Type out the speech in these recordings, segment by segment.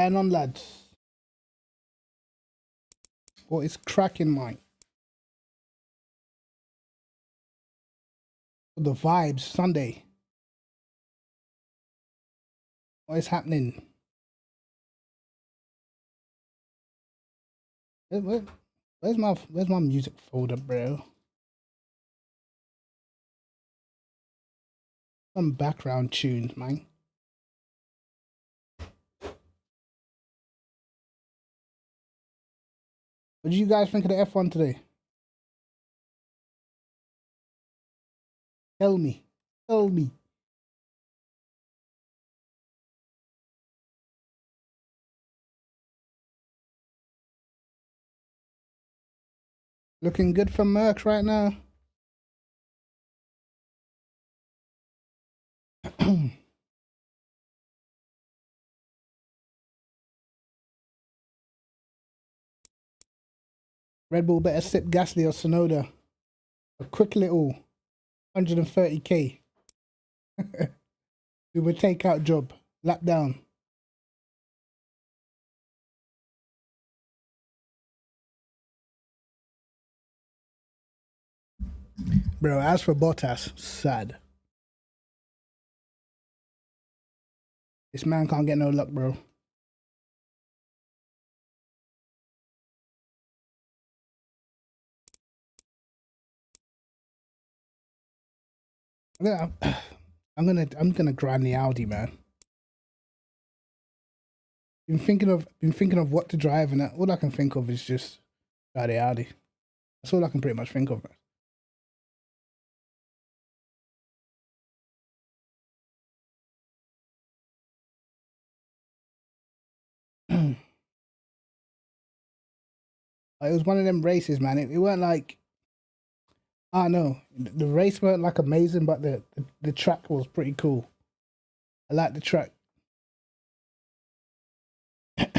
And on, lads. What is cracking, mate? The vibes, Sunday. What is happening? Where's my music folder, bro? Some background tunes, man. What did you guys think of the F1 today? Tell me. Tell me. Looking good for Merc right now. Red Bull better sip Gasly or Sonoda. A quick little 130k. Do a takeout job. Lap down. Bro, as for Bottas, sad. This man can't get no luck, bro. I'm gonna grind the Audi, man. Been thinking of what to drive, and all I can think of is just drive the Audi. That's all I can pretty much think of, man. It was one of them races, man. It weren't like, I don't know, the race weren't like amazing, but the track was pretty cool. I like the track. But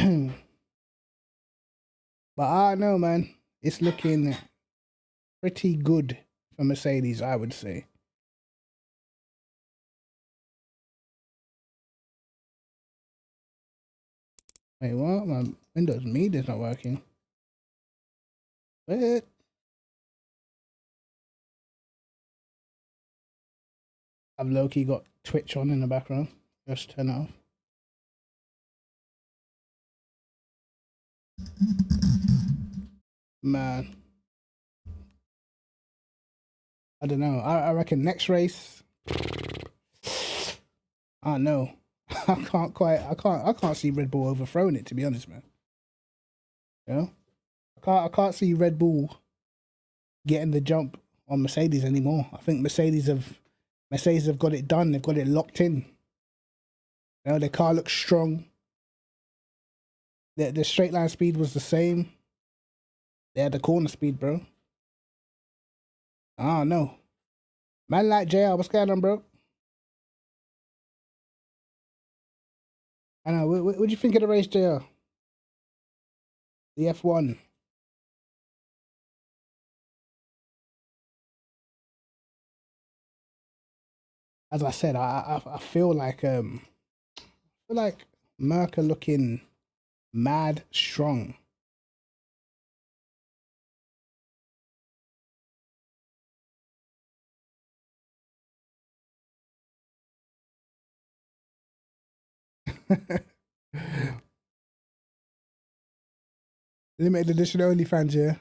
I don't know, man. It's looking pretty good for Mercedes, I would say. Wait, what? My Windows Media's not working. What? I've low-key got Twitch on in the background. Just turn it off. Man. I don't know. I reckon next race. I don't know. I can't see Red Bull overthrowing it, to be honest, man. You know? I can't see Red Bull getting the jump on Mercedes anymore. I think Mercedes have got it done. They've got it locked in. You know, their car looks strong. The straight line speed was the same. They had the corner speed, bro. I don't know. Man like JR, what's going on, bro? I know. What do you think of the race, JR? The F1. As I said, I feel like Merc are looking mad strong. Limited edition only fans, yeah.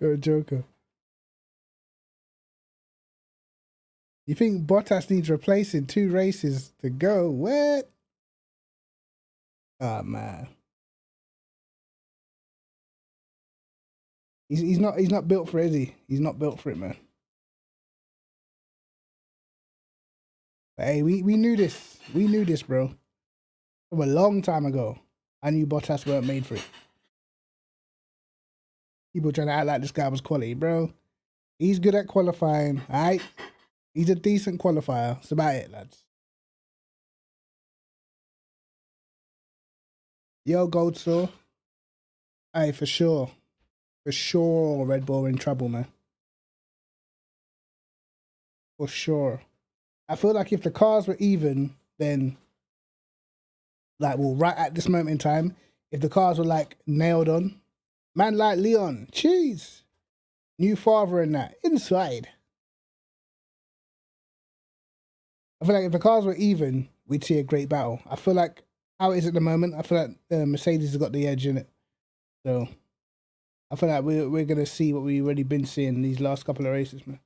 You're a joker. You think Bottas needs replacing 2 races to go? What? Oh man. He's not built for it, is he? He's not built for it, man. But hey, we knew this. We knew this, bro. From a long time ago. I knew Bottas weren't made for it. People trying to act like this guy was quality, bro. He's good at qualifying, alright? He's a decent qualifier. That's about it, lads. Yo, Goldsaw. Hey, for sure. For sure, Red Bull in trouble, man. For sure. I feel like if the cars were even, then like, well, right at this moment in time, if the cars were like nailed on, man like Leon, cheese, new father and that, inside. I feel like if the cars were even, we'd see a great battle. I feel like how it is at the moment, I feel like Mercedes has got the edge in it. So I feel like we're going to see what we've already been seeing these last couple of races, man.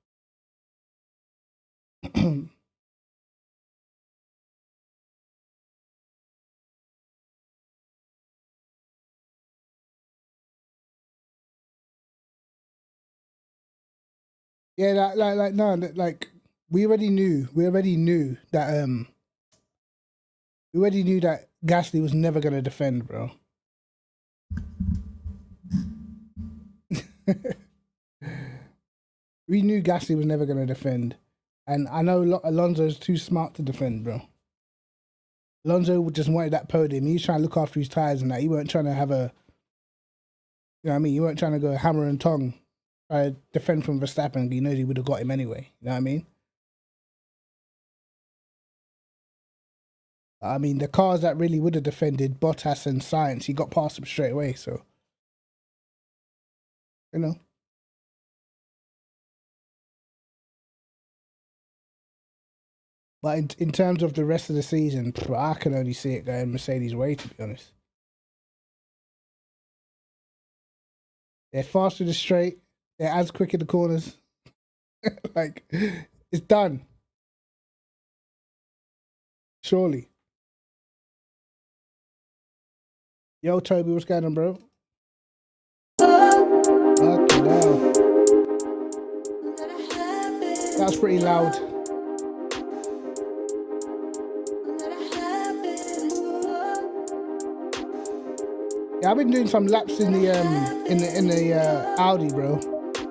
Yeah, like we already knew that Gasly was never gonna defend, bro. We knew Gasly was never gonna defend, and I know Alonso's too smart to defend, bro. Alonso just wanted that podium. He was trying to look after his tires and that. He weren't trying to have a, you know what I mean? He weren't trying to go hammer and tongue. Try to defend from Verstappen. He knows he would have got him anyway. You know what I mean? I mean, the cars that really would have defended, Bottas and Sainz, he got past them straight away. So, you know. But in terms of the rest of the season, I can only see it going Mercedes' way, to be honest. They're fast to the straight. They're as quick in the corners. Like, it's done. Surely. Yo, Toby, what's going on, bro? Okay, now. That's pretty loud. Yeah, I've been doing some laps in the Audi, bro.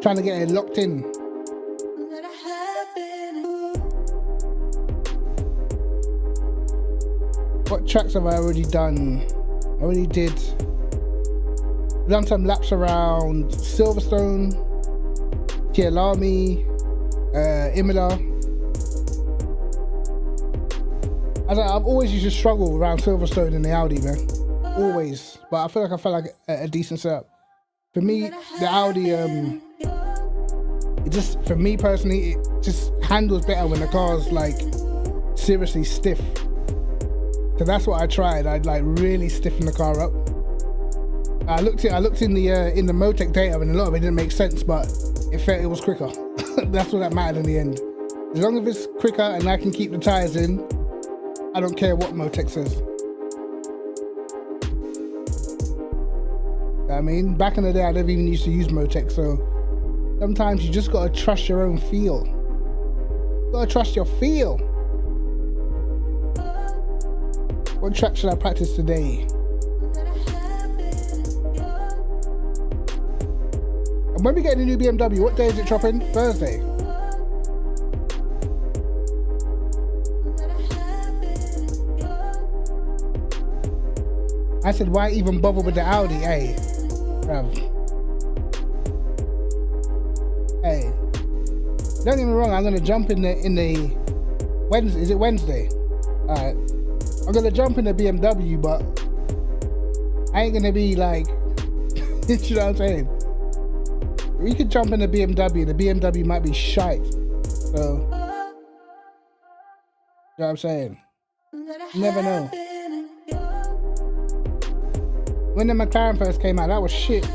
Trying to get it locked in. What tracks have I already done? I already did. I've done some laps around Silverstone, Kyalami, Imola. I've always used to struggle around Silverstone in the Audi, man. Always. But I feel like a decent setup. For me, the Audi, it just, for me personally, it just handles better when the car's like seriously stiff. So that's what I tried. I'd like really stiffen the car up. I looked in the Motec data and a lot of it didn't make sense, but it felt it was quicker. That's what that mattered in the end. As long as it's quicker and I can keep the tires in, I don't care what Motec says. I mean, back in the day, I never even used to use Motec, so sometimes you just gotta trust your own feel. You gotta trust your feel. What track should I practice today? And when we get a new BMW, what day is it dropping? Thursday. I said, why even bother with the Audi? Hey, bruv. Hey, don't get me wrong. I'm gonna jump in the Wednesday. Is it Wednesday? All right. I'm gonna jump in the BMW, but I ain't gonna be like, you know what I'm saying? We could jump in the BMW. The BMW might be shite. So, you know what I'm saying? You never know. When the McLaren first came out, that was shit.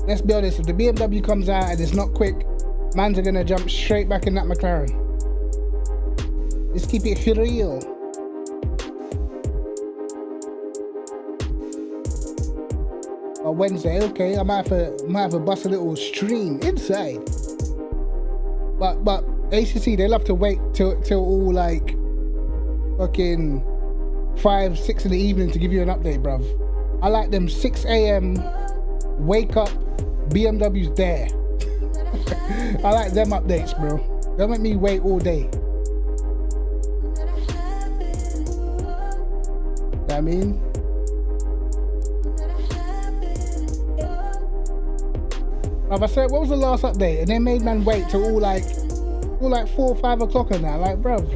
Let's be honest, if the BMW comes out and it's not quick, mans are gonna jump straight back in that McLaren. Let's keep it real. On Wednesday, okay, I might have to bust a little stream inside. But ACC, they love to wait till all like fucking 5, 6 in the evening to give you an update, bruv. I like them 6 a.m. wake up, BMW's there. I like them updates, bro. Don't make me wait all day. You know what I mean? Like I said, what was the last update? And they made man wait till all like 4 or 5 o'clock and that. Like, bruv.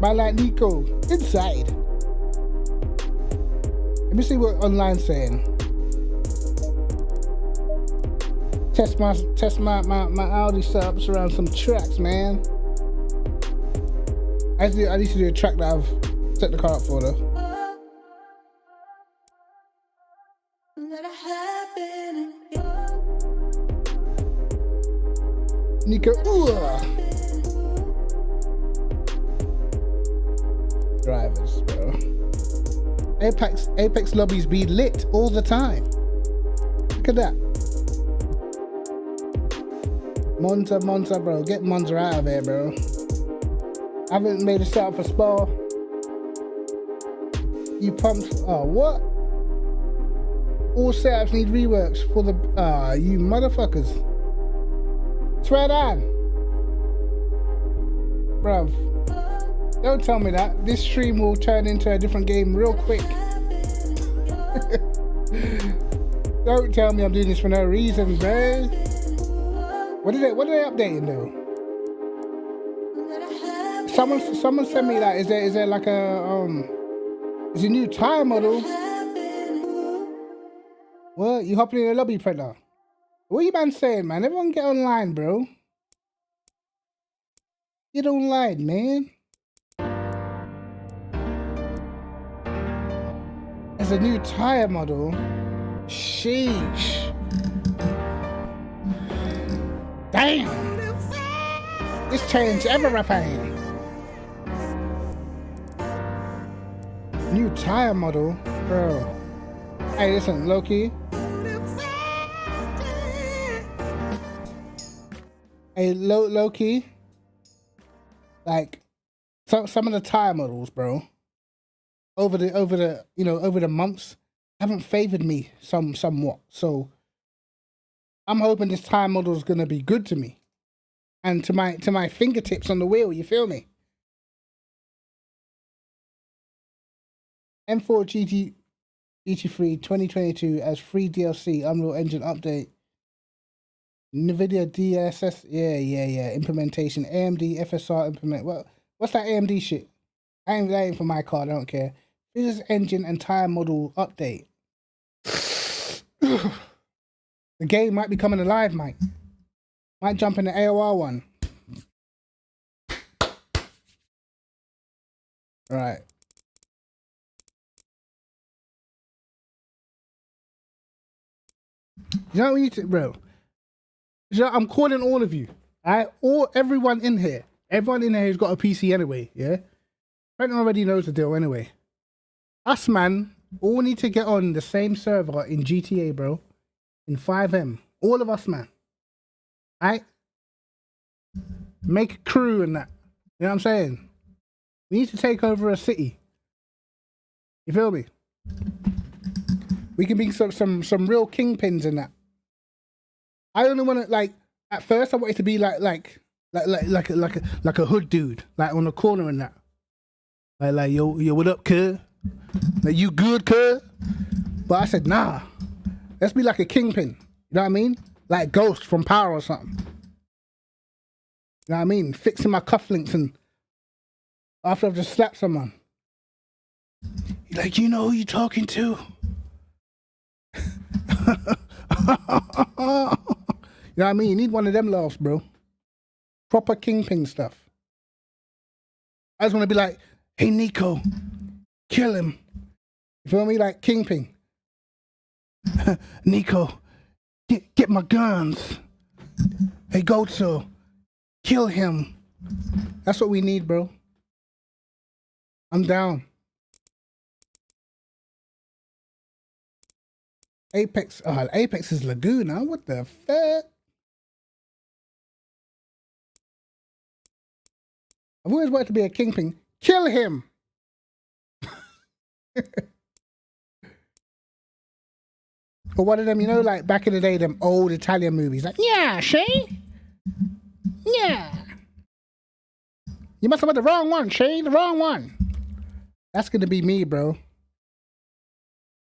Man like Nico, inside. Let me see what online's saying. Test my Audi setups around some tracks, man. I need to do a track that I've set the car up for though. Nico, drivers, bro. Apex lobbies be lit all the time. Look at that. Monza, bro. Get Monza out of here, bro. I haven't made a setup for Spa. You pumped. Oh, what? All setups need reworks for the. You motherfuckers. Swear down. Bruv. Don't tell me that. This stream will turn into a different game real quick. Don't tell me I'm doing this for no reason, bro. What are they updating though? Someone sent me that. Is there like a is a new tire model? What? You hopping in the lobby, Predator? What are you man saying, man? Everyone get online, bro. Get online, man. There's a new tire model. Sheesh. Damn. This changed everything. New tire model, bro. Hey, listen, Loki. Hey, Loki. Like some of the tire models, bro. Over the months, haven't favored me somewhat. So I'm hoping this tire model is gonna be good to me and to my fingertips on the wheel. You feel me? M4 GT3 2022 as free DLC Unreal Engine update. NVIDIA DSS, yeah, implementation. AMD FSR implement. What's that AMD shit? That ain't for my card. I don't care. This is engine and tire model update. The game might be coming alive, mate. Might jump in the AOR one. Right. You know what we need to, bro? You know, I'm calling all of you. Everyone in here. Everyone in here who's got a PC anyway, yeah? Brenton already knows the deal anyway. Us, man, all need to get on the same server in GTA, bro. In 5M. All of us, man. Alright? Make a crew and that. You know what I'm saying? We need to take over a city. You feel me? We can be some real kingpins in that. I only want to, like, at first I wanted to be like a hood dude, like on the corner and that. Like yo, what up, cuz? Like, you good, cuz? But I said, nah. Let's be like a kingpin. You know what I mean? Like Ghost from Power or something. You know what I mean? Fixing my cufflinks and after I've just slapped someone. You're like, you know who you talking to? You know what I mean? You need one of them laughs, bro. Proper kingpin stuff. I just want to be like, hey, Nico, kill him. You feel me? Like kingpin. Nico, get my guns. Hey, Goto, kill him. That's what we need, bro. I'm down. Apex, Apex is Laguna. What the fuck? I've always wanted to be a kingpin. Kill him. Or one of them, you know, like back in the day, them old Italian movies. Like, yeah, Shane. Yeah. You must have had the wrong one, Shane. The wrong one. That's gonna be me, bro.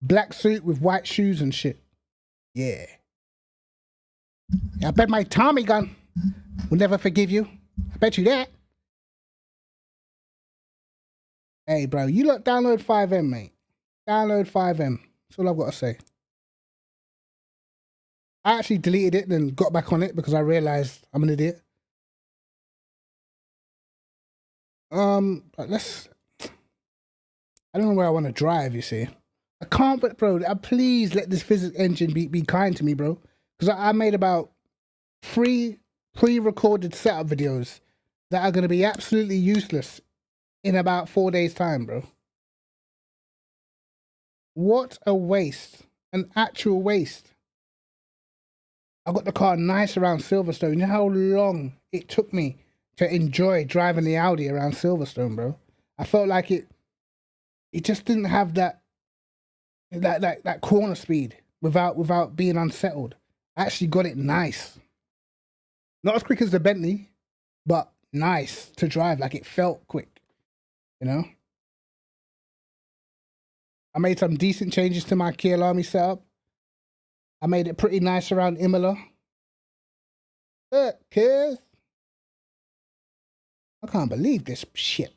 Black suit with white shoes and shit. Yeah. I bet my Tommy gun will never forgive you. I bet you that. Hey, bro, you lot download 5M, mate. Download 5M. That's all I've got to say. I actually deleted it, then got back on it because I realized I'm an idiot. But I don't know where I want to drive, you see. I can't, but bro, please let this physics engine be kind to me, bro. Because I made about 3 pre-recorded setup videos that are going to be absolutely useless in about 4 days' time, bro. What a waste. An actual waste. I got the car nice around Silverstone. You know how long it took me to enjoy driving the Audi around Silverstone, bro? I felt like it just didn't have that corner speed without being unsettled. I actually got it nice. Not as quick as the Bentley, but nice to drive. Like, it felt quick, you know? I made some decent changes to my Kia Lamy setup. I made it pretty nice around Imola. Look, kids. I can't believe this shit.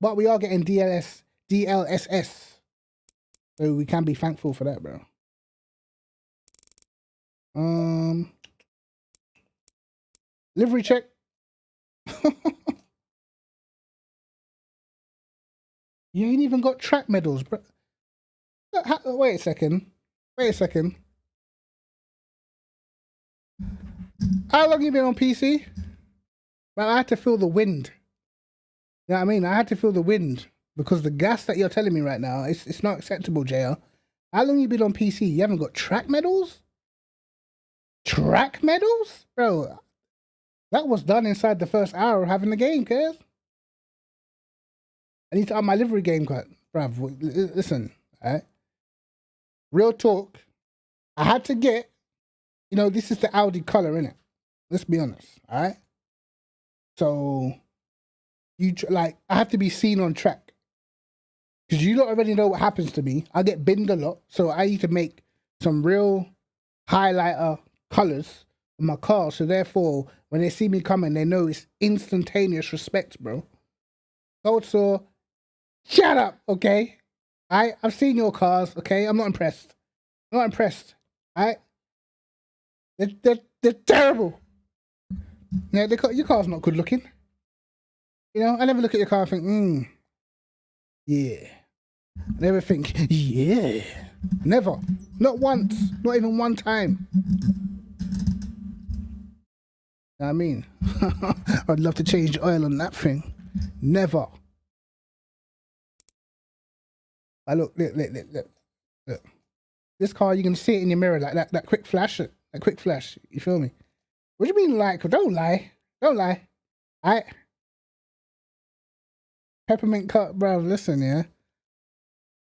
But we are getting DLSS. So we can be thankful for that, bro. Livery check. You ain't even got track medals, bro. Wait a second. Wait a second. How long you been on PC? Well, I had to feel the wind. You know what I mean? I had to feel the wind because the gas that you're telling me right now, it's not acceptable, JR. How long you been on PC? You haven't got track medals? Track medals? Bro, that was done inside the first hour of having the game, cuz. I need to up my livery game cut. Bruv, listen, alright? Real talk. I had to get, you know, this is the Audi color, innit? Let's be honest, alright? So, I have to be seen on track. Because you don't already know what happens to me. I get binned a lot, so I need to make some real highlighter colors in my car. So therefore, when they see me coming, they know it's instantaneous respect, bro. Also, shut up, okay? I've seen your cars, okay? I'm not impressed. I'm not impressed, alright? They're terrible. Yeah, your car's not good looking. You know, I never look at your car and think, yeah. I never think, yeah. Never. Not once. Not even one time. You know what I mean? I'd love to change the oil on that thing. Never. I look. This car, you can see it in your mirror, like that quick flash. That quick flash. You feel me? What do you mean, like? Don't lie. Don't lie. Peppermint cut, bro. Listen, yeah.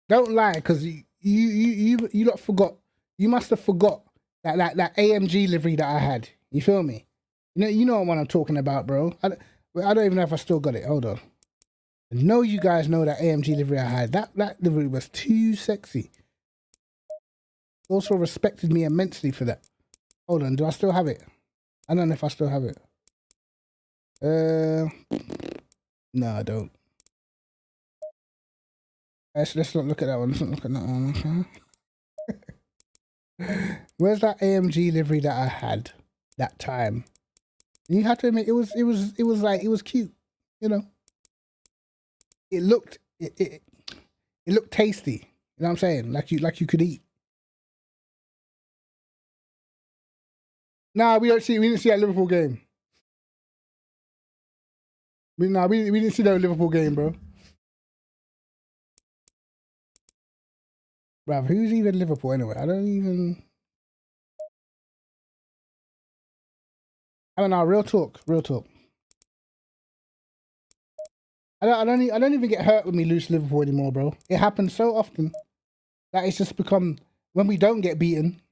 Don't lie, cause you lot forgot. You must have forgot that AMG livery that I had. You feel me? You know what I'm talking about, bro. I don't even know if I still got it. Hold on. I know you guys know that AMG livery I had. That livery was too sexy. Also respected me immensely for that. Hold on, do I still have it? I don't know if I still have it. No, I don't. Let's not look at that one. Let's not look at that one. Where's that AMG livery that I had that time? And you have to admit, it was cute, you know. It looked tasty. You know what I'm saying? Like you could eat. Nah, we didn't see that Liverpool game. We didn't see that Liverpool game, bro. Bruv, who's even Liverpool anyway? I don't know, real talk. I don't even get hurt when we lose Liverpool anymore, bro. It happens so often that it's just become when we don't get beaten,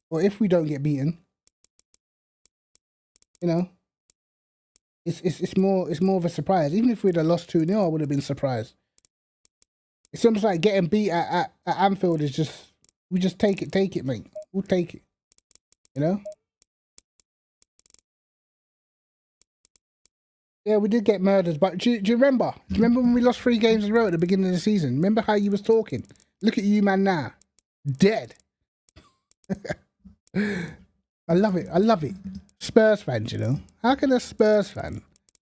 or if we don't get beaten, you know, it's more of a surprise. Even if we'd have lost 2-0, I would have been surprised. It's almost like getting beat at Anfield is just, we just take it, mate. We'll take it, you know. Yeah, we did get murdered, but do you remember? Do you remember when we lost 3 games in a row at the beginning of the season? Remember how you was talking? Look at you, man, now. Dead. I love it. I love it. Spurs fans, you know. How can a Spurs fan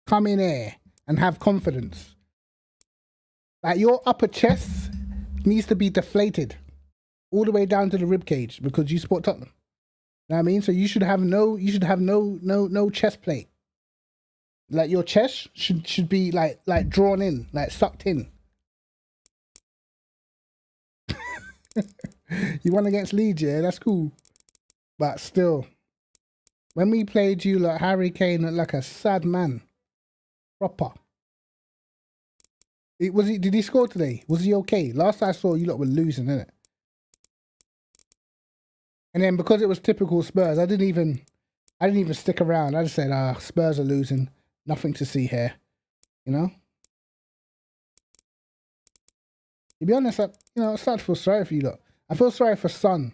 come in here and have confidence? Like, your upper chest needs to be deflated all the way down to the rib cage because you support Tottenham. You know what I mean? So you should have no chest plate. Like, your chest should be like drawn in, like sucked in. You won against Leeds, yeah, that's cool. But still, when we played you, like Harry Kane looked like a sad man. Proper. Did he score today? Was he okay? Last I saw, you lot were losing, innit? And then because it was typical Spurs, I didn't even stick around. I just said, Spurs are losing. Nothing to see here, you know. To be honest, I start to feel sorry for you lot. I feel sorry for Son.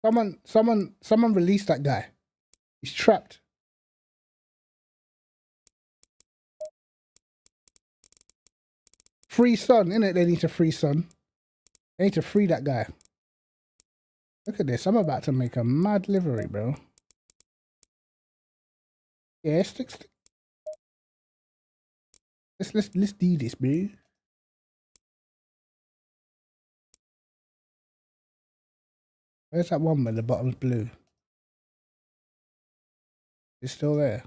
Someone released that guy. He's trapped. Free Son, innit? They need to free Son. They need to free that guy. Look at this. I'm about to make a mad livery, bro. Yeah, let's do this, bro. Where's that one where the bottom's blue? It's still there.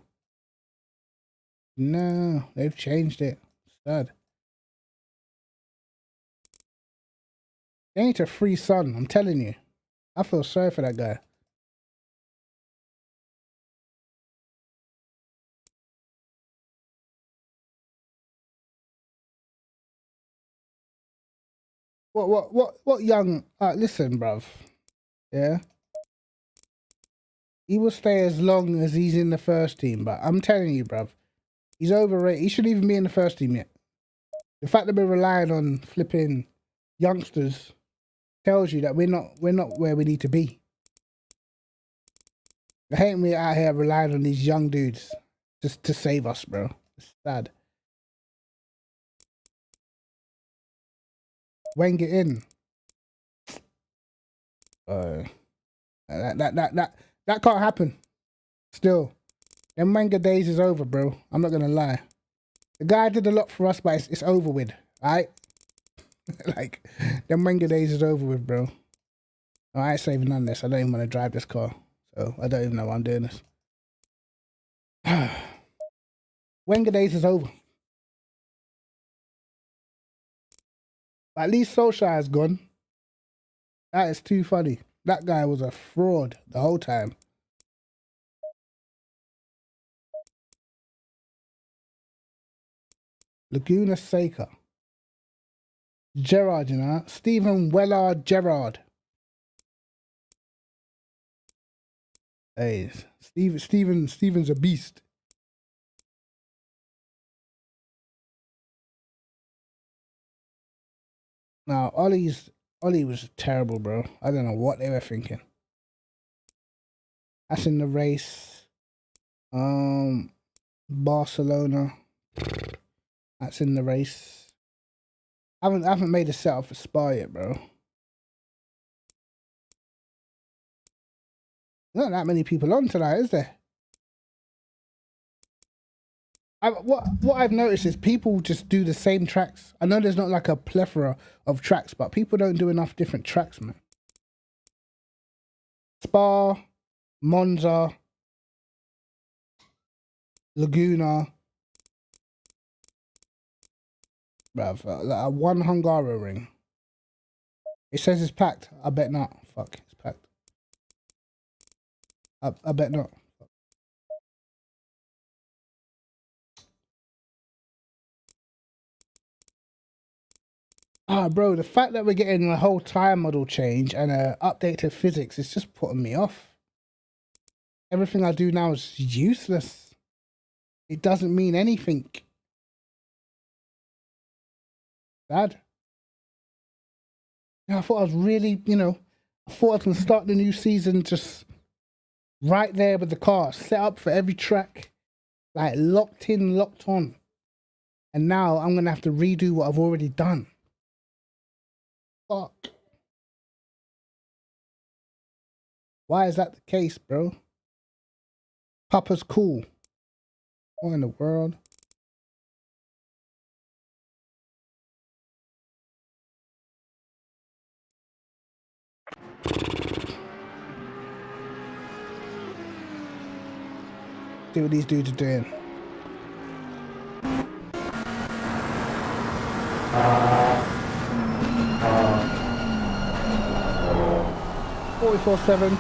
No, they've changed it. Sad. They need to free Son, I'm telling you. I feel sorry for that guy. What young, listen, bruv. Yeah? He will stay as long as he's in the first team, but I'm telling you, bruv, he's overrated. He shouldn't even be in the first team yet. The fact that we're relying on flipping youngsters tells you that we're not where we need to be. I hate we out here relying on these young dudes just to save us, bro. It's sad. Wenger in. That can't happen. Still, them Wenger days is over, bro. I'm not gonna lie. The guy did a lot for us, but it's over with, alright? Like, them Wenger days is over with, bro. No, I ain't saving none of this. I don't even want to drive this car, so I don't even know why I'm doing this. Wenger days is over. But at least Solskjaer's gone. That is too funny. That guy was a fraud the whole time. Laguna Seca. Gerrard, you know. Stephen Wellard Gerrard. Hey, Steven's a beast. Now, Ollie was terrible, bro. I don't know what they were thinking. That's in the race. Barcelona. That's in the race. I haven't made a setup for Spa yet, bro. Not that many people on tonight, is there? What I've noticed is people just do the same tracks. I know there's not like a plethora of tracks, but people don't do enough different tracks, man. Spa, Monza, Laguna. Bruv, like one Hungaroring. It says it's packed. I bet not. Fuck, it's packed. I bet not. Bro, the fact that we're getting a whole tire model change and an update to physics is just putting me off. Everything I do now is useless. It doesn't mean anything. Sad. I thought I was really, I thought I was going to start the new season just right there with the car, set up for every track. Like locked in, locked on. And now I'm going to have to redo what I've already done. Fuck. Why is that the case, bro? Papa's cool. What in the world? See what these dudes are doing. 44-7.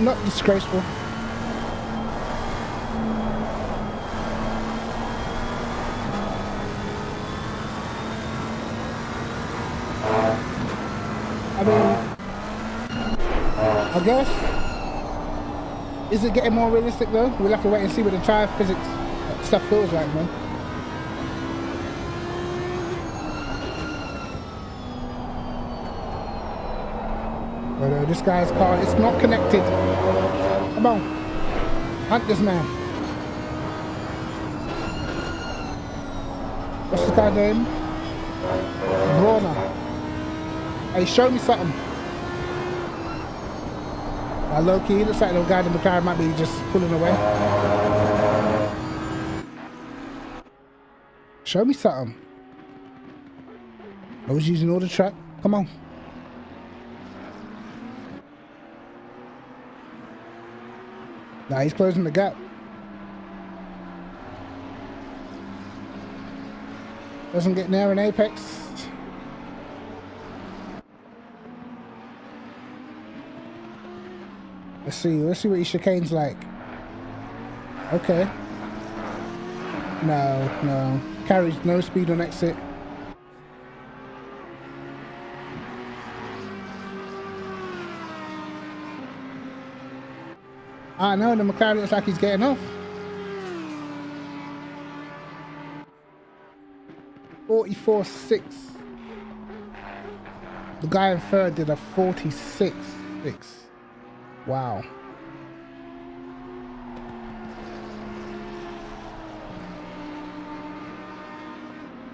Not disgraceful. I mean, I guess, is it getting more realistic though? We'll have to wait and see what the tire physics stuff feels like, man. But this guy's car, it's not connected. Come on, hunt this man. What's this guy's name? Brona. Hey, show me something. Low key, looks like the guy in the car might be just pulling away. Show me something. I was using all the track. Come on. Nah, he's closing the gap. Doesn't get near an apex. Let's see what his chicane's like. Okay. No. Carries no speed on exit. Ah, no, the McLaren looks like he's getting off. 44.6. The guy in third did a 46.6. Wow.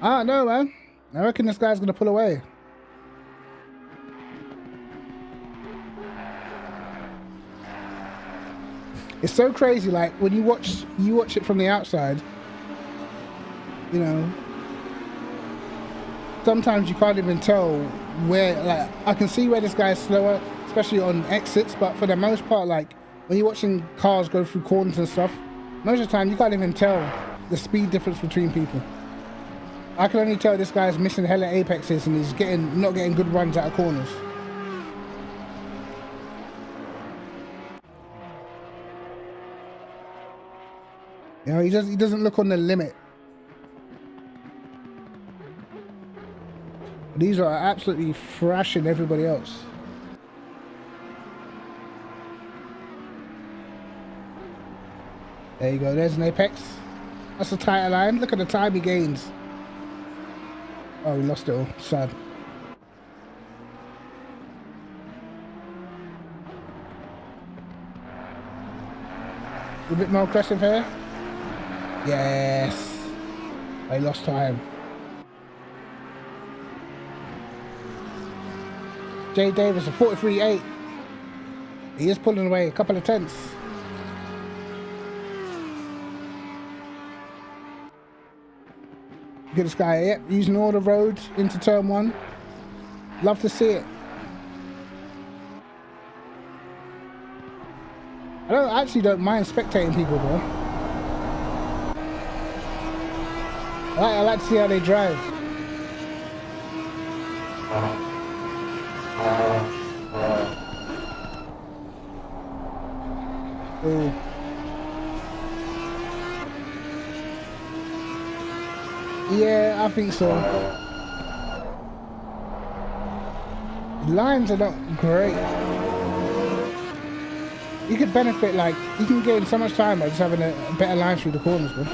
Ah, no, man. I reckon this guy's gonna pull away. It's so crazy, like when you watch it from the outside, you know, sometimes you can't even tell where, like, I can see where this guy's slower, especially on exits, but for the most part, like when you're watching cars go through corners and stuff, most of the time you can't even tell the speed difference between people. I can only tell this guy's missing hella apexes and he's not getting good runs out of corners. You know, he doesn't look on the limit. These are absolutely thrashing everybody else. There you go, there's an apex. That's the tighter line. Look at the time he gains. Oh, he lost it all. Sad. A bit more aggressive here. Yes. I lost time. Jay Davis, a 43.8. He is pulling away a couple of tenths. Look at this guy, yep, using all the roads into turn one. Love to see it. I actually don't mind spectating people, bro. I like to see how they drive. Ooh. Yeah, I think so. The lines are not great. You could benefit, like, you can gain so much time by just having a better line through the corners, bro.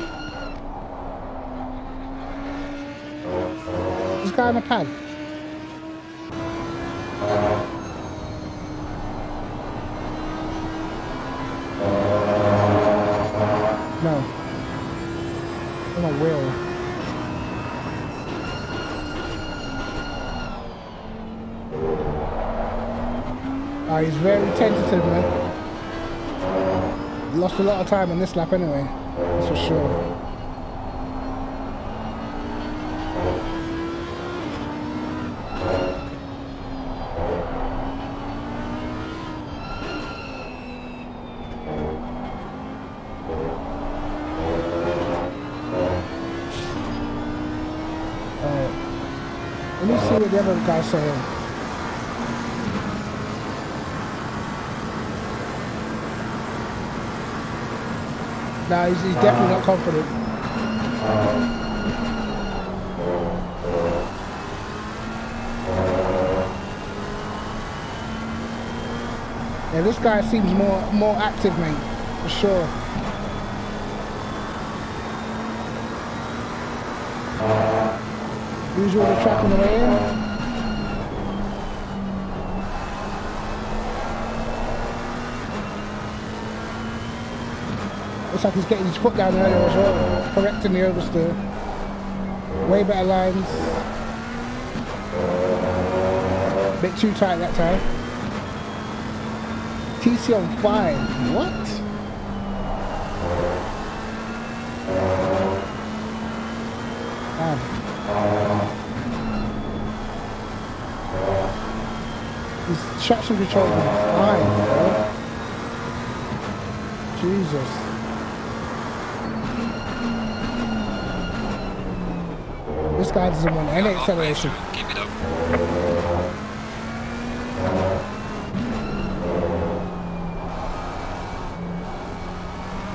This guy on a pad. He's very tentative, man. Lost a lot of time on this lap anyway, that's for sure. Let me see what the other guy's saying. Nah, he's definitely not confident. Yeah, this guy seems more active, mate, for sure. Usually the track on the way in. Looks like he's getting his foot down earlier as well, correcting the oversteer. Way better lines. Bit too tight that time. TC on 5. What? Damn. His traction control is on 5, bro. Jesus. This guy doesn't want any acceleration. Keep it up.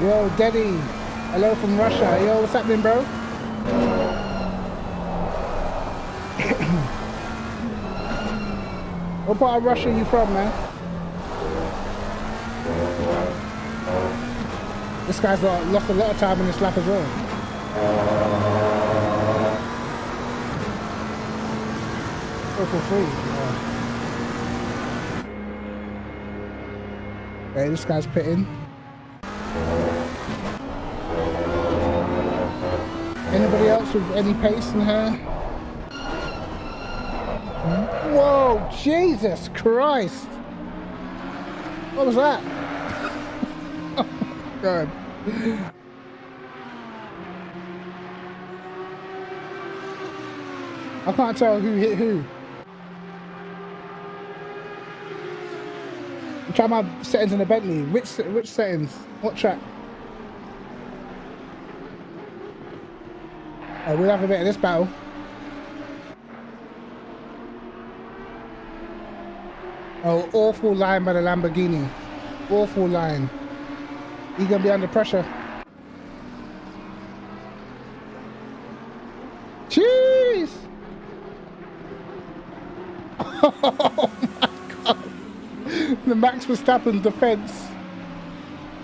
Yo, Daddy. Hello from Russia. Yo, what's happening, bro? What part of Russia are you from, man? This guy's lost a lot of time in this lap as well. 443. Okay, this guy's pitting. Anybody else with any pace in her? Whoa, Jesus Christ! What was that? Oh my God. I can't tell who hit who. I'm trying my settings in the Bentley. Which settings? What track? Oh, we'll have a bit of this battle. Oh, awful line by the Lamborghini. Awful line. You're gonna be under pressure. Jeez! Oh my God. The Max Verstappen defense.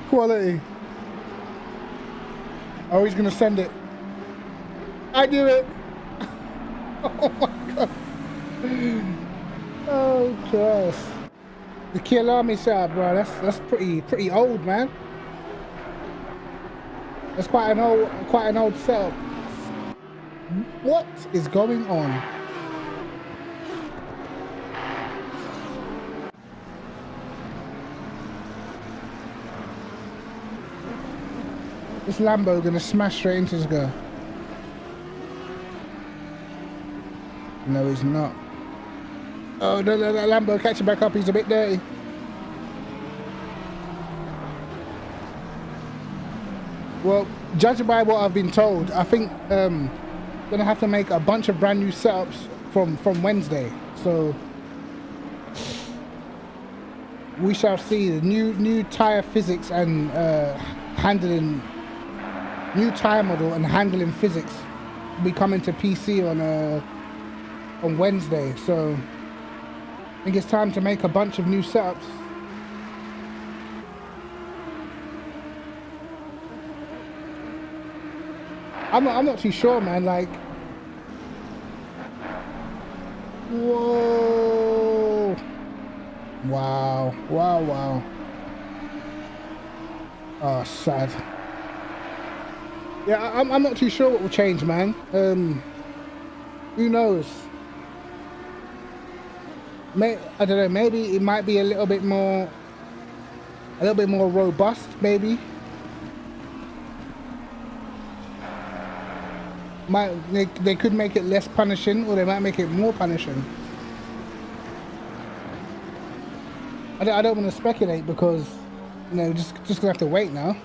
Quality. Oh, he's gonna send it. I knew it. Oh my God. Oh Christ. The Kialami setup, bro. That's pretty old, man. That's quite an old setup. What is going on? This Lambo gonna smash straight into this guy. No, he's not. Oh, no, that Lambo catching back up. He's a bit dirty. Well, judging by what I've been told, I think gonna have to make a bunch of brand new setups from Wednesday. So we shall see the new tire physics and handling, new tire model and handling physics will be coming to PC on Wednesday. So I think it's time to make a bunch of new setups. I'm not too sure, man. Like, whoa, wow. Oh, sad. Yeah, I'm not too sure what will change, man. Who knows? I don't know, maybe it might be a little bit more robust, maybe. They could make it less punishing, or they might make it more punishing. I don't want to speculate because, you know, just gonna have to wait now.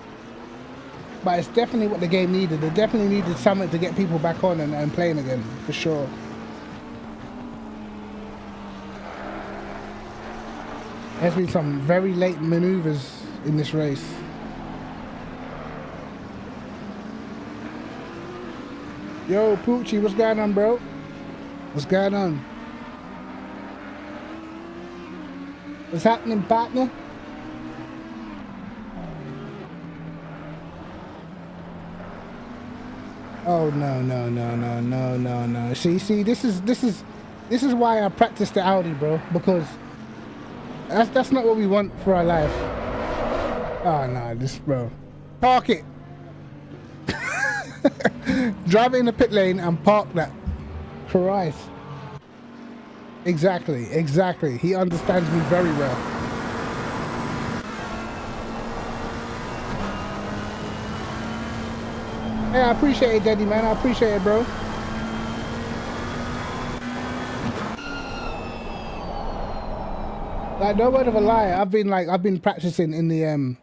But it's definitely what the game needed. They definitely needed something to get people back on and playing again, for sure. There's been some very late maneuvers in this race. Yo, Poochie, what's going on, bro? What's going on? What's happening, partner? Oh no. See, this is why I practice the Audi, bro, because that's not what we want for our life. Oh no, this, bro. Park it. Drive it in the pit lane and park that. Christ. Exactly. He understands me very well. Hey, I appreciate it, Daddy, man. I appreciate it, bro. Like, no word of a lie. I've been practicing in the I'm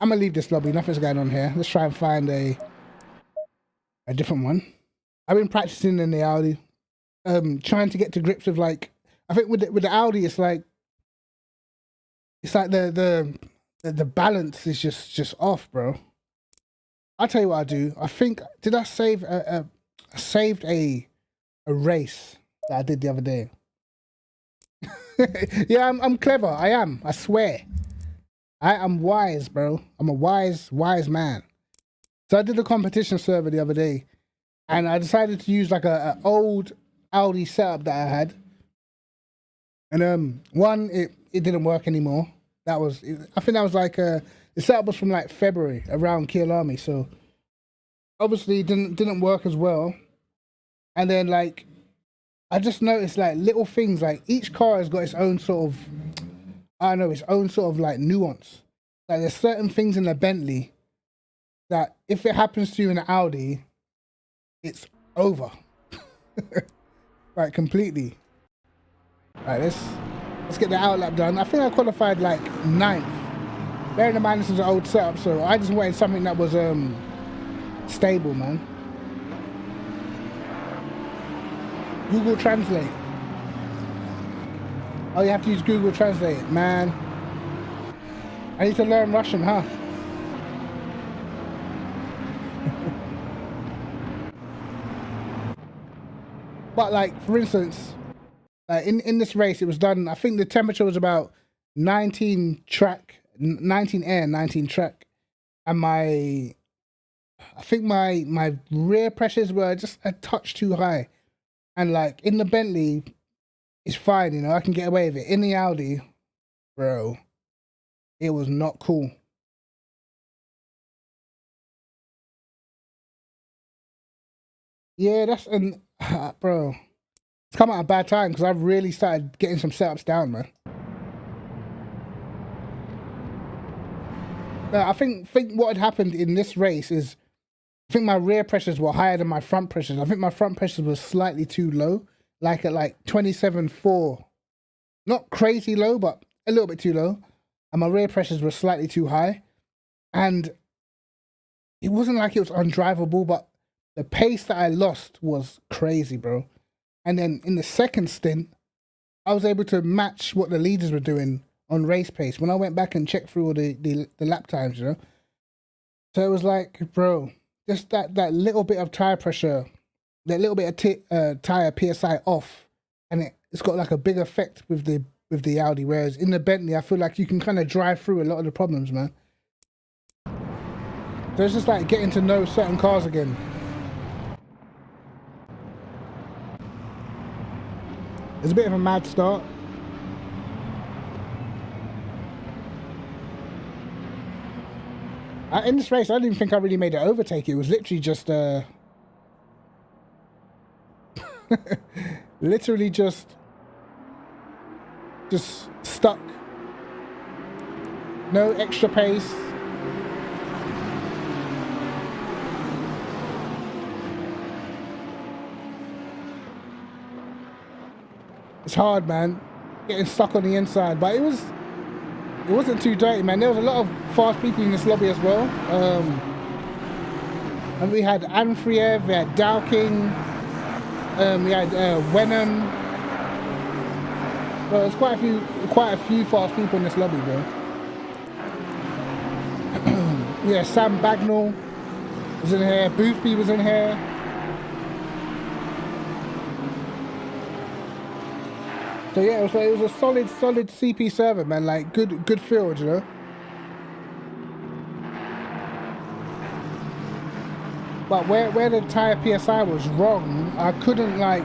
gonna leave this lobby. Nothing's going on here. Let's try and find a different one. I've been practicing in the Audi, trying to get to grips with, like, I think with the Audi, it's like the balance is just off, bro. I'll tell you what I do. I think, did I save I saved a race that I did the other day. Yeah, I'm clever. I am. I swear. I am wise, bro. I'm a wise man. So I did a competition server the other day, and I decided to use like a old Audi setup that I had. And one, it didn't work anymore. I think that was like the setup was from like February around Kielami, so obviously it didn't work as well. And then, like, I just noticed like little things, like each car has got its own sort of, I don't know, its own sort of like nuance. Like there's certain things in the Bentley that if it happens to you in an Audi, it's over. Right, completely. Right, let's get the outlap done. I think I qualified like 9th. Bearing in mind this is an old setup, so I just wanted something that was stable, man. Google Translate. Oh, you have to use Google Translate, man. I need to learn Russian, huh? But like, for instance, in this race, it was done, I think the temperature was about 19 air, 19 track. And I think my rear pressures were just a touch too high. And like in the Bentley, it's fine, you know, I can get away with it. In the Audi, bro, it was not cool. Yeah, bro, it's come at a bad time because I've really started getting some setups down, man. I think what had happened in this race is, I think my rear pressures were higher than my front pressures. I think my front pressures were slightly too low, like at like 27.4. Not crazy low, but a little bit too low. And my rear pressures were slightly too high. And it wasn't like it was undrivable, but the pace that I lost was crazy, bro. And then in the second stint, I was able to match what the leaders were doing on race pace when I went back and checked through all the lap times, you know? So it was like, bro, just that little bit of tire pressure, that little bit of tire PSI off, and it's got like a big effect with the Audi. Whereas in the Bentley, I feel like you can kind of drive through a lot of the problems, man. So it's just like getting to know certain cars again. It's a bit of a mad start. In this race, I didn't think I really made an overtake. It was literally just, literally just just stuck. No extra pace. It's hard, man, getting stuck on the inside, but it wasn't too dirty, man. There was a lot of fast people in this lobby as well. And we had Anfriev, we had Dowking, we had Wenham. Well, there's quite a few fast people in this lobby, bro. Yeah, Sam Bagnall was in here, Boothby was in here. So yeah, it was a solid CP server, man. Like good field, you know. But where the tire PSI was wrong, I couldn't I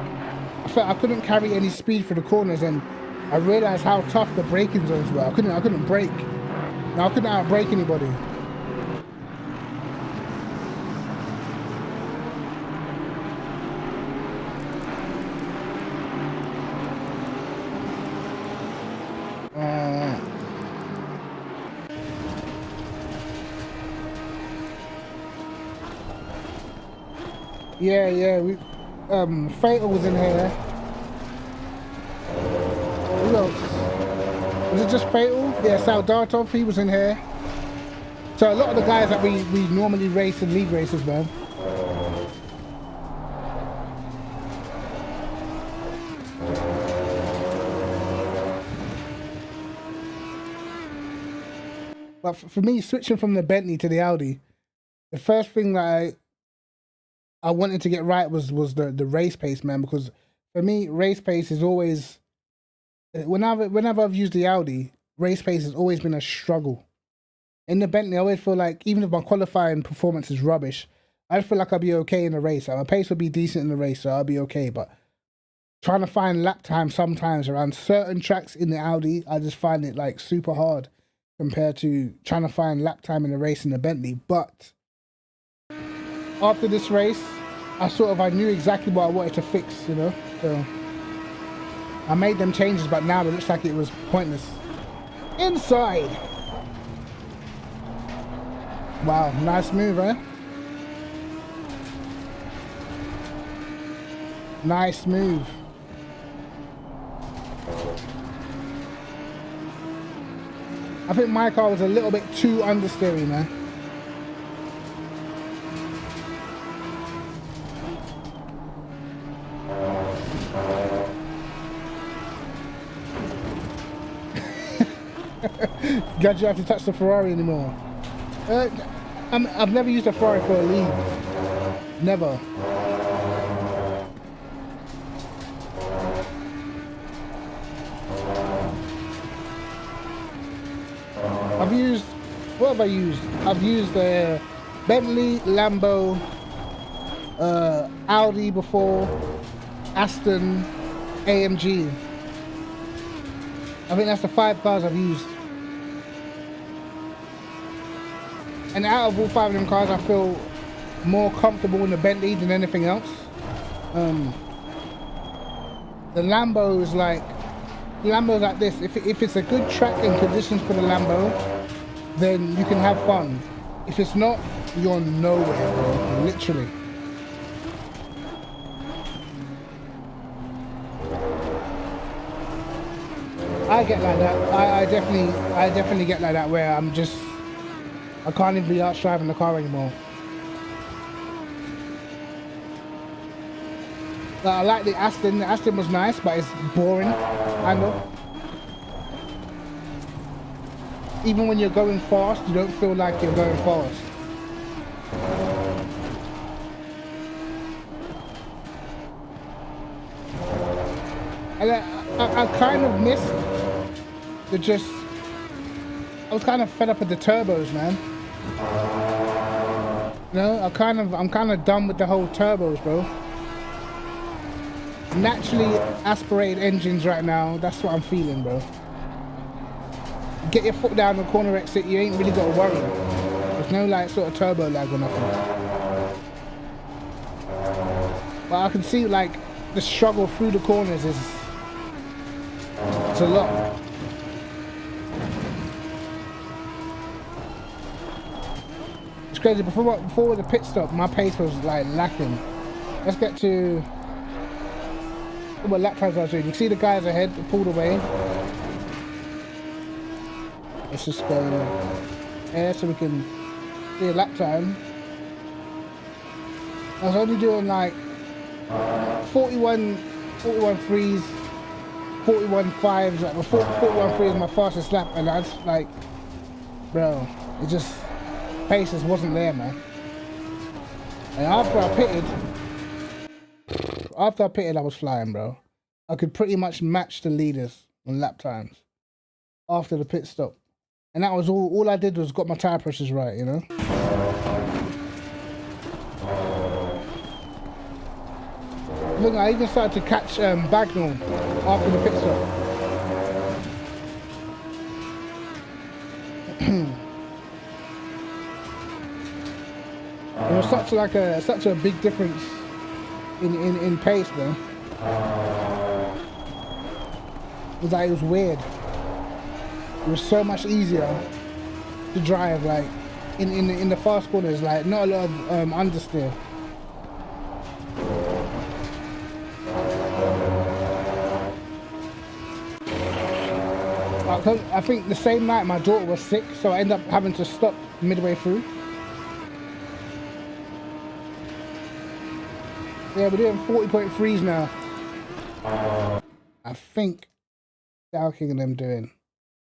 couldn't carry any speed for the corners, and I realized how tough the braking zones were. I couldn't brake. No, I couldn't outbrake anybody. Yeah, we Fatal was in here. Who else? Was it just Fatal? Yeah, Saldatov, he was in here. So a lot of the guys that we normally race in league races, man. But for me, switching from the Bentley to the Audi, the first thing that I wanted to get right was the race pace, man, because for me, race pace is always, whenever I've used the Audi, race pace has always been a struggle. In the Bentley, I always feel like, even if my qualifying performance is rubbish, I feel like I'll be okay in a race. Like, my pace will be decent in the race, so I'll be okay. But trying to find lap time sometimes around certain tracks in the Audi, I just find it like super hard compared to trying to find lap time in a race in the Bentley. But after this race, I knew exactly what I wanted to fix, you know. So I made them changes, but now it looks like it was pointless. Inside. Wow, nice move, eh? Nice move. I think my car was a little bit too understeery, man. Glad you have to touch the Ferrari anymore. I've never used a Ferrari for a league. Never. What have I used? I've used Bentley, Lambo, Audi before, Aston, AMG. I think that's the 5 cars I've used. And out of all 5 of them cars, I feel more comfortable in the Bentley than anything else. The Lambo is like this. If it's a good track and conditions for the Lambo, then you can have fun. If it's not, you're nowhere, bro. Literally. I get like that. I definitely get like that, where I can't even be out driving the car anymore. I like the Aston. The Aston was nice, but it's boring, kind of. Even when you're going fast, you don't feel like you're going fast. And I kind of missed I was kind of fed up with the turbos, man. You know, I'm kind of done with the whole turbos, bro. Naturally aspirated engines right now, that's what I'm feeling, bro. Get your foot down the corner exit, you ain't really got to worry. There's no like sort of turbo lag or nothing. But I can see like the struggle through the corners is It's a lot. It's crazy. Before the pit stop, my pace was like lacking. Let's get to what lap times I was doing. You see the guys ahead pulled away. Let's just go there so we can see a lap time. I was only doing like 41 threes, 41 fives, like 41 threes my fastest lap, and that's like, bro, it just, pace just wasn't there, man. And after I pitted, I was flying, bro. I could pretty much match the leaders on lap times after the pit stop. And that was all I did was got my tire pressures right, you know? Look, I even started to catch Bagnall after the pit stop. It was such a big difference in pace, bro. It was weird. It was so much easier to drive, like in the fast corners, like not a lot of understeer. I think the same night my daughter was sick, so I ended up having to stop midway through. Yeah, we're doing 40.3s now. I think Dow King and them doing.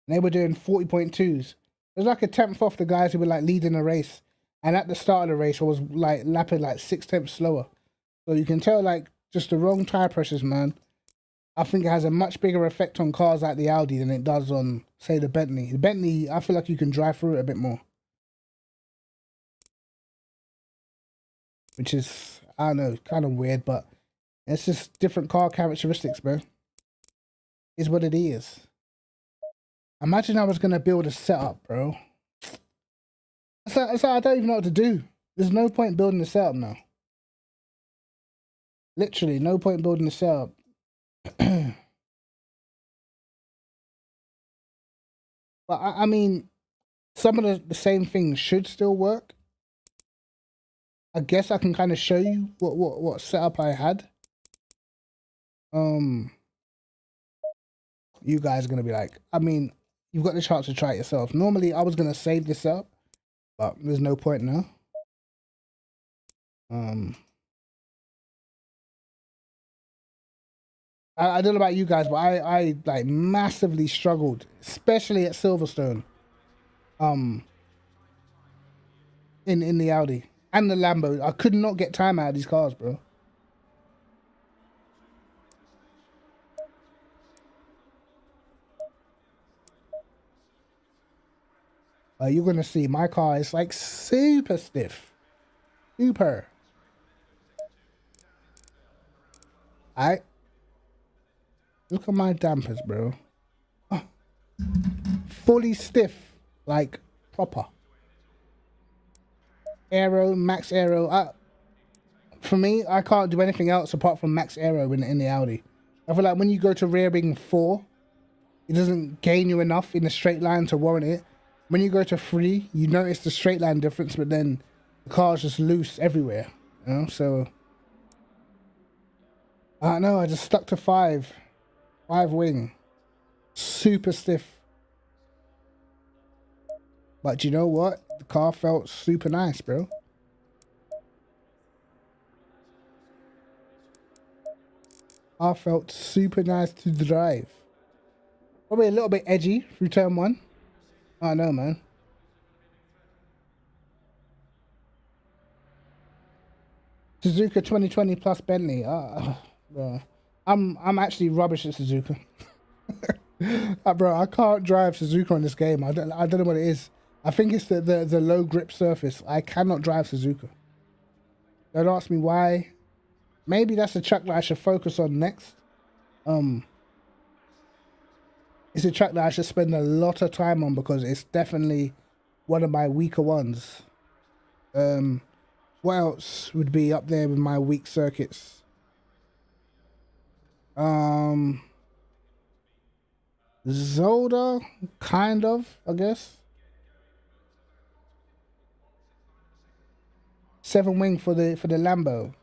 And they were doing 40.2s. It was like a tenth off the guys who were like leading the race. And at the start of the race, I was like lapping like 6 tenths slower. So you can tell like just the wrong tire pressures, man. I think it has a much bigger effect on cars like the Audi than it does on, say, the Bentley. The Bentley, I feel like you can drive through it a bit more. Which is, I don't know, kind of weird, but it's just different car characteristics, bro. Is what it is. Imagine I was going to build a setup, bro. It's like I don't even know what to do. There's no point building a setup now. Literally, no point building a setup. But I mean, some of the same things should still work. I guess I can kind of show you what setup I had. You guys are gonna be like, I mean, you've got the chance to try it yourself. Normally, I was gonna save this up, but there's no point now. I don't know about you guys, but I like massively struggled, especially at Silverstone. In the Audi and the Lambo, I could not get time out of these cars, bro. You're gonna see my car is like super stiff, super. Look at my dampers, bro. Oh, fully stiff, like proper. Aero, max aero. For me, I can't do anything else apart from max aero in the Audi. I feel like when you go to rear wing 4, it doesn't gain you enough in the straight line to warrant it. When you go to 3, you notice the straight line difference, but then the car's just loose everywhere, you know? So, I don't know, I just stuck to 5 wing. Super stiff. But you know what? The car felt super nice, bro. Car felt super nice to drive. Probably a little bit edgy through turn 1. I don't know, man. Suzuka 2020 plus Bentley. Bro. I'm actually rubbish at Suzuka. Bro, I can't drive Suzuka on this game. I don't know what it is. I think it's the low grip surface. I cannot drive Suzuka. Don't ask me why. Maybe that's a track that I should focus on next. It's a track that I should spend a lot of time on because it's definitely one of my weaker ones. What else would be up there with my weak circuits? Zelda, kind of, I guess. 7 wing for the Lambo.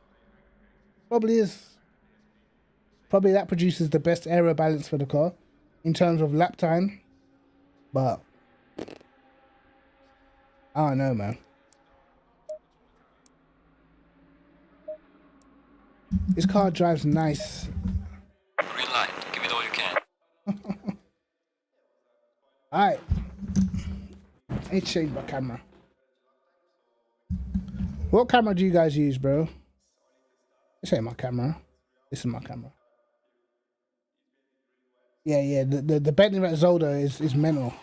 Probably is. Probably that produces the best aero balance for the car in terms of lap time. But I don't know, man. This car drives nice. Green light. Give it all you can. Alright. Let me change my camera. What camera do you guys use, bro? This ain't my camera. This is my camera. Yeah. The Bentley Rat Zelda is mental.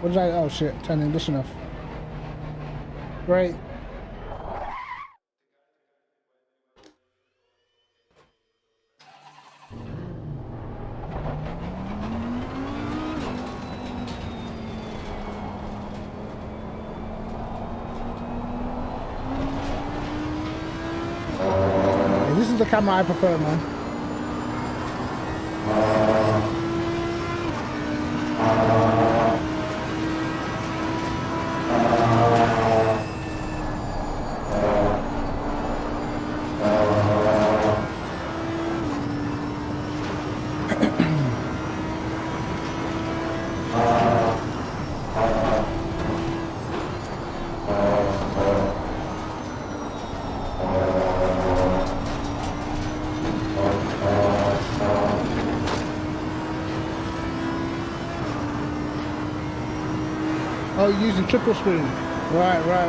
What did I? Oh shit! Turn the ignition off. Great. Yeah, this is the camera I prefer, man. Oh, you're using triple screen. Right. Well,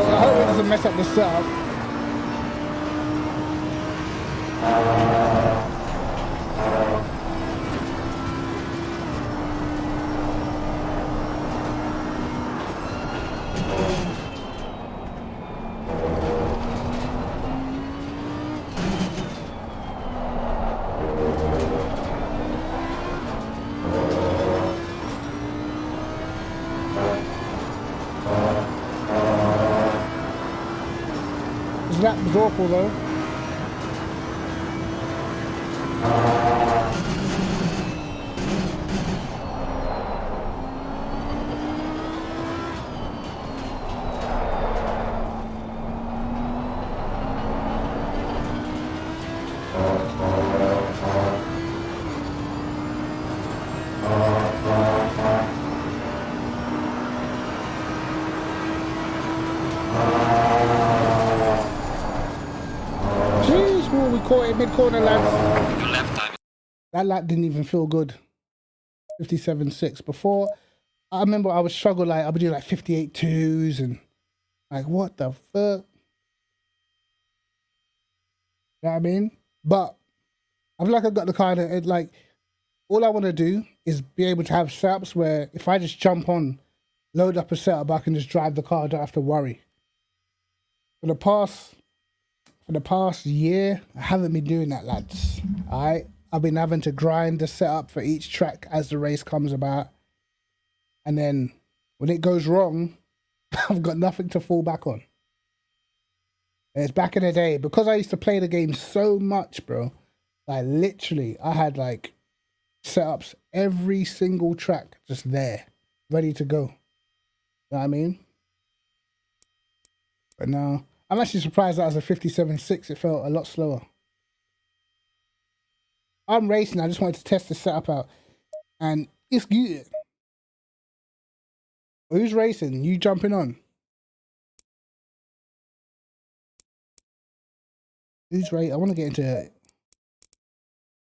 I hope it doesn't mess up the setup. That was awful though. We caught it mid-corner, lads. Your lap time. That lap didn't even feel good. 57.6. Before, I remember I would struggle, like, I would do like 58.2s and like, what the fuck? You know what I mean? But I feel like I've got the kind of, like, all I want to do is be able to have setups where if I just jump on, load up a setup, I can just drive the car, I don't have to worry. For the past year, I haven't been doing that, lads. Alright? I've been having to grind the setup for each track as the race comes about. And then when it goes wrong, I've got nothing to fall back on. And it's back in the day, because I used to play the game so much, bro. Like literally, I had like setups every single track just there, ready to go. You know what I mean? But now, I'm actually surprised that was a 57.6. It felt a lot slower. I'm racing. I just wanted to test the setup out. And it's good. Who's racing? You jumping on? Who's racing? I want to get into it.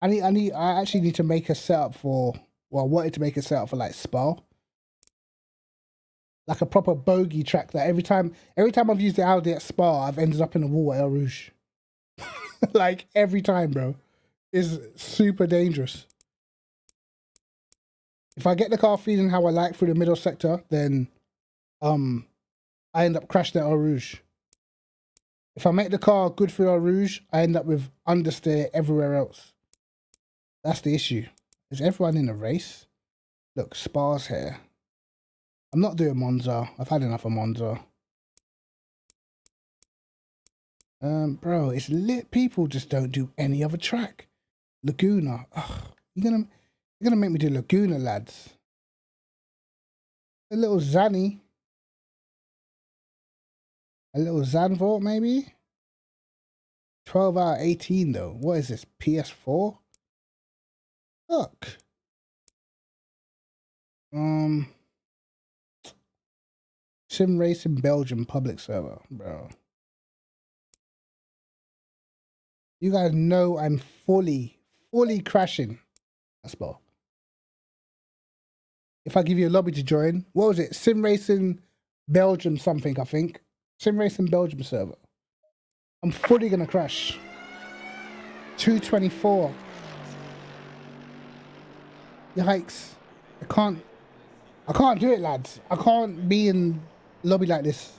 I actually need to make a setup for, well, I wanted to make a setup for like Spa. like a proper bogey track that every time I've used the Audi at Spa, I've ended up in a wall at El Rouge. Like every time, bro. It's super dangerous. If I get the car feeling how I like through the middle sector, then I end up crashing at El Rouge. If I make the car good for El Rouge, I end up with understeer everywhere else. That's the issue. Is everyone in a race? Look, Spa's here. I'm not doing Monza. I've had enough of Monza. Bro, it's lit. People just don't do any other track. Laguna. Ugh, you're gonna make me do Laguna, lads. A little Zanny. A little Zandvoort, maybe? 12 out of 18, though. What is this, PS4? Look. Sim Racing Belgium public server, bro. You guys know I'm fully crashing. That's ball. If I give you a lobby to join, what was it? Sim Racing Belgium something, I think. Sim Racing Belgium server. I'm fully gonna crash. 224. Yikes. I can't do it, lads. I can't be in lobby like this.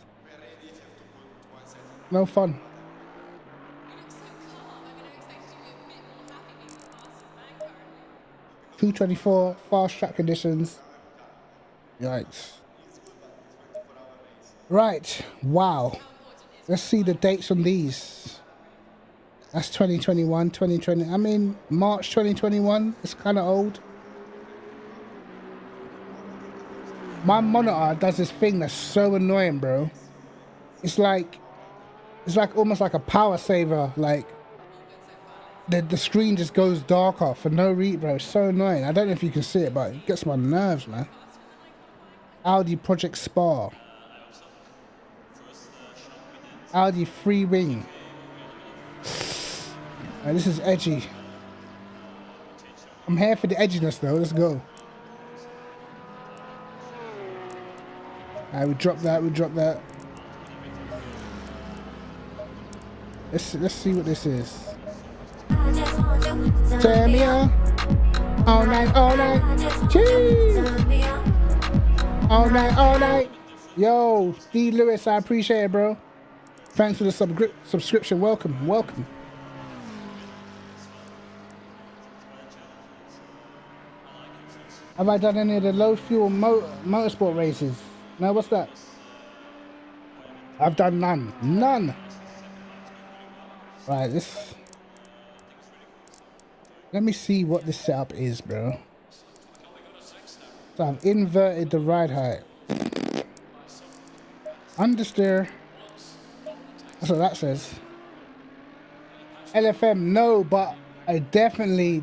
No fun. 224, fast track conditions. Yikes. Right, wow. Let's see the dates on these. That's 2021, 2020. I mean, March 2021. It's kind of old. My monitor does this thing that's so annoying, bro. It's like almost like a power saver. Like the screen just goes darker for no reason, bro. It's so annoying. I don't know if you can see it, but it gets my nerves, man. Audi Project Spa. Audi Free Wing. This is edgy. I'm here for the edginess though. Let's go. Alright, we drop that. Let's see what this is. Turn me on. All night. Cheese. All night. Yo, D. Lewis, I appreciate it, bro. Thanks for the subscription. Welcome. Have I done any of the low fuel motorsport races? No, what's that? I've done none. Right, let me see what this setup is, bro. So I've inverted the ride height. Understeer. That's what that says. LFM, no, but I definitely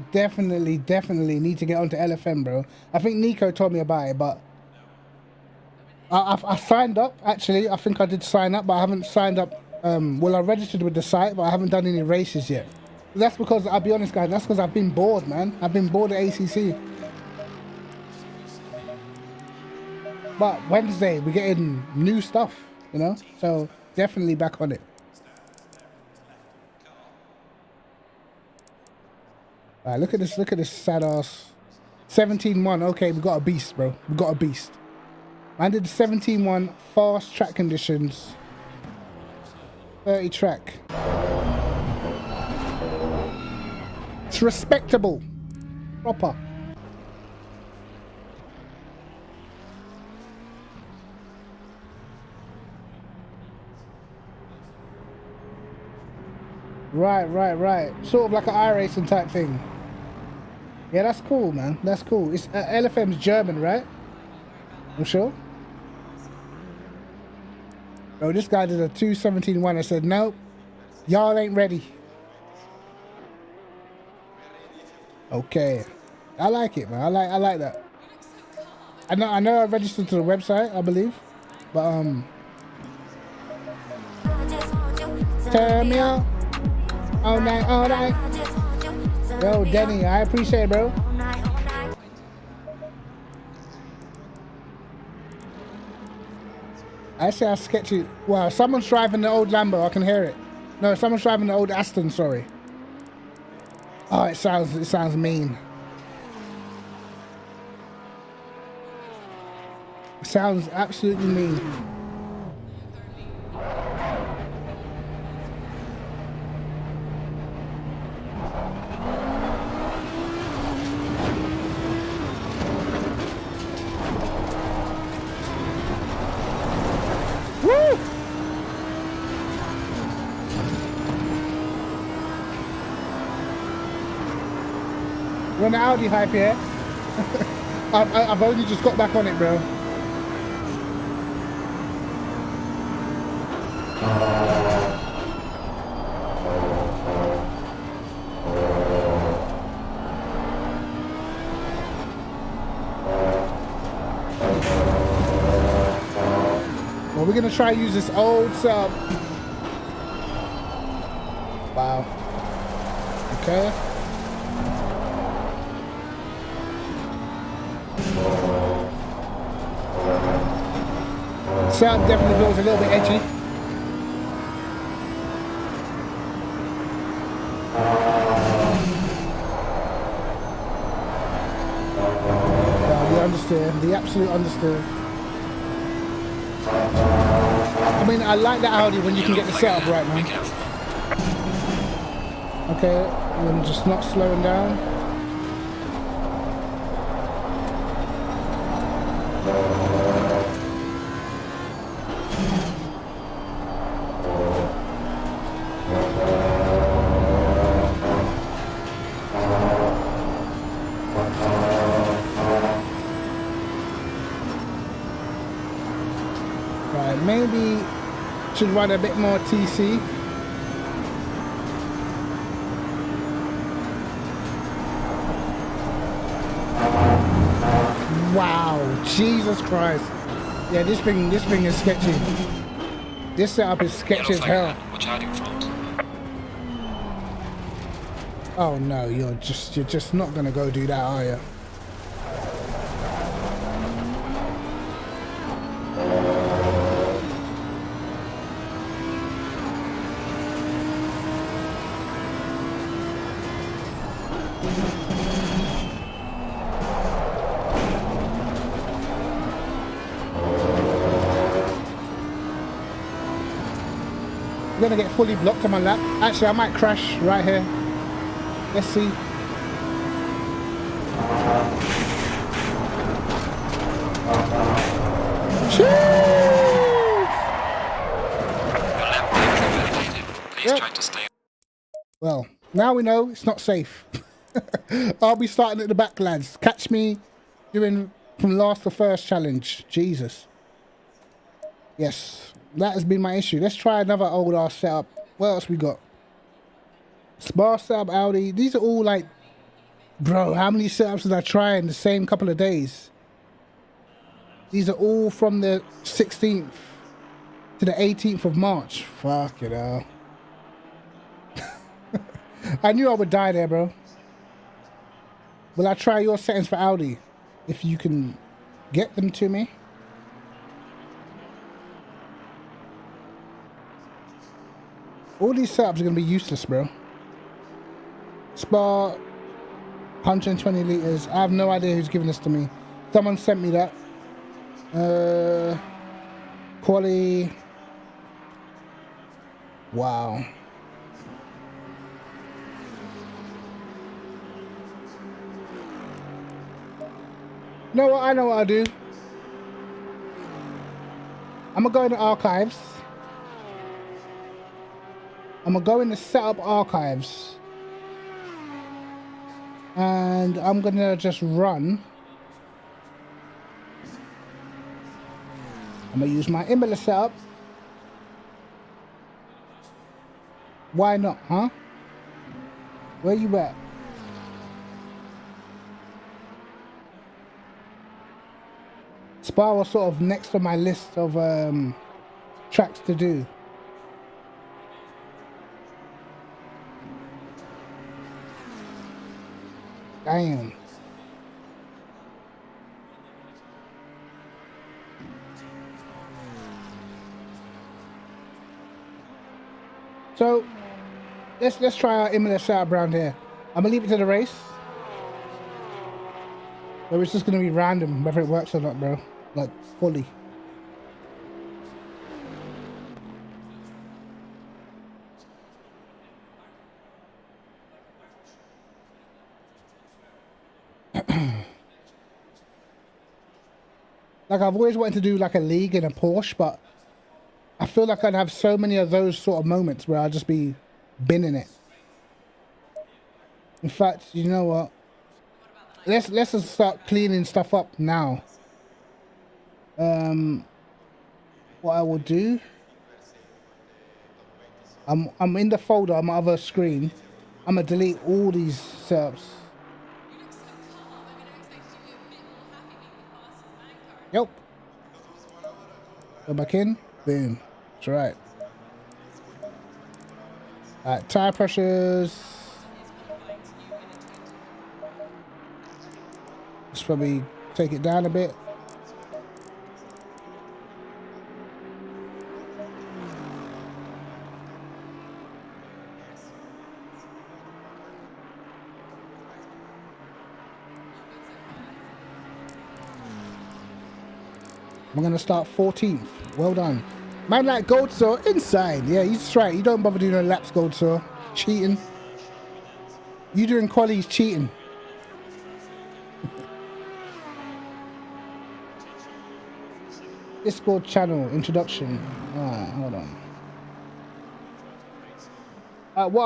need to get onto LFM, bro. I think Nico told me about it, but I signed up, actually. I think I did sign up, but I haven't signed up. Well, I registered with the site, but I haven't done any races yet. That's because, I'll be honest, guys, that's because I've been bored, man. I've been bored at ACC. But Wednesday, we're getting new stuff, you know? So, definitely back on it. Alright, look at this sad ass. 17-1, okay, we got a beast, bro. We got a beast. I did 17-1, fast track conditions. 30 track. It's respectable. Proper. Right. Sort of like an iRacing type thing. Yeah, that's cool, man. That's cool. It's LFM's German, right? I'm sure. Bro, this guy did a 217-1. I said, nope, y'all ain't ready. Okay. I like it, man. I like that. I know I registered to the website, I believe. But turn me on. All night. Yo, Denny, I appreciate it, bro. I say I sketch it. Wow, someone's driving the old Lambo. I can hear it. No, someone's driving the old Aston. Sorry. Oh, it sounds mean. It sounds absolutely mean. We're on the Audi hype here. I've only just got back on it, bro. Well, we're gonna try to use this old sub. Wow. Okay. Setup definitely feels a little bit edgy. The understeer, the absolute understeer. I mean, I like the Audi when you can get the setup right, man. Okay, I'm just not slowing down. Maybe should run a bit more TC. Wow, Jesus Christ. Yeah, this thing is sketchy. This setup is sketchy as hell. Watch out in front. Oh no, you're just not gonna go do that, are you? I'm gonna get fully blocked on my lap. Actually, I might crash right here. Let's see. Please try to stay. Well, now we know it's not safe. I'll be starting at the back, lads. Catch me doing from last to first challenge. Jesus. Yes. That has been my issue. Let's try another old ass setup. What else we got? Spar setup, Audi. These are all like, bro, how many setups did I try in the same couple of days? These are all from the 16th to the 18th of March. Fuck it hell. I knew I would die there, bro. Will I try your settings for Audi? If you can get them to me. All these setups are going to be useless, bro. Spar, 120 liters. I have no idea who's giving this to me. Someone sent me that. Quali. Wow. You know what? I know what I'll do. I'm going to go in the archives. I'm going to go in the setup archives. And I'm going to just run. I'm going to use my Imola setup. Why not, huh? Where you at? Spa was sort of next on my list of tracks to do. Damn. So let's try our Imola setup around here. I'm gonna leave it to the race. So it's just gonna be random whether it works or not, bro. Like fully. Like I've always wanted to do like a league in a Porsche, but I feel like I'd have so many of those sort of moments where I'd just be binning it. In fact, you know what? Let's just start cleaning stuff up now. What I will do, I'm in the folder on my other screen. I'm gonna delete all these setups. Yep. Go back in. Boom. That's right. Alright, tire pressures. Let's probably take it down a bit. I'm gonna start 14th. Well done. Man like Gold Saw inside. Yeah, he's right. You don't bother doing no laps, Gold Saw. Cheating. You doing qualies cheating. Discord channel introduction. Hold on. What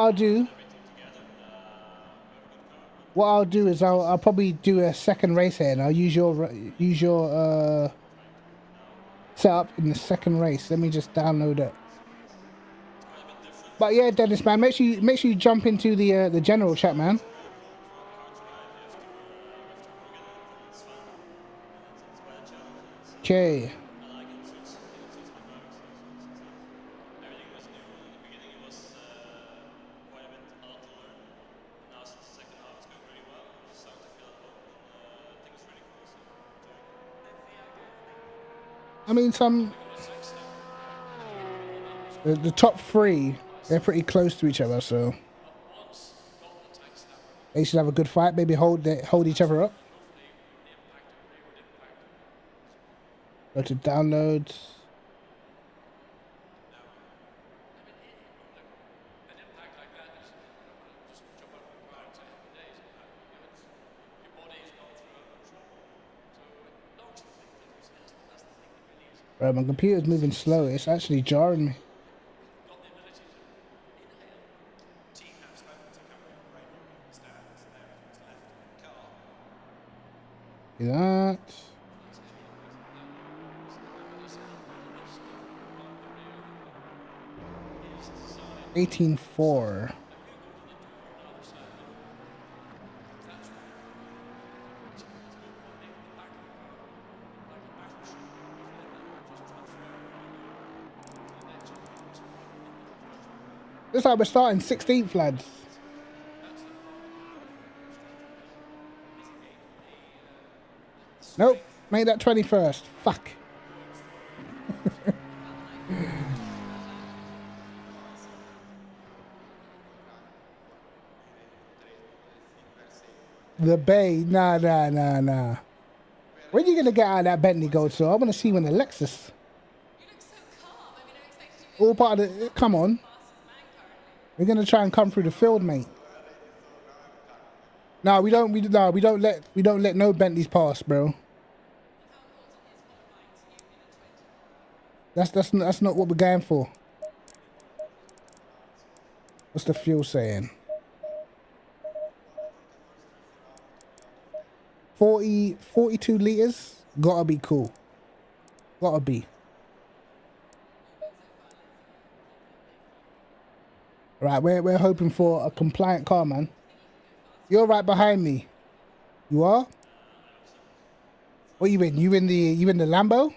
I'll do is I'll probably do a second race here, and I'll use your setup in the second race. Let me just download it. But yeah, Dennis, man, make sure you jump into the general chat, man. Okay. I mean, the top three, they're pretty close to each other, so they should have a good fight. Maybe hold each other up. Go to downloads. Bro, my computer's moving slow. It's actually jarring me. Do that. $18.4. Looks like we're starting 16th, lads. Nope, made that 21st. Fuck. The Bay, nah. When are you gonna get out of that Bentley Gold? So I want to see when the Lexus. All part of the. Come on. We're gonna try and come through the field, mate. No, we don't let no Bentleys pass, bro. That's not what we're going for. What's the fuel saying? 42 liters. Gotta be cool. Gotta be. Right, we're hoping for a compliant car, man. You're right behind me. You are? What you in? You in the Lambo?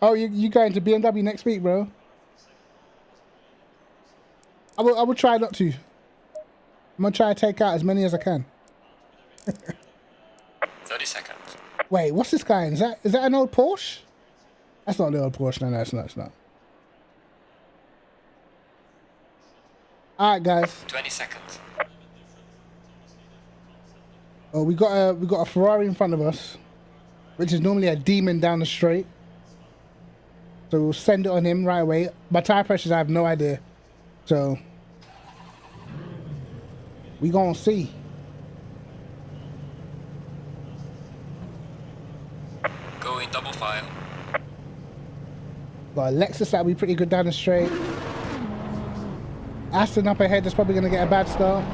Oh, you going to BMW next week, bro? I will try not to. I'm gonna try to take out as many as I can. 30 seconds. Wait, what's this guy in? Is that an old Porsche? That's not the old Porsche. No, it's not. It's not. All right, guys. 20 seconds. Oh, we got a Ferrari in front of us, which is normally a demon down the straight. So we'll send it on him right away. My tire pressures, I have no idea. So we gonna see. Go in double file. Got a Lexus that'll be pretty good down the straight. Aston up ahead is probably gonna get a bad start.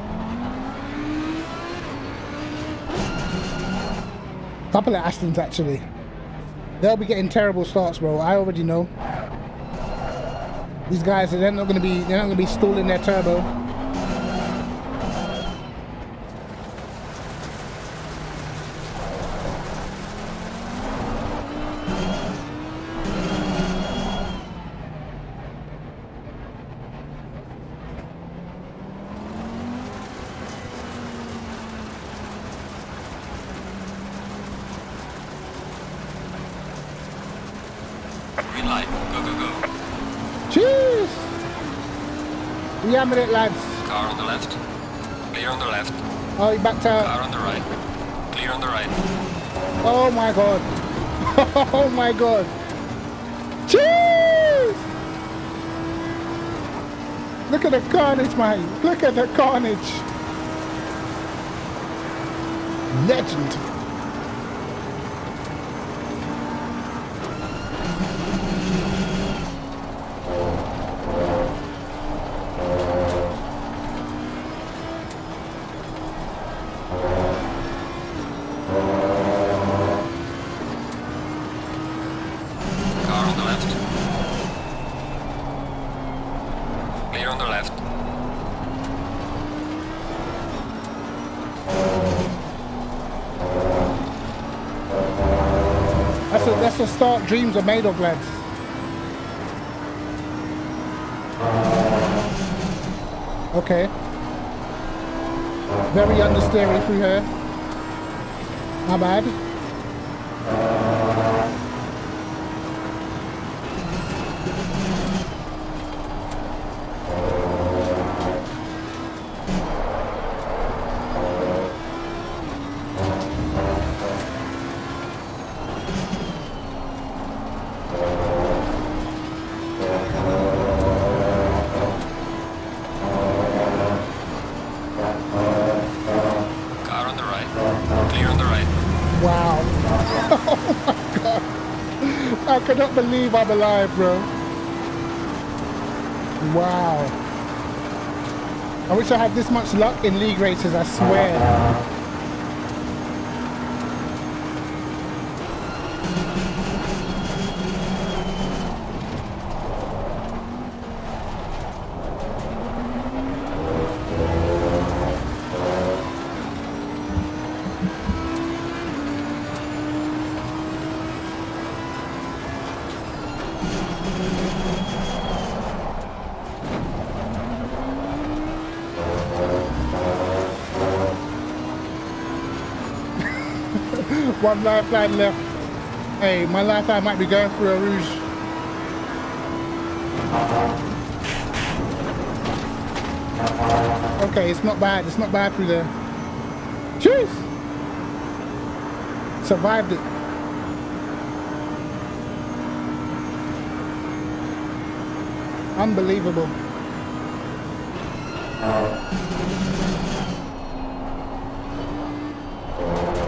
Couple of Astons actually. They'll be getting terrible starts, bro. I already know. These guys, they're not gonna be stalling their turbo. Green light. Go, go, go. Cheers! We hammered it, lads. Car on the left. Clear on the left. Oh, he backed out. Car on the right. Clear on the right. Oh my god. Oh my god. Cheers! Look at the carnage, man. Look at the carnage. Legend. Car on the left. Clear on the left. That's the start dreams are made of, lads. Okay. Very understeery through here. Not bad. Car on the right. Clear on the right. Wow. Oh my god. I cannot believe I'm alive, bro. Wow. I wish I had this much luck in league races, I swear. One lifeline left. Hey, my lifeline might be going through a rouge. Okay, it's not bad. It's not bad through there. Cheers! Survived it. Unbelievable.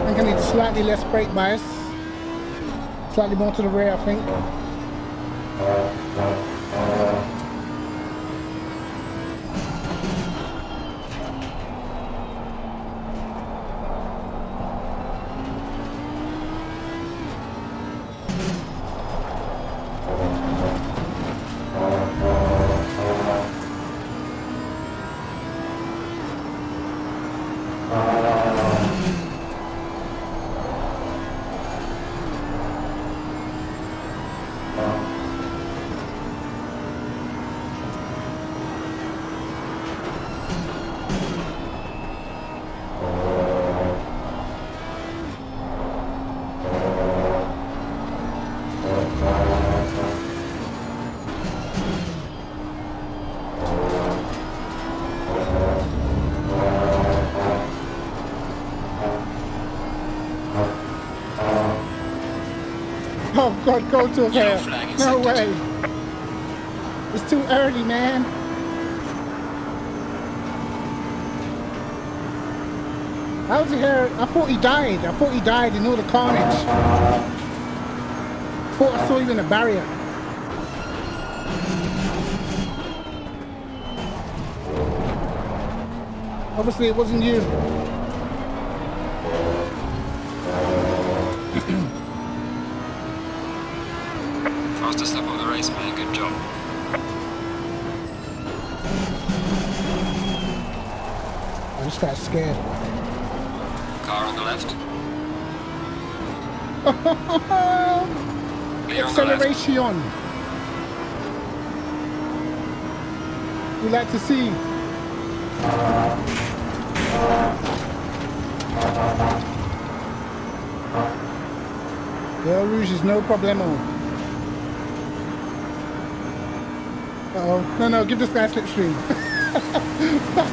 I think I need slightly less brake bias. Slightly more to the rear, I think. God, go to us Yellow here. flag No accepted. way. It's too early, man. How's he here? I thought he died. I thought he died in all the carnage. I thought I saw you in a barrier. Obviously, it wasn't you. Fastest lap of the race, man. Good job. I just got scared. Car on the left. Clear on the left. Acceleration. We like to see. Yellow Rouge is no problemo. Uh-oh. No, give this guy a slipstream. Fuck.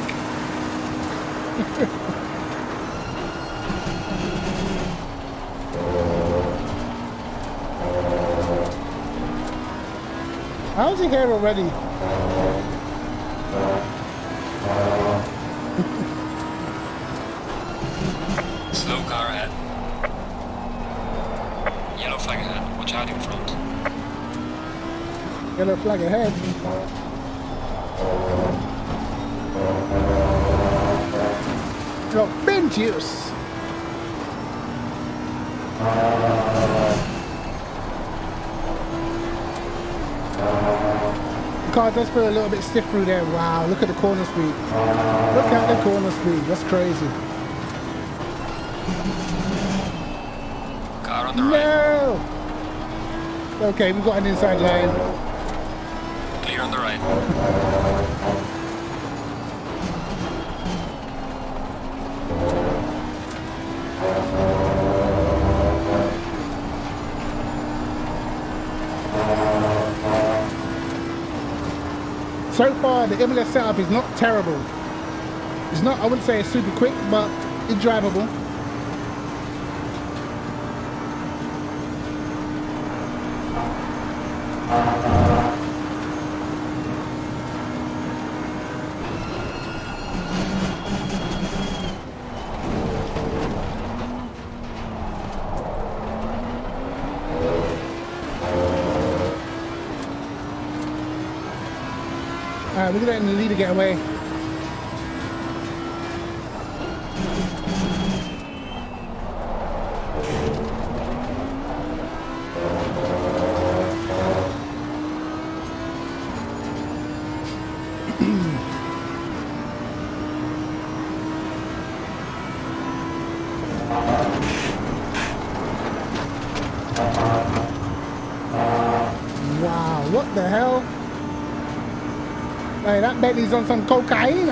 How's he here already? Slow car ahead. Yellow flag ahead. Watch out in front. Yellow flag ahead. Got bin juice. The car does feel a little bit stiff through there. Wow, look at the corner speed. Look at the corner speed. That's crazy. Car on the right. No! Okay, we've got an inside line. Clear on the right. So far, the MLS setup is not terrible. It's not, I wouldn't say it's super quick, but it's drivable. Alright, we're letting the leader get away. Wow, what the hell? Hey, that Bentley's on some cocaine.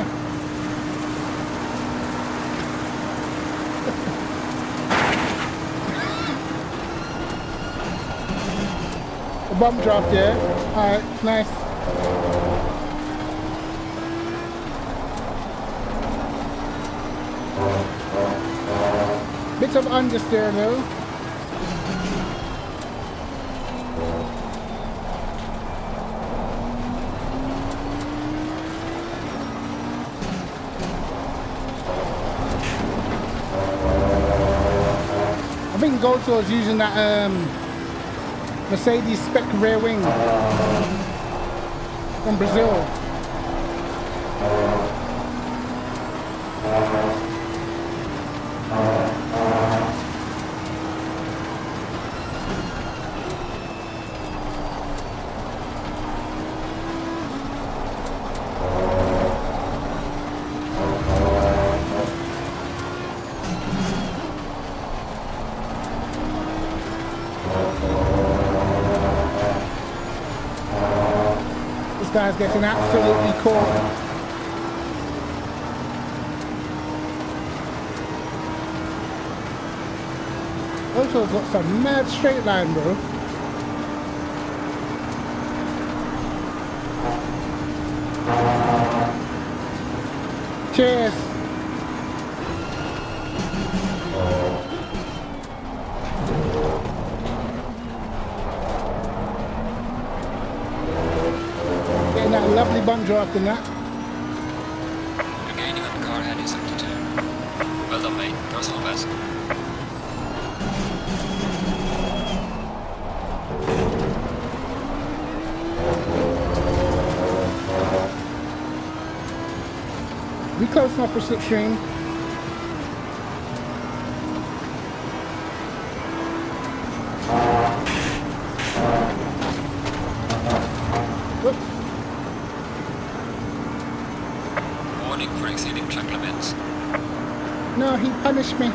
A bump draft, yeah? Alright, nice. Bit of understeer though. I think Goldsaw is using that Mercedes spec rear wing from Brazil. This guy's getting absolutely caught. Goldshaw's got some mad straight line, bro. Cheers. lovely bum draft in that. You're gaining on the car ahead in sector 2. Well done, mate. Personal best. We close enough for slipstream. Whoops. Warning for exceeding track limits. No, he punished me.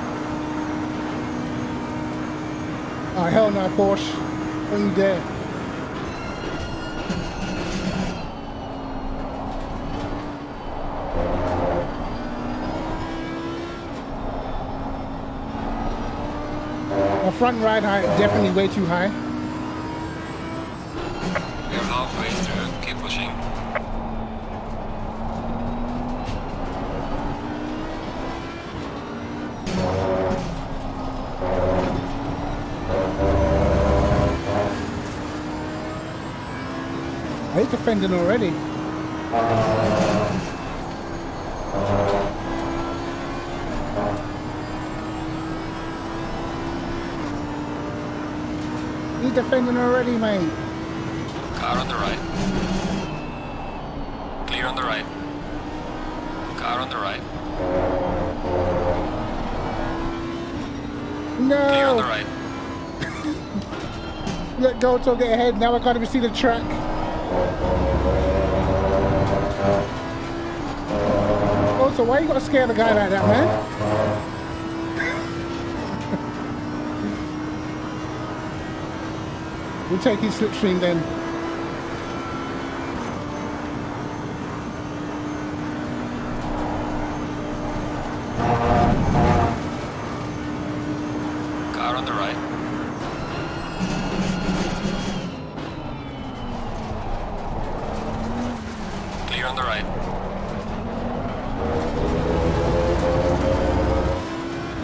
Oh, hell no, Porsche. Don't you dare. My front ride height definitely way too high. We're halfway through. Keep pushing. I hate the fending already. He's defending already, mate. Car on the right. Clear on the right. Car on the right. No! Clear on the right. Let go till get ahead. Now I can't even see the track. Also, why you gotta scare the guy like that, man? We'll take his slipstream then. Car on the right. Clear on the right.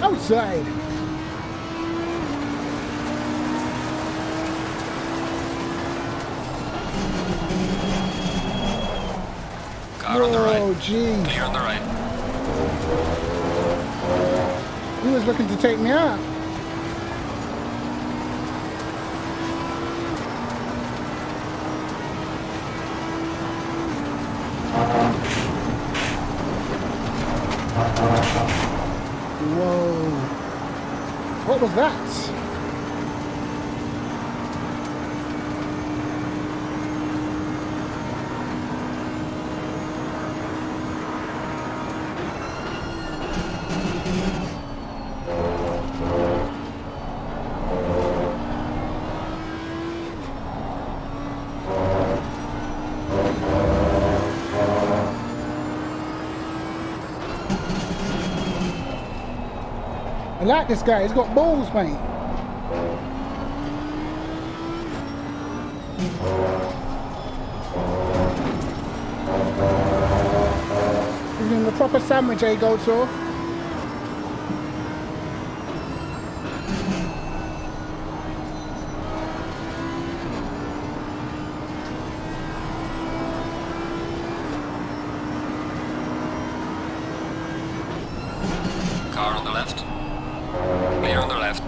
Outside. Car on the right. Oh, jeez. Clear on the right. He was looking to take me out. Whoa. What was that? I like this guy, he's got balls, mate. Giving him the proper sandwich, eh, Goldsaw? Car on the left. Clear on the left.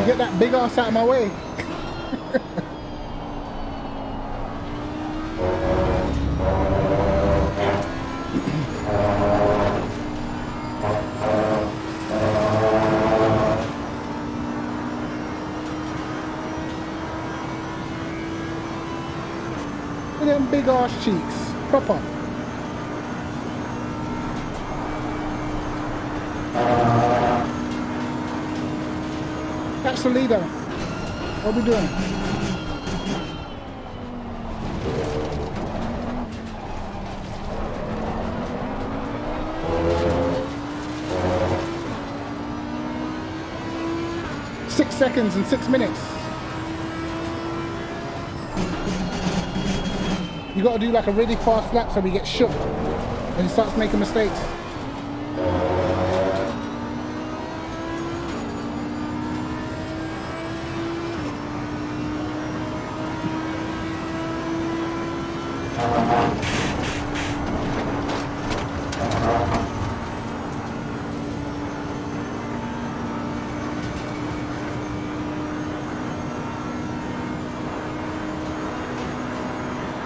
Get that big ass out of my way. Look at them big ass cheeks. Proper. That's the leader. What are we doing? Six seconds and 6 minutes. You got to do like a really fast lap so we get shook and he starts making mistakes.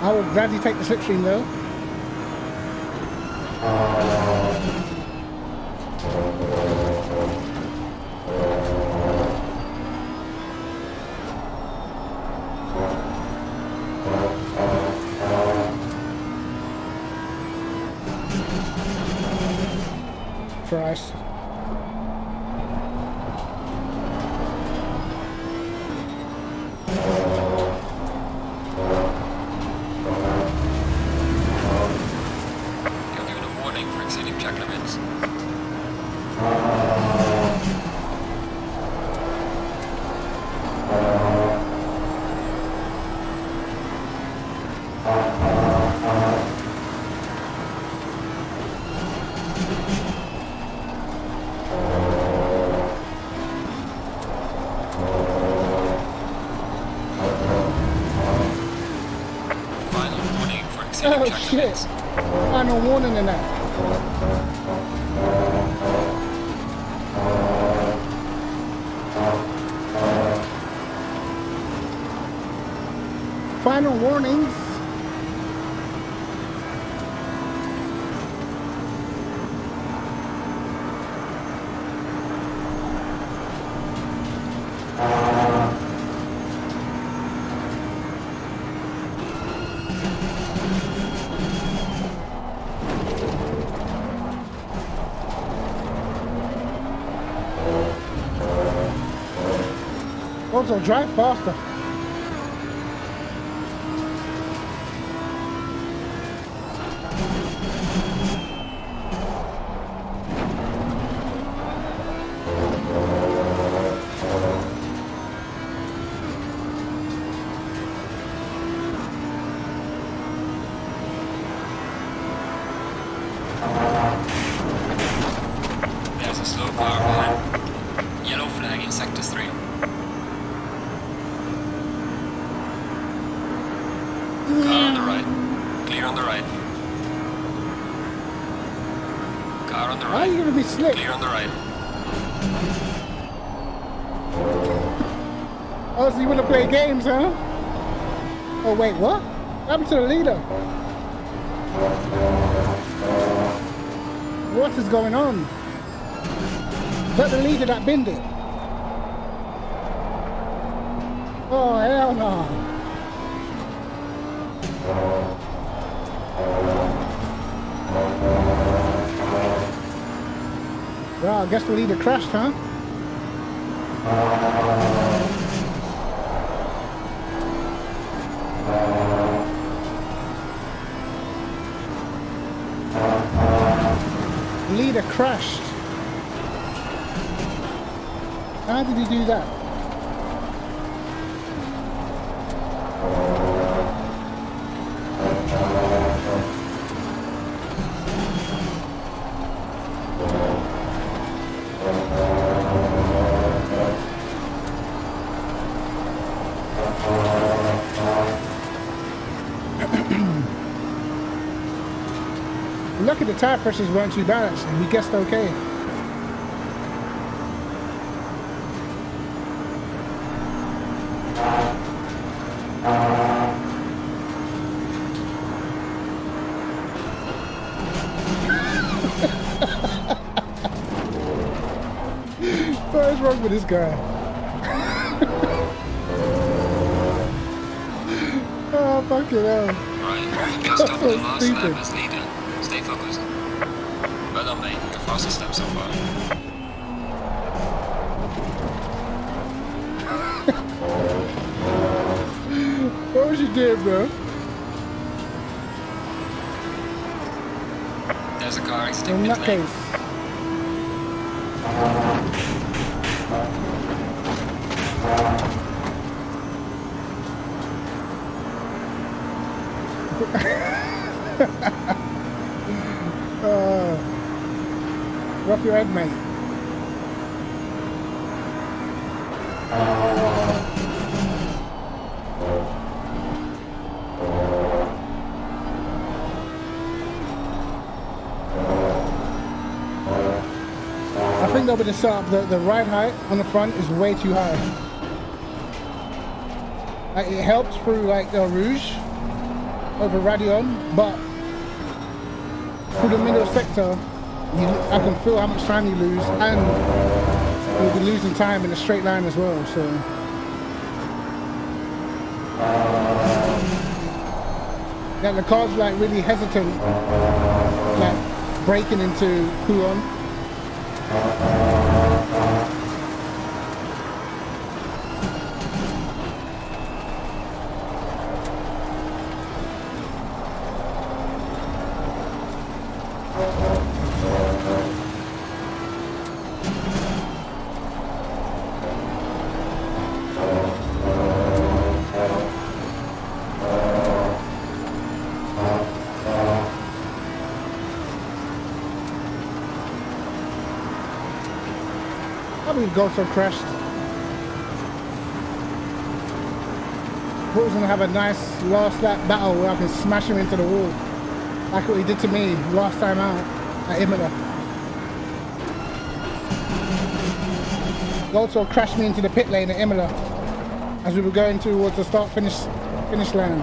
I will gladly take the slipstream though. Christ. You're given a warning for exceeding track limits. Final warning for exceeding Oh track shit! limits. Final warning in that. Final warnings. Also, drive faster. There's a slow car behind. Yellow flag in sector 3. Car on the right. Clear on the right. Car on the How are you right. gonna be slick? Clear on the right. Oh, so you wanna play games, huh? Oh wait, what? What happened to the leader? What is going on? Is that the leader that binned it? Oh hell no. Well, I guess the leader crashed, huh? Leader crashed. How did he do that? Lucky the tire pressures weren't too bad actually. We guessed okay. What is wrong with this guy? Oh, fucking hell. Right, just up the last Stupid. lap as leader. Stay focused. Well done, mate. Your fastest lap so far. What was you doing, bro? There's a car exiting In pit that lane. case. Rough your head, mate. I think they'll be the setup. The ride height on the front is way too high. Like, it helps through like the Rouge, over Radion, but through the middle sector, I can feel how much time you lose, and you'll be losing time in a straight line as well. So yeah, the car's like really hesitant, like breaking into Huon. Goto crashed. Thought was gonna have a nice last lap battle where I can smash him into the wall, like what he did to me last time out at Imola. Goto crashed me into the pit lane at Imola as we were going towards the finish line.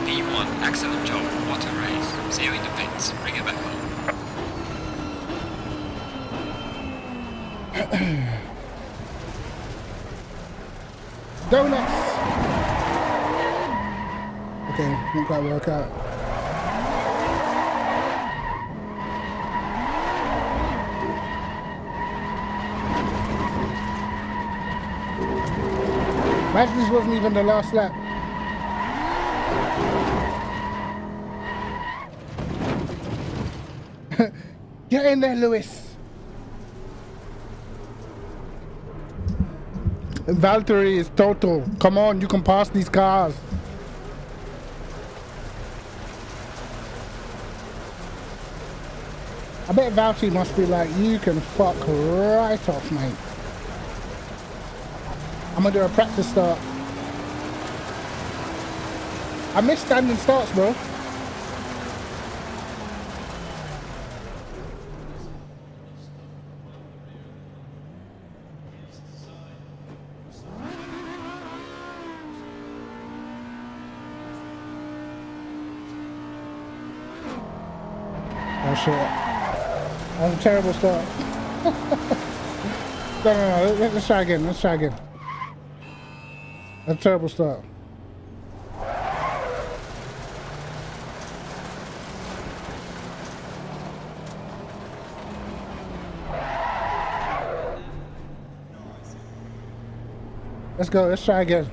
P1, excellent job. What a race. See you in the pits. Bring it back home. Donuts! Okay, didn't quite work out. Imagine this wasn't even the last lap. Get in there, Lewis. Valtteri is total. Come on, you can pass these cars. I bet Valtteri must be like, you can fuck right off, mate. I'm gonna do a practice start. I miss standing starts, bro. Oh shit. That was a terrible start. No. Let's try again. That's a terrible start. Let's go. Let's try again.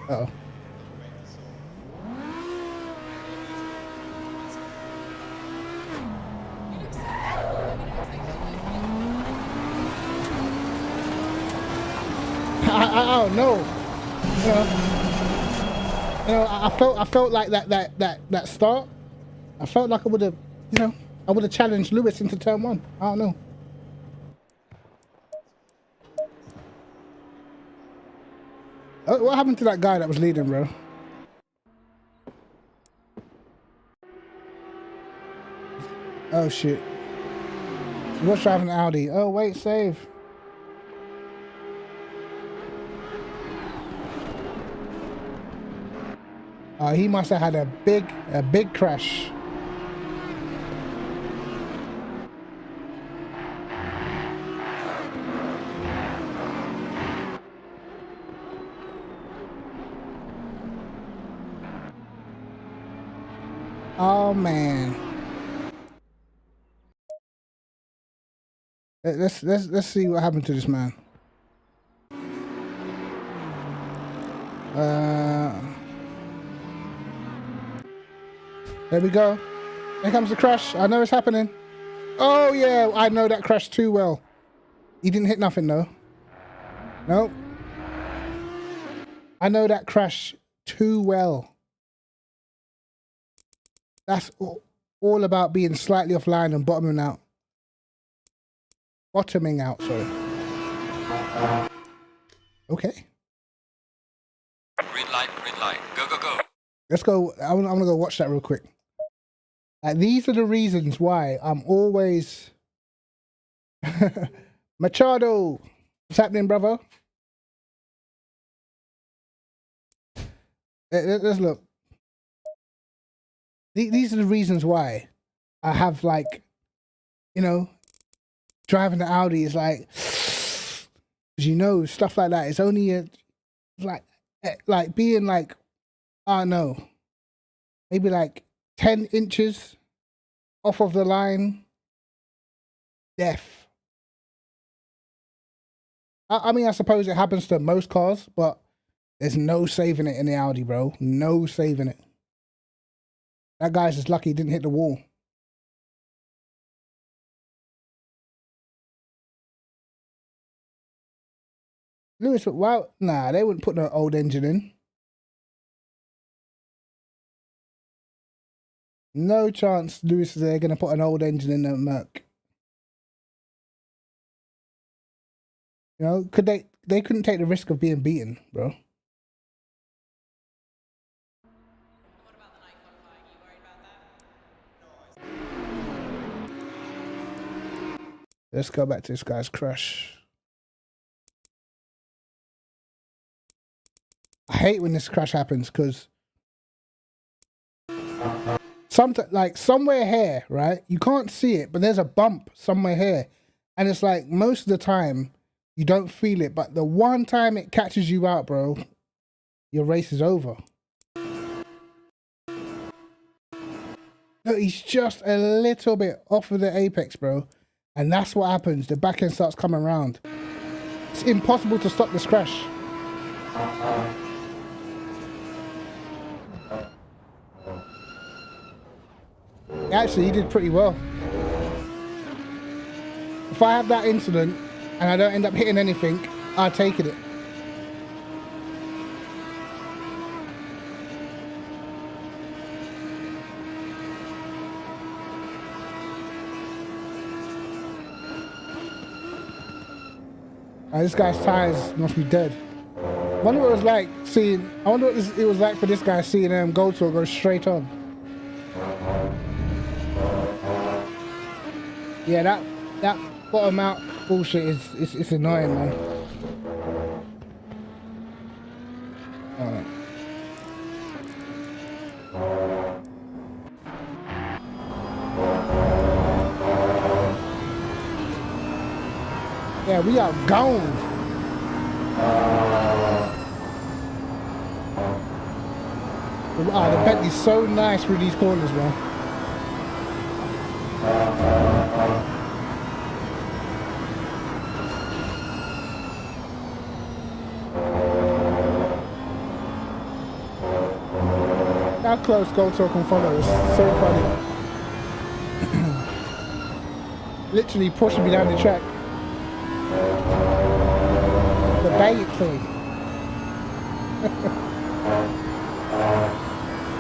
Uh-oh. I don't know. I felt like that start. I felt like I would have, I would have challenged Lewis into turn one. I don't know. What happened to that guy that was leading, bro? Oh shit. He was driving an Audi. Oh wait, save. He must have had a big crash. Oh man. Let's see what happened to this man. There we go. Here comes the crash. I know it's happening. Oh yeah, I know that crash too well. He didn't hit nothing though. Nope. I know that crash too well. That's all about being slightly offline and bottoming out. Bottoming out, sorry. Okay. Green light, go, go, go. Let's go. I'm gonna go watch that real quick. These are the reasons why I'm always Machado. What's happening, brother? Let's look. These are the reasons why I have, like, you know, driving the Audi is like, you know, stuff like that. It's only like being like, I don't know, maybe like 10 inches off of the line, death. I mean, I suppose it happens to most cars, but there's no saving it in the Audi, bro. No saving it. That guy's just lucky he didn't hit the wall. Lewis, wow, nah, they wouldn't put no old engine in. No chance, Lewis, they're gonna put an old engine in the Merc. You know, could they? They couldn't take the risk of being beaten, bro. What about the night qualifying? Are you worried about that? Let's go back to this guy's crash. I hate when this crash happens because sometimes, like somewhere here, right? You can't see it, but there's a bump somewhere here, and it's like most of the time you don't feel it, but the one time it catches you out, bro, your race is over. Look, he's just a little bit off of the apex, bro, and that's what happens. The back end starts coming around. It's impossible to stop this crash. Actually, he did pretty well. If I have that incident and I don't end up hitting anything, I'll take it. This guy's tires must be dead. I wonder what it was like seeing. I wonder what it was like for this guy seeing Gold Tour go straight on. Yeah, that bottom out bullshit is it's annoying, man. Alright. Yeah, we are gone. The Bentley's so nice through these corners, man. How close Gold Tour can follow is so funny. Literally pushing me down the track. The bait thing.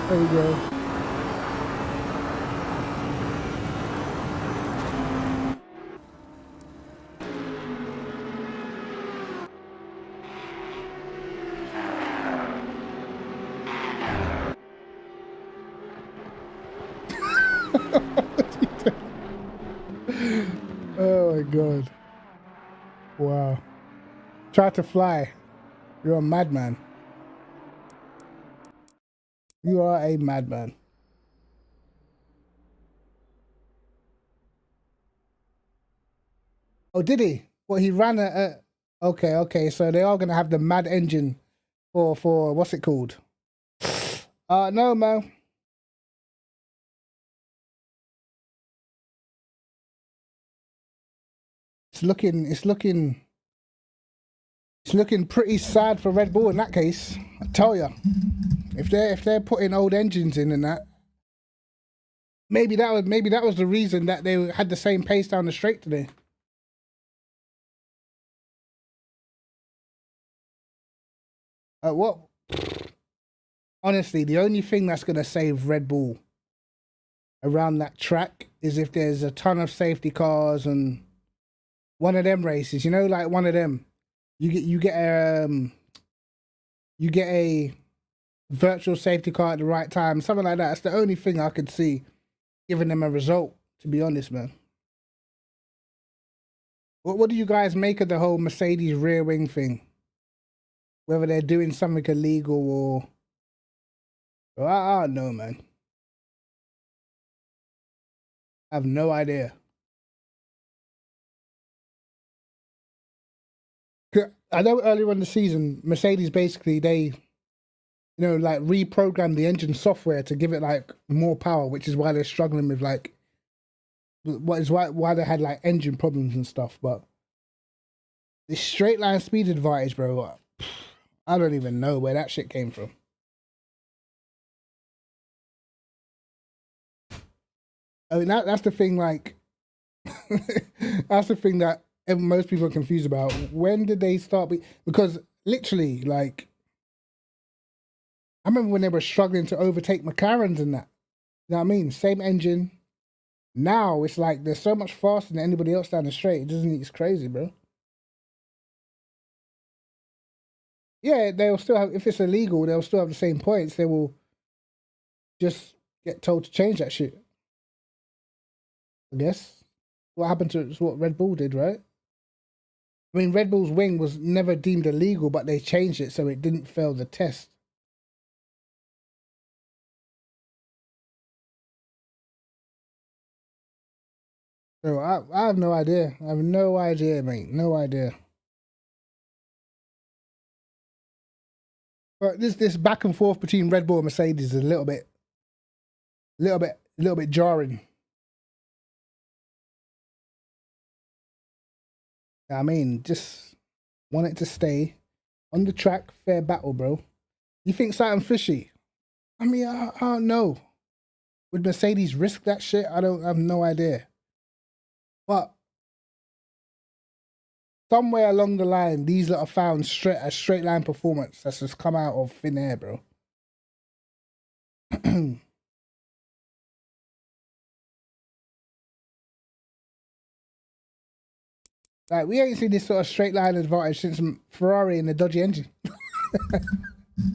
There we go. Oh my god. Wow. Try to fly. You're a madman. You are a madman. Oh, did he? Well, he ran a okay. So they are gonna have the mad engine for what's it called? No, man. It's looking pretty sad for Red Bull in that case. I tell you, if they're putting old engines in and that, maybe that was the reason that they had the same pace down the straight today. What? Honestly, the only thing that's gonna save Red Bull around that track is if there's a ton of safety cars and one of them races, you know, like one of them. You get a virtual safety car at the right time, something like that. That's the only thing I could see giving them a result, to be honest, man. What do you guys make of the whole Mercedes rear wing thing? Whether they're doing something illegal or... Well, I don't know, man. I have no idea. I know earlier in the season, Mercedes basically, they, like reprogrammed the engine software to give it like more power, which is why they're struggling with like, why they had like engine problems and stuff. But this straight line speed advantage, bro, I don't even know where that shit came from. I mean, that's the thing, like, that's the thing that most people are confused about. When did they start? Because literally, like, I remember when they were struggling to overtake McLarens and that. You know what I mean? Same engine. Now it's like they're so much faster than anybody else down the straight. It's crazy, bro. Yeah, they'll still have, if it's illegal, they'll still have the same points. They will just get told to change that shit. I guess. What happened to it's what Red Bull did, right? I mean, Red Bull's wing was never deemed illegal, but they changed it so it didn't fail the test. So I have no idea. I have no idea, mate. No idea. But this back and forth between Red Bull and Mercedes is a little bit jarring. I mean, just want it to stay on the track, fair battle, bro. You think something fishy? I mean, I don't know. Would Mercedes risk that shit? I have no idea. But somewhere along the line, these lot have found a straight line performance that's just come out of thin air, bro. Like, we ain't seen this sort of straight line advantage since Ferrari and the dodgy engine. You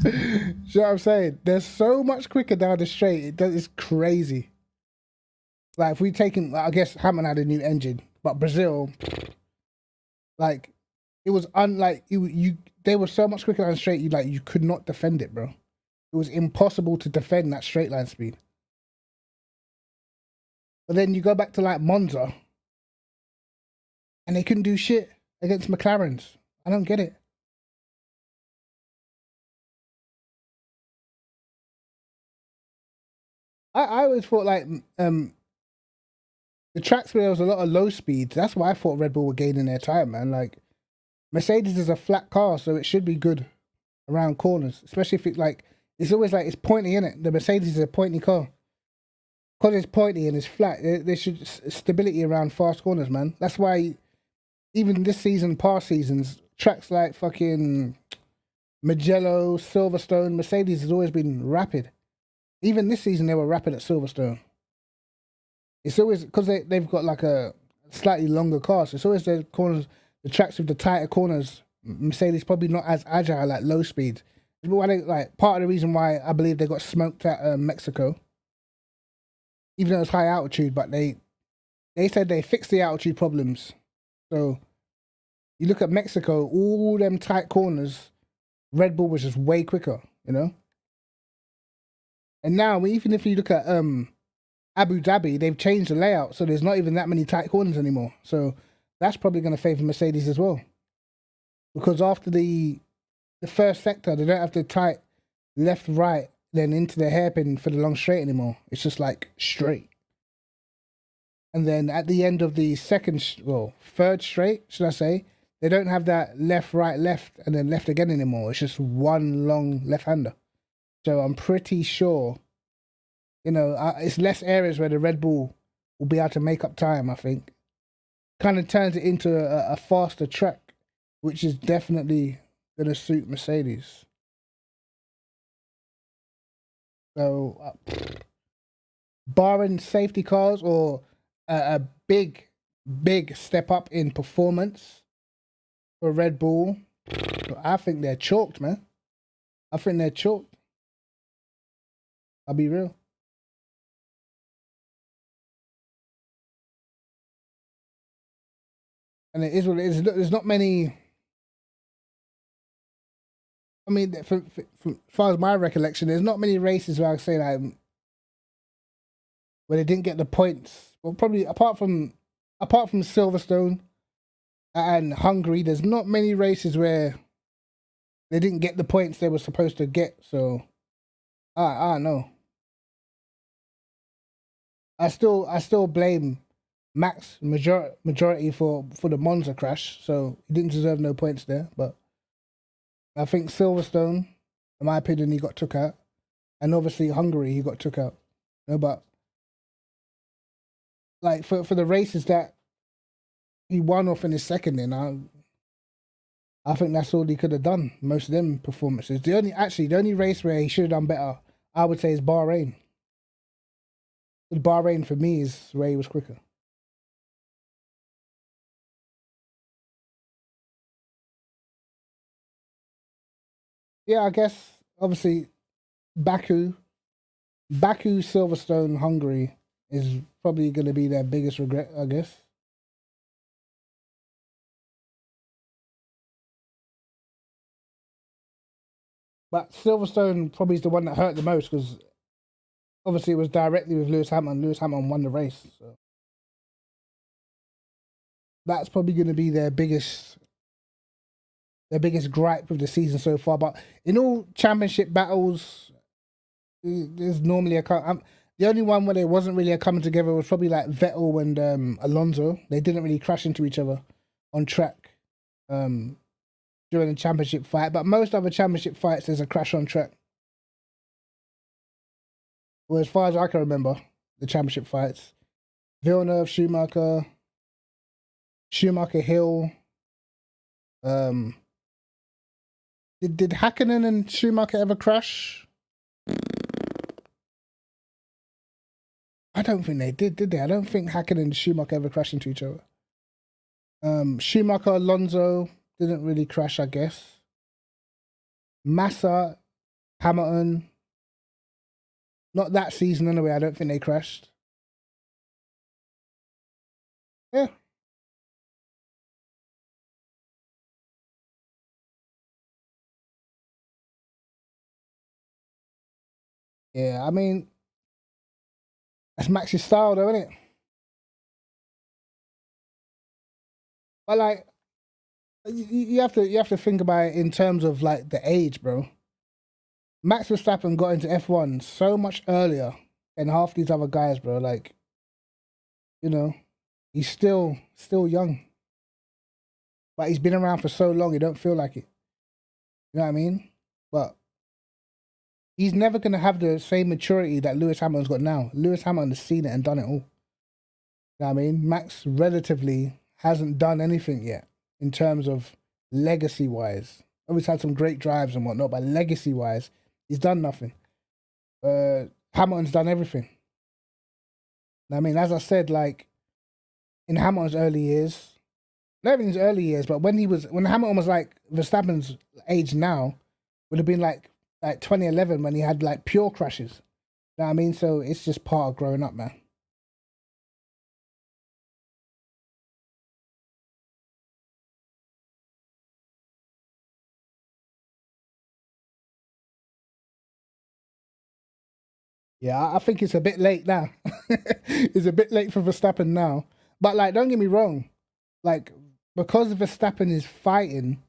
know what I'm saying? They're so much quicker down the straight. It's crazy. Like, if we taken, I guess Hamilton had a new engine, but Brazil, like, it was unlike they were so much quicker down the straight. You could not defend it, bro. It was impossible to defend that straight line speed. But then you go back to like Monza, and they couldn't do shit against McLarens. I don't get it. I always thought like the tracks where there was a lot of low speeds. That's why I thought Red Bull were gaining their time, man. Like, Mercedes is a flat car, so it should be good around corners, especially if it's always like it's pointy, in it. The Mercedes is a pointy car. Because it's pointy and it's flat, there should stability around fast corners, man. That's why even this season, past seasons, tracks like fucking Mugello, Silverstone, Mercedes has always been rapid. Even this season, they were rapid at Silverstone. It's always because they've got like a slightly longer car, so it's always the corners, the tracks with the tighter corners. Mercedes probably not as agile at low speeds. Like, part of the reason why I believe they got smoked at Mexico, even though it's high altitude, but they said they fixed the altitude problems. So you look at Mexico, all them tight corners, Red Bull was just way quicker, you know. And now, even if you look at Abu Dhabi, they've changed the layout, so there's not even that many tight corners anymore. So that's probably going to favour Mercedes as well, because after the first sector, they don't have to tight left, right, then into the hairpin for the long straight anymore. It's just like straight. And then at the end of the third straight, should I say, they don't have that left, right, left, and then left again anymore. It's just one long left-hander. So I'm pretty sure, it's less areas where the Red Bull will be able to make up time, I think. Kind of turns it into a faster track, which is definitely going to suit Mercedes. So, barring safety cars or a big step up in performance for Red Bull, I think they're chalked, man. I think they're chalked. I'll be real. and it is what it is. Look, there's not many. I mean, for as far as my recollection, there's not many races where I say that where they didn't get the points. Well, probably apart from Silverstone and Hungary, there's not many races where they didn't get the points they were supposed to get. So, I don't know. I still blame Max majority for the Monza crash. So he didn't deserve no points there. But I think Silverstone, in my opinion, he got took out, and obviously Hungary he got took out. You know, but like for the races that he won or finished second in, I think that's all he could have done. Most of them performances. The only race where he should have done better, I would say, is Bahrain. Bahrain for me is where he was quicker. Yeah, I guess obviously Baku, Silverstone, Hungary is probably going to be their biggest regret, I guess. But Silverstone probably is the one that hurt the most because obviously it was directly with Lewis Hamilton. Lewis Hamilton won the race. So that's probably going to be their biggest gripe of the season so far. But in all championship battles, there's normally the only one where there wasn't really a coming together was probably like Vettel and Alonso. They didn't really crash into each other on track during the championship fight. But most other championship fights, there's a crash on track. Well, as far as I can remember, the championship fights, Villeneuve, Schumacher, Hill. Did Hakkinen and Schumacher ever crash? I don't think they did they? I don't think Hakkinen and Schumacher ever crashed into each other. Schumacher, Alonso didn't really crash, I guess. Massa, Hamilton. Not that season anyway, I don't think they crashed. Yeah. Yeah, I mean, that's Max's style though, isn't it? But like, you have to think about it in terms of like the age, bro. Max Verstappen got into F1 so much earlier than half these other guys, bro. Like, you know, he's still young. But he's been around for so long, you don't feel like it. You know what I mean? But he's never going to have the same maturity that Lewis Hamilton's got now. Lewis Hamilton has seen it and done it all. You know what I mean? Max relatively hasn't done anything yet in terms of legacy-wise. Obviously had some great drives and whatnot, but legacy-wise, he's done nothing. Hamilton's done everything. I mean, as I said, like, in Hamilton's early years, not even his early years, but when Hamilton was like Verstappen's age now, would have been like 2011 when he had like pure crashes. You know what I mean? So it's just part of growing up, man. Yeah, I think it's a bit late now. It's a bit late for Verstappen now. But like, don't get me wrong. Like, because Verstappen is fighting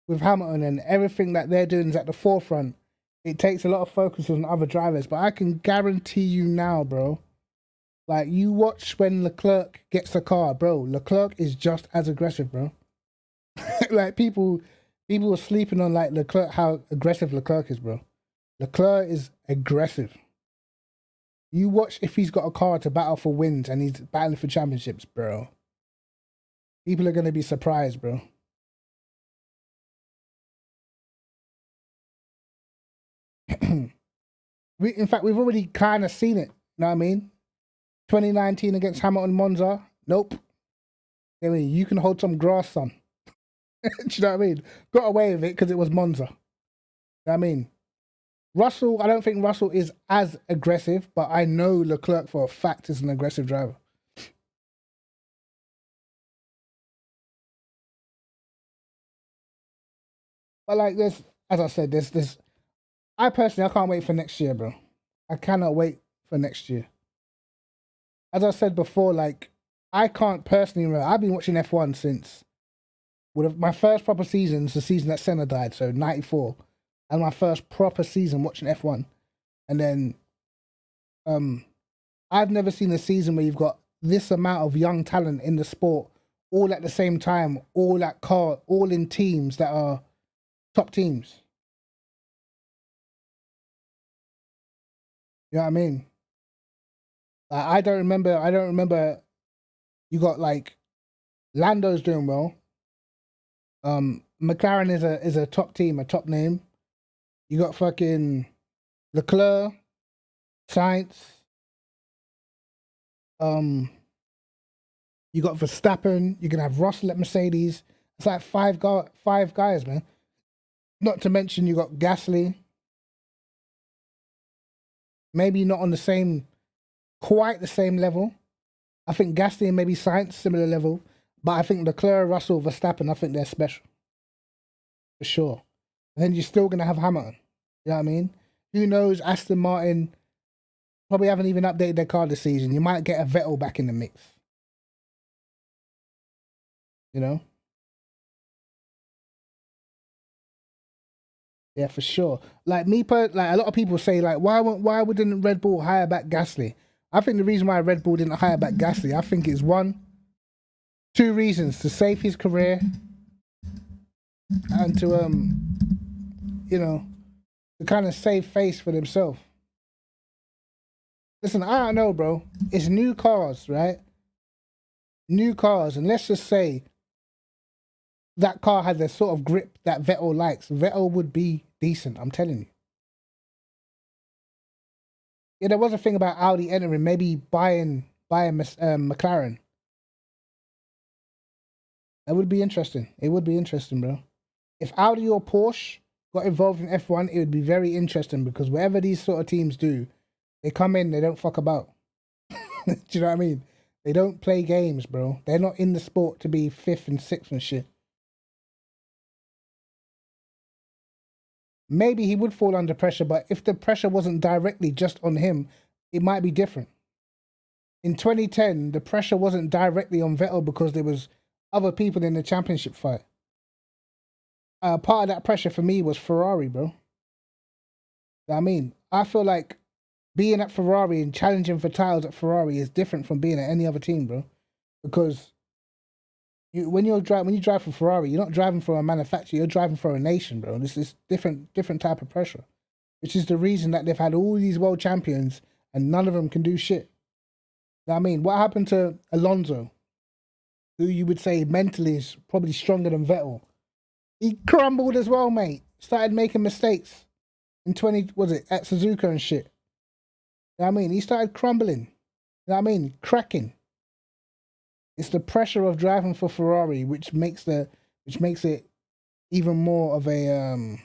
with Hamilton and everything that they're doing is at the forefront, it takes a lot of focus on other drivers. But I can guarantee you now, bro, like, you watch when Leclerc gets a car, bro, Leclerc is just as aggressive, bro. Like, people are sleeping on, like, Leclerc, how aggressive Leclerc is, bro. Leclerc is aggressive. You watch if he's got a car to battle for wins and he's battling for championships, bro. People are going to be surprised, bro. In fact, we've already kind of seen it. You know what I mean? 2019 against Hamilton Monza. Nope. I mean, you can hold some grass, son. Do you know what I mean? Got away with it because it was Monza. You know what I mean? Russell, I don't think Russell is as aggressive, but I know Leclerc for a fact is an aggressive driver. But like this, as I said, this. I personally, I can't wait for next year, bro. I cannot wait for next year. As I said before, like I can't personally remember. I've been watching F1 since my first proper season is the season that Senna died, so '94, and my first proper season watching F1. And then, I've never seen a season where you've got this amount of young talent in the sport, all at the same time, all in teams that are top teams. You know what I mean? I don't remember. You got like Lando's doing well. McLaren is a top team, a top name. You got fucking Leclerc, Sainz. You got Verstappen. You can have Russell at Mercedes. It's like five guys, man. Not to mention you got Gasly. Maybe not on quite the same level. I think Gasly and maybe Sainz similar level, but I think Leclerc, Russell, Verstappen, I think they're special for sure. And then you're still gonna have Hamilton. You know what I mean? Who knows? Aston Martin probably haven't even updated their car this season. You might get a Vettel back in the mix. You know? Yeah, for sure. Like like a lot of people say, like, why wouldn't Red Bull hire back Gasly? I think the reason why Red Bull didn't hire back Gasly, I think it's two reasons: to save his career and to to kind of save face for themselves. Listen, I don't know, bro. It's new cars, right? New cars, and let's just say that car had the sort of grip that Vettel likes. Vettel would be decent, I'm telling you. Yeah, there was a thing about Audi entering, maybe buying McLaren. That would be interesting. It would be interesting, bro. If Audi or Porsche got involved in F1, it would be very interesting because whatever these sort of teams do, they come in, they don't fuck about. Do you know what I mean? They don't play games, bro. They're not in the sport to be fifth and sixth and shit. Maybe he would fall under pressure, but if the pressure wasn't directly just on him, it might be different. In 2010, the pressure wasn't directly on Vettel because there was other people in the championship fight. Part of that pressure for me was Ferrari, bro. I mean, I feel like being at Ferrari and challenging for titles at Ferrari is different from being at any other team, bro. Because when you drive for Ferrari, you're not driving for a manufacturer, you're driving for a nation, bro. This is different type of pressure, which is the reason that they've had all these world champions and none of them can do shit. You know what I mean, what happened to Alonso, who you would say mentally is probably stronger than Vettel? He crumbled as well, mate. Started making mistakes in at Suzuka and shit. You know what I mean? He started crumbling. You know what I mean? Cracking. It's the pressure of driving for Ferrari which makes it even more of a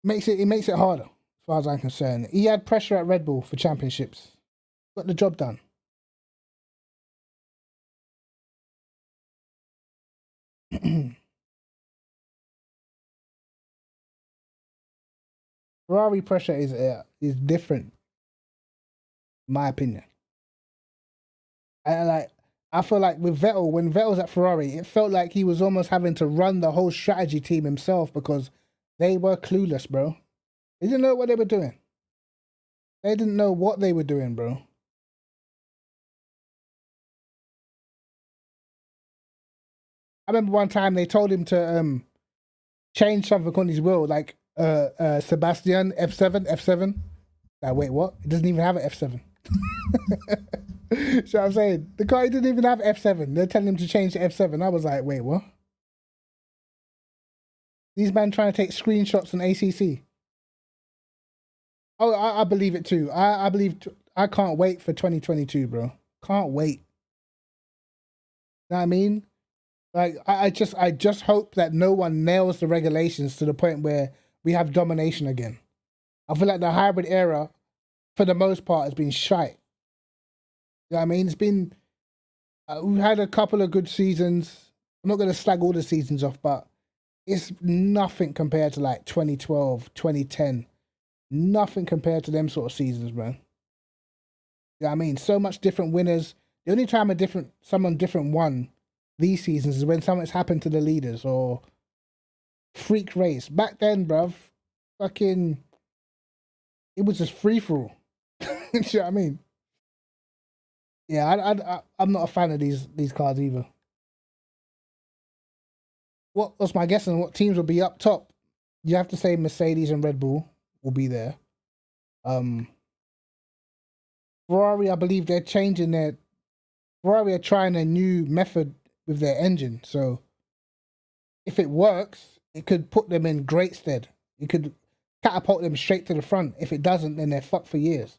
makes it harder as far as I'm concerned. He had pressure at Red Bull for championships. Got the job done. Ferrari pressure is different, in my opinion. And I feel like with Vettel, when Vettel's at Ferrari, it felt like he was almost having to run the whole strategy team himself because they were clueless, bro. They didn't know what they were doing. They didn't know what they were doing, bro. I remember one time they told him to change something on his wheel, like Sebastian F7. Like, wait, what? It doesn't even have an F7. You know what I'm saying? The guy didn't even have F7. They're telling him to change to F7. I was like, wait, what? These men trying to take screenshots on ACC. Oh, I believe it too. I can't wait for 2022, bro. Can't wait. You know what I mean? Like, I just hope that no one nails the regulations to the point where we have domination again. I feel like the hybrid era, for the most part, has been shite. You know what I mean? It's been... we've had a couple of good seasons. I'm not going to slag all the seasons off, but it's nothing compared to like 2012, 2010. Nothing compared to them sort of seasons, man. You know what I mean? So much different winners. The only time someone different won these seasons is when something's happened to the leaders or freak race. Back then, bruv, fucking, it was just free for all. You know what I mean? Yeah, I'm not a fan of these cards either. What was my guess on what teams will be up top? You have to say Mercedes and Red Bull will be there. Ferrari, I believe they're changing their. Ferrari are trying a new method with their engine, so if it works, it could put them in great stead. It could catapult them straight to the front. If it doesn't, then they're fucked for years.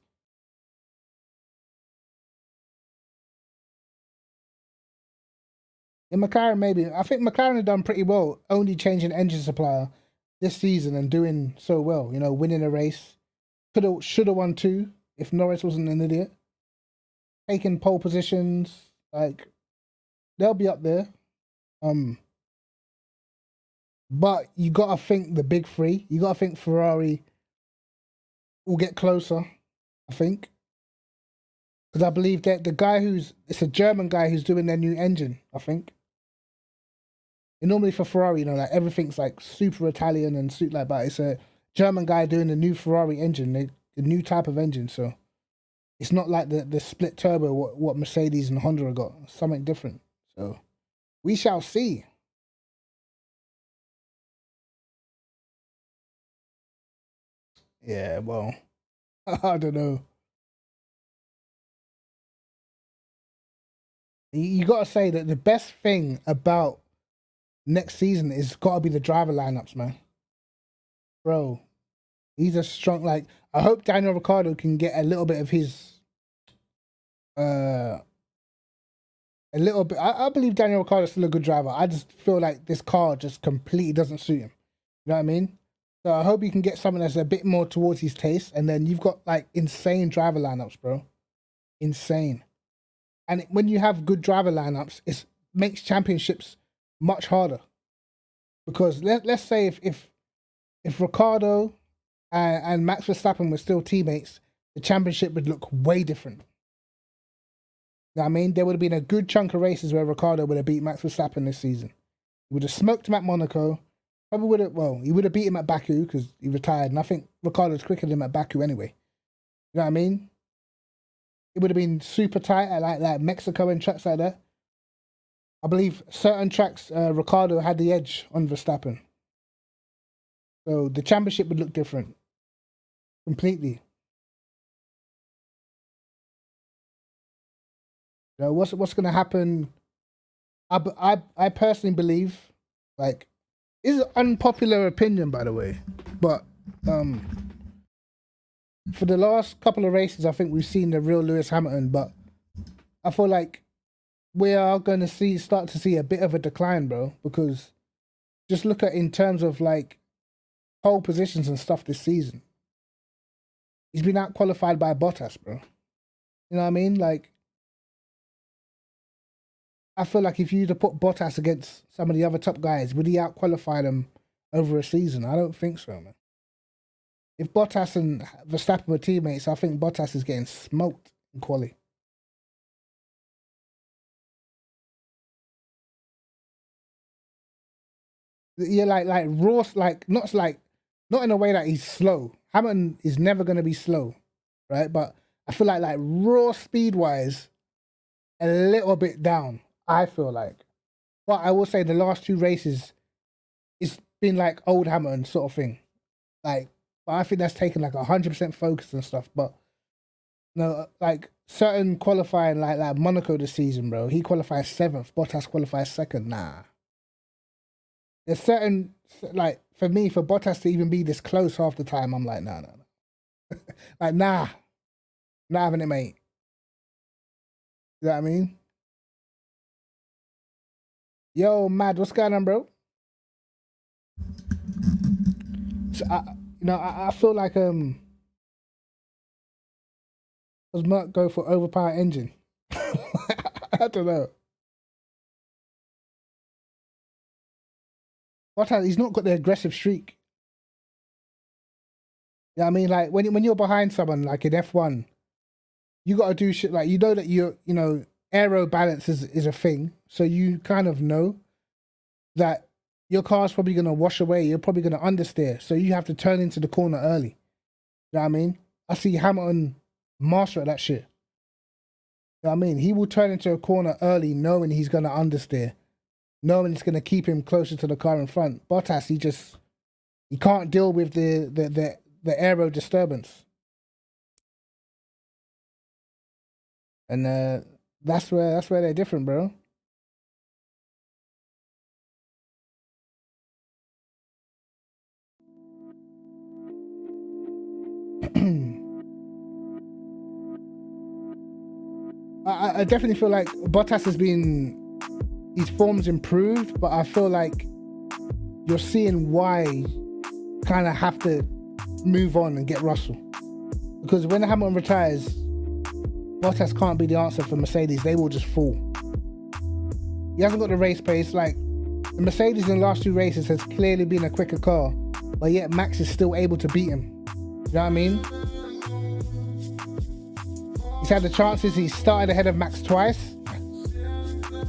In McLaren, maybe. I think McLaren have done pretty well, only changing engine supplier this season and doing so well. You know, winning a race. Should have won 2 if Norris wasn't an idiot. Taking pole positions, like they'll be up there. But you gotta think the big 3. You gotta think Ferrari will get closer. I think because I believe that the guy it's a German guy who's doing their new engine. I think. And normally for Ferrari, you know, like everything's like super Italian and suit like that. It's a German guy doing the new Ferrari engine, the new type of engine. So it's not like the split turbo what Mercedes and Honda have got. Something different. So we shall see. Yeah, well, I don't know. You got to say that the best thing about next season is got to be the driver lineups, man. Bro, he's a strong. Like, I hope Daniel Ricciardo can get a little bit of his. A little bit. I believe Daniel Ricciardo's still a good driver. I just feel like this car just completely doesn't suit him. You know what I mean? So I hope you can get something that's a bit more towards his taste, and then you've got like insane driver lineups, bro. Insane. And when you have good driver lineups, it makes championships much harder. Because let's say if Ricciardo and Max Verstappen were still teammates, the championship would look way different. You know what I mean? There would have been a good chunk of races where Ricciardo would have beat Max Verstappen this season. He would have smoked him at Monaco. Probably would have, well, he would have beat him at Baku because he retired. And I think Ricciardo's quicker than him at Baku anyway. You know what I mean? It would have been super tight at like Mexico and tracks like that. I believe certain tracks, Ricciardo had the edge on Verstappen. So the championship would look different. Completely. So what's going to happen? I personally believe, like, this is an unpopular opinion, by the way, but for the last couple of races, I think we've seen the real Lewis Hamilton, but I feel like we are going to start to see a bit of a decline, bro, because just look at in terms of like pole positions and stuff this season. He's been out qualified by Bottas, bro. You know what I mean? Like, I feel like if you to put Bottas against some of the other top guys, would he out qualify them over a season? I don't think so, man. If Bottas and Verstappen were teammates, I think Bottas is getting smoked in quali. Yeah, like Ross, like not in a way that he's slow. Hamilton is never gonna be slow, right? But I feel like raw speed wise, a little bit down. I feel like, but I will say the last 2 races, it's been like old Hamilton sort of thing. Like, but I think that's taken like 100% focus and stuff. But no, like certain qualifying, like Monaco this season, bro. He qualifies 7th. Bottas qualifies 2nd. Nah. There's certain, like, for me, for Bottas to even be this close half the time, I'm like, nah. Like, nah. Not having it, mate. You know what I mean? Yo, Mad, what's going on, bro? So, I feel like, does Merc go for overpowered engine? I don't know. Bottas, he's not got the aggressive streak. You know what I mean? Like when you're behind someone like in F1, you got to do shit like, you know that you know aero balance is a thing, so you kind of know that your car's probably gonna wash away. You're probably gonna understeer, so you have to turn into the corner early. You know what I mean? I see Hamilton master at that shit. You know what I mean? He will turn into a corner early, knowing he's gonna understeer, knowing it's gonna keep him closer to the car in front. Bottas, he can't deal with the aero disturbance. And that's where they're different, bro. I definitely feel like Bottas has been, his form's improved, but I feel like you're seeing why kind of have to move on and get Russell. Because when Hamilton retires, Bottas can't be the answer for Mercedes. They will just fall. He hasn't got the race pace. Like, the Mercedes in the last 2 races has clearly been a quicker car, but yet Max is still able to beat him. You know what I mean? He's had the chances. He started ahead of Max twice.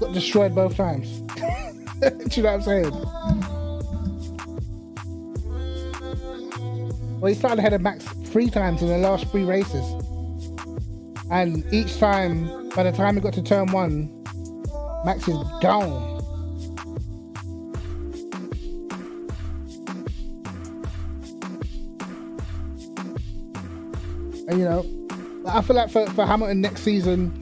Got destroyed both times. Do you know what I'm saying? Well, he started ahead of Max 3 times in the last 3 races. And each time, by the time he got to turn 1, Max is gone. And you know, I feel like for Hamilton next season,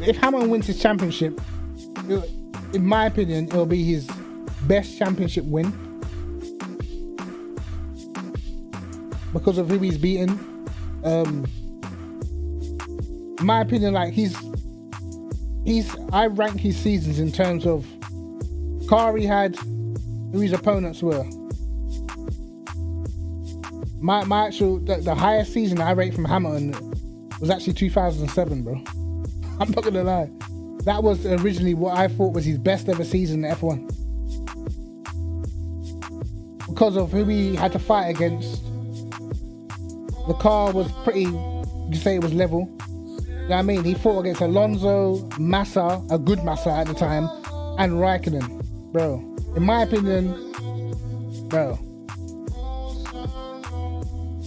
if Hamilton wins his championship, in my opinion, it'll be his best championship win. Because of who he's beaten. In my opinion, like I rank his seasons in terms of car he had, who his opponents were. My actual, the highest season I rate from Hamilton was actually 2007, bro. I'm not gonna lie. That was originally what I thought was his best ever season in F1. Because of who he had to fight against. The car was pretty, you say it was level. You know what I mean? He fought against Alonso, Massa, a good Massa at the time, and Raikkonen. Bro, in my opinion, bro,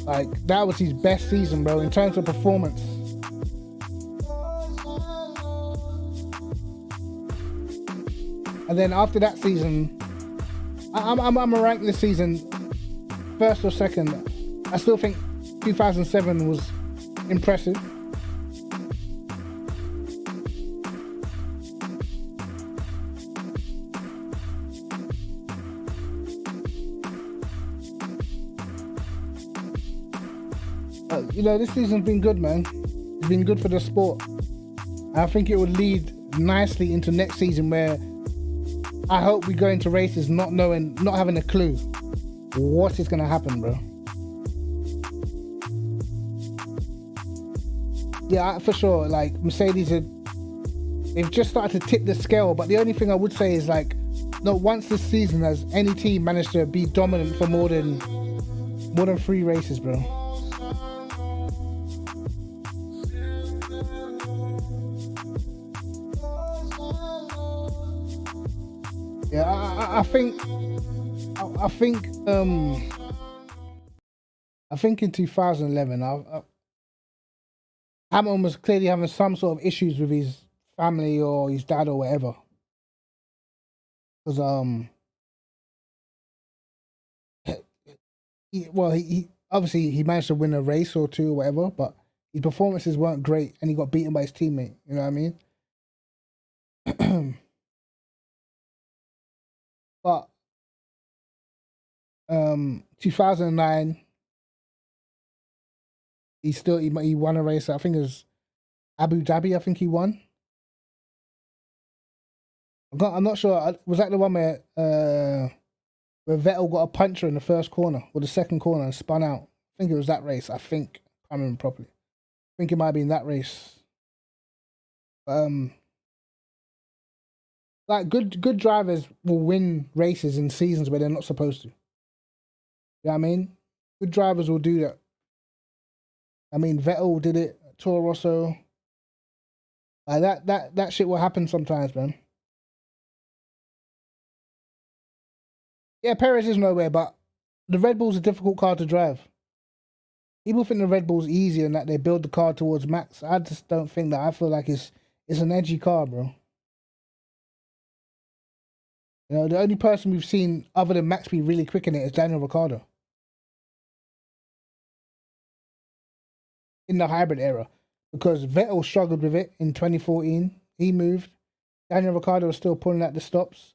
like, that was his best season, bro, in terms of performance. And then after that season, I'm gonna rank this season first or second. I still think 2007 was impressive. You know, this season's been good, man. It's been good for the sport. I think it would lead nicely into next season, where I hope we go into races not having a clue what is going to happen, bro. Yeah, for sure. Like, Mercedes they've just started to tip the scale. But the only thing I would say is, like, no, once this season has any team managed to be dominant for more than 3 races, bro. Yeah, I think in 2011, Hamilton was clearly having some sort of issues with his family or his dad or whatever. Because he obviously he managed to win a race or 2 or whatever, but his performances weren't great, and he got beaten by his teammate. You know what I mean? But 2009, he won a race. I think it was Abu Dhabi. I think he won. I'm not sure. Was that the one where Vettel got a puncture in the first corner or the second corner and spun out? I think it was that race. I can't remember properly. I think it might have been that race. Like good drivers will win races in seasons where they're not supposed to. You know what I mean? Good drivers will do that. I mean, Vettel did it, Toro Rosso. Like that shit will happen sometimes, man. Yeah, Perez is nowhere, but the Red Bull's a difficult car to drive. People think the Red Bull's easier and that they build the car towards Max. I just don't think that. I feel like it's an edgy car, bro. You know, the only person we've seen other than Max be really quick in it is Daniel Ricciardo in the hybrid era, because Vettel struggled with it in 2014. He moved. Daniel Ricciardo was still pulling at the stops.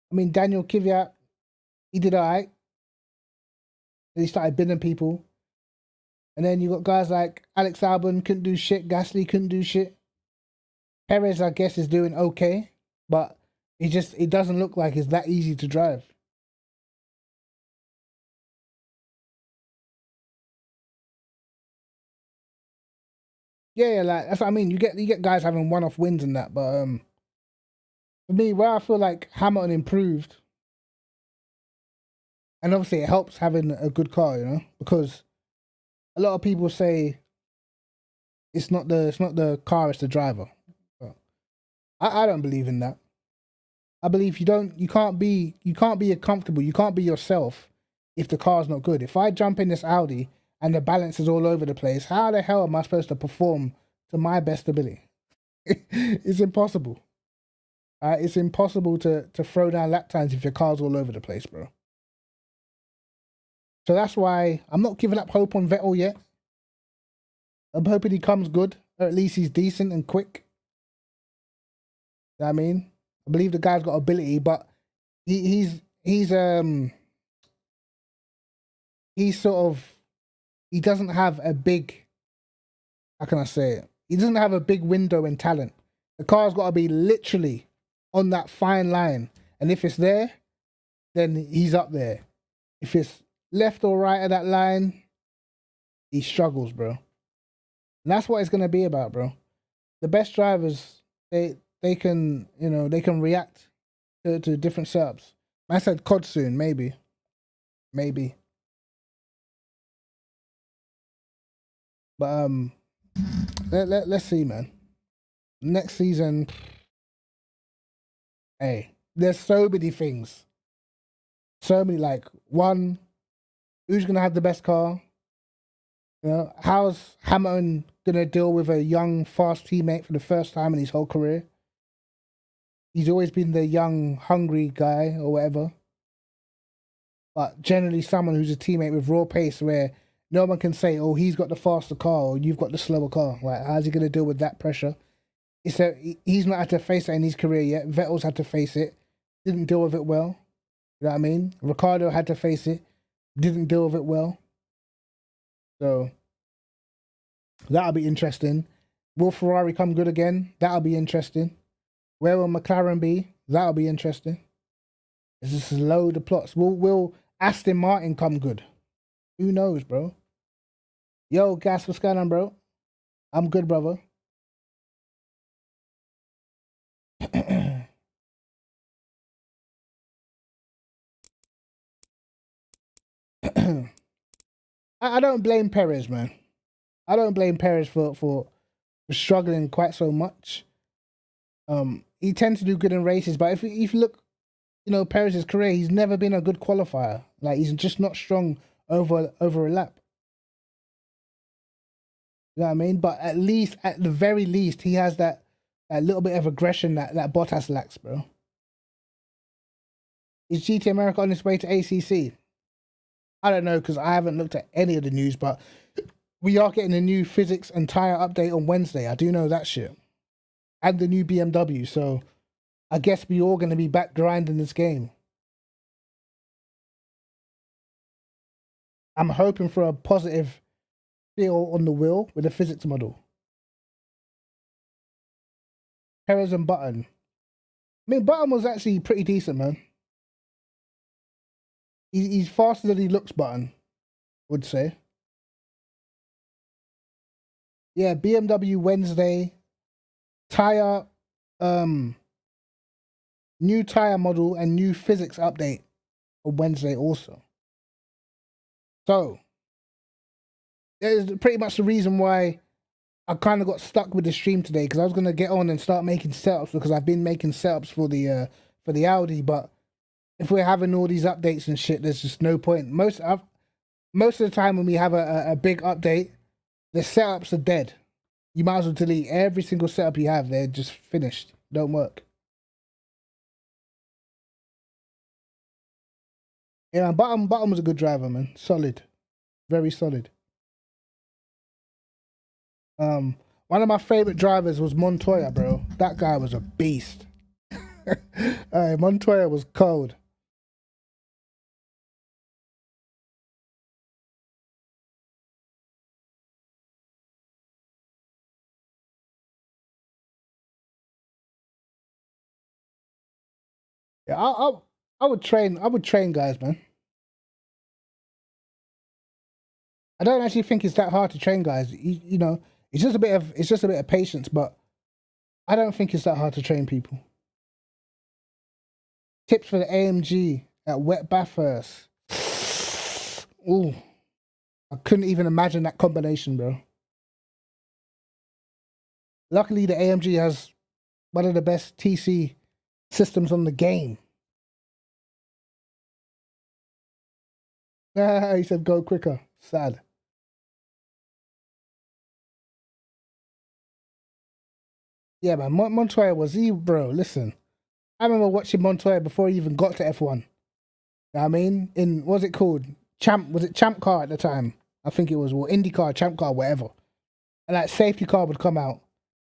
I mean, Daniel Kvyat, he did alright. He started bidding people. And then you got guys like Alex Albon couldn't do shit. Gasly couldn't do shit. Perez, I guess, is doing okay, but it doesn't look like it's that easy to drive. Yeah, like that's what I mean. You get guys having one-off wins and that, but for me, where I feel like Hamilton improved, and obviously it helps having a good car, you know, because a lot of people say it's not the car, it's the driver. But I don't believe in that. I believe you can't be comfortable, you can't be yourself if the car's not good. If I jump in this Audi and the balance is all over the place, how the hell am I supposed to perform to my best ability? It's impossible. It's impossible to throw down lap times if your car's all over the place, bro. So that's why I'm not giving up hope on Vettel yet. I'm hoping he comes good, or at least he's decent and quick. You know what I mean? I believe the guy's got ability, but he's sort of, he doesn't have a big, how can I say it? He doesn't have a big window in talent. The car's got to be literally on that fine line. And if it's there, then he's up there. If it's left or right of that line, he struggles, bro. And that's what it's going to be about, bro. The best drivers, they can, you know, they can react to different setups. I said COD soon, maybe. Maybe. But let's see, man. Next season, hey, there's so many things. So many, like, one, who's gonna have the best car? You know, how's Hamilton gonna deal with a young, fast teammate for the first time in his whole career? He's always been the young, hungry guy or whatever. But generally someone who's a teammate with raw pace where no one can say, oh, he's got the faster car or you've got the slower car. Like, how's he gonna deal with that pressure? He's not had to face it in his career yet. Vettel's had to face it. Didn't deal with it well. You know what I mean? Ricciardo had to face it. Didn't deal with it well. So that'll be interesting. Will Ferrari come good again? That'll be interesting. Where will McLaren be? That'll be interesting. There's just a load of plots. Will Aston Martin come good? Who knows, bro? Yo, Gas, what's going on, bro? I'm good, brother. I don't blame Perez, man. I don't blame Perez for struggling quite so much. He tends to do good in races, but if you look, you know, Perez's career, he's never been a good qualifier. Like, he's just not strong over a lap. You know what I mean? But at the very least, he has that little bit of aggression that Bottas lacks, bro. Is GT America on its way to ACC? I don't know, because I haven't looked at any of the news, but we are getting a new physics and tire update on Wednesday. I do know that shit. And the new BMW, so I guess we all going to be back grinding this game. I'm hoping for a positive feel on the wheel with a physics model. Perez and Button. I mean, Button was actually pretty decent, man. He's faster than he looks, Button, I would say. Yeah, BMW Wednesday. Tire, new tire model and new physics update on Wednesday also. So that is pretty much the reason why I kind of got stuck with the stream today, because I was gonna get on and start making setups, because I've been making setups for the Audi, but if we're having all these updates and shit, there's just no point. Most of the time when we have a big update, the setups are dead. You might as well delete every single setup you have. They're just finished. Don't work. Yeah, Bottom was a good driver, man. Solid. Very solid. One of my favorite drivers was Montoya, bro. That guy was a beast. Montoya was cold. Yeah, I would train guys, man. I don't actually think it's that hard to train guys. You know, it's just a bit of patience, but I don't think it's that hard to train people. Tips for the AMG at wet Bathurst. Ooh, I couldn't even imagine that combination, bro. Luckily, the AMG has one of the best TC systems on the game. He said go quicker. Sad. Yeah, man. Montoya was bro. Listen, I remember watching Montoya before he even got to F1. You know what I mean? In, what was it called? Was it Champ Car at the time? I think it was, or IndyCar, Champ Car, whatever. And that safety car would come out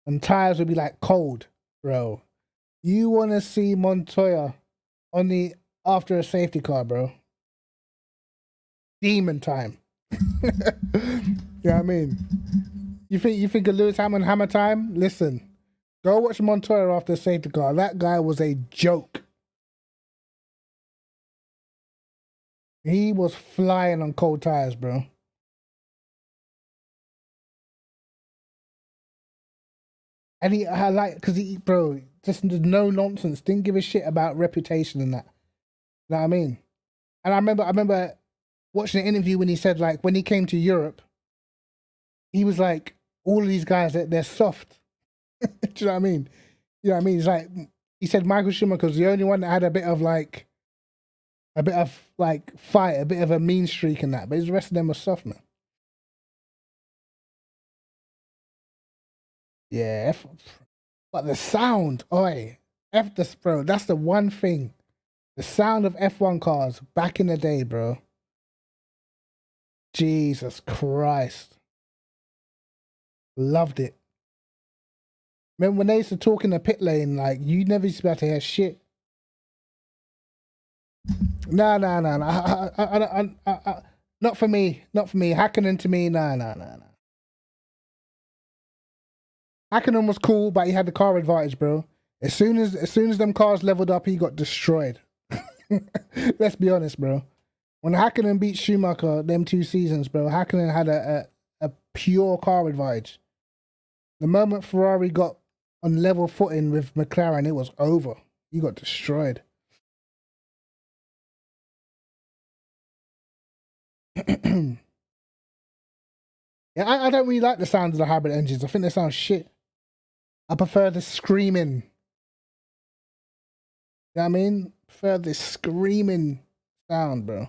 and tires would be like cold, bro. You want to see Montoya on the after a safety car, bro? Demon time. You know what I mean? You think of Lewis Hammer time? Listen, go watch Montoya after a safety car. That guy was a joke. He was flying on cold tires, bro. And I like, because bro, just no nonsense. Didn't give a shit about reputation and that. You know what I mean? And I remember watching an interview when he said, like, when he came to Europe, he was like, all of these guys, they're soft. Do you know what I mean? You know what I mean? It's like, he said Michael Schumacher's the only one that had a bit of fight, a bit of a mean streak and that, but the rest of them were soft, man. Yeah, but the sound, oi, this, bro, that's the one thing. The sound of F1 cars back in the day, bro. Jesus Christ. Loved it. Remember when they used to talk in the pit lane, like, you never used to be able to hear shit. No. Not for me. Hakkinen to me, no. Hakkinen was cool, but he had the car advantage, bro. As soon as them cars leveled up, he got destroyed. Let's be honest, bro. When Hakkinen beat Schumacher, them 2 seasons, bro, Hakkinen had a pure car advantage. The moment Ferrari got on level footing with McLaren, it was over. He got destroyed. Yeah, I don't really like the sound of the hybrid engines. I think they sound shit. I prefer the screaming. You know what I mean? Prefer the screaming sound, bro.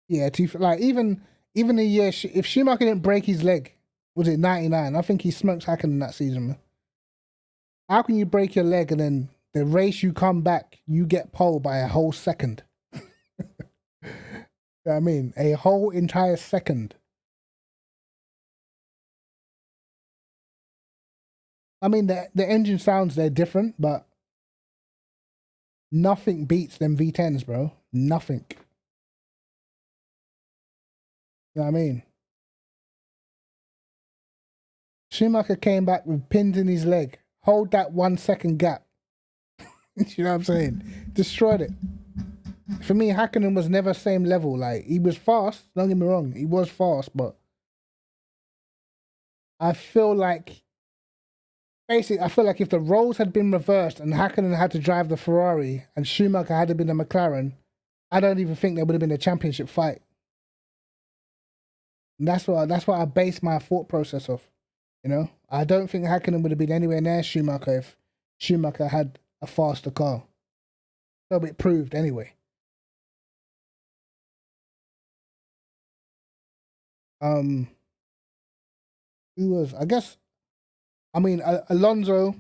Yeah, like even a year, if Schumacher didn't break his leg, was it 99? I think he smoked Hakkinen that season, man. How can you break your leg and then the race you come back, you get pole by a whole second? You know what I mean? A whole entire second. I mean, the engine sounds, they're different, but nothing beats them V10s, bro. Nothing. You know what I mean? Schumacher came back with pins in his leg. Hold that 1 second gap. You know what I'm saying? Destroyed it. For me, Hakkinen was never same level. Like, he was fast, don't get me wrong. He was fast, but I feel like basically, I feel like if the roles had been reversed and Hakkinen had to drive the Ferrari and Schumacher had been a McLaren, I don't even think there would have been a championship fight. And that's what I base my thought process off. You know, I don't think Hakkinen would have been anywhere near Schumacher if Schumacher had a faster car. So it proved anyway. Who was? I guess. I mean, Alonso.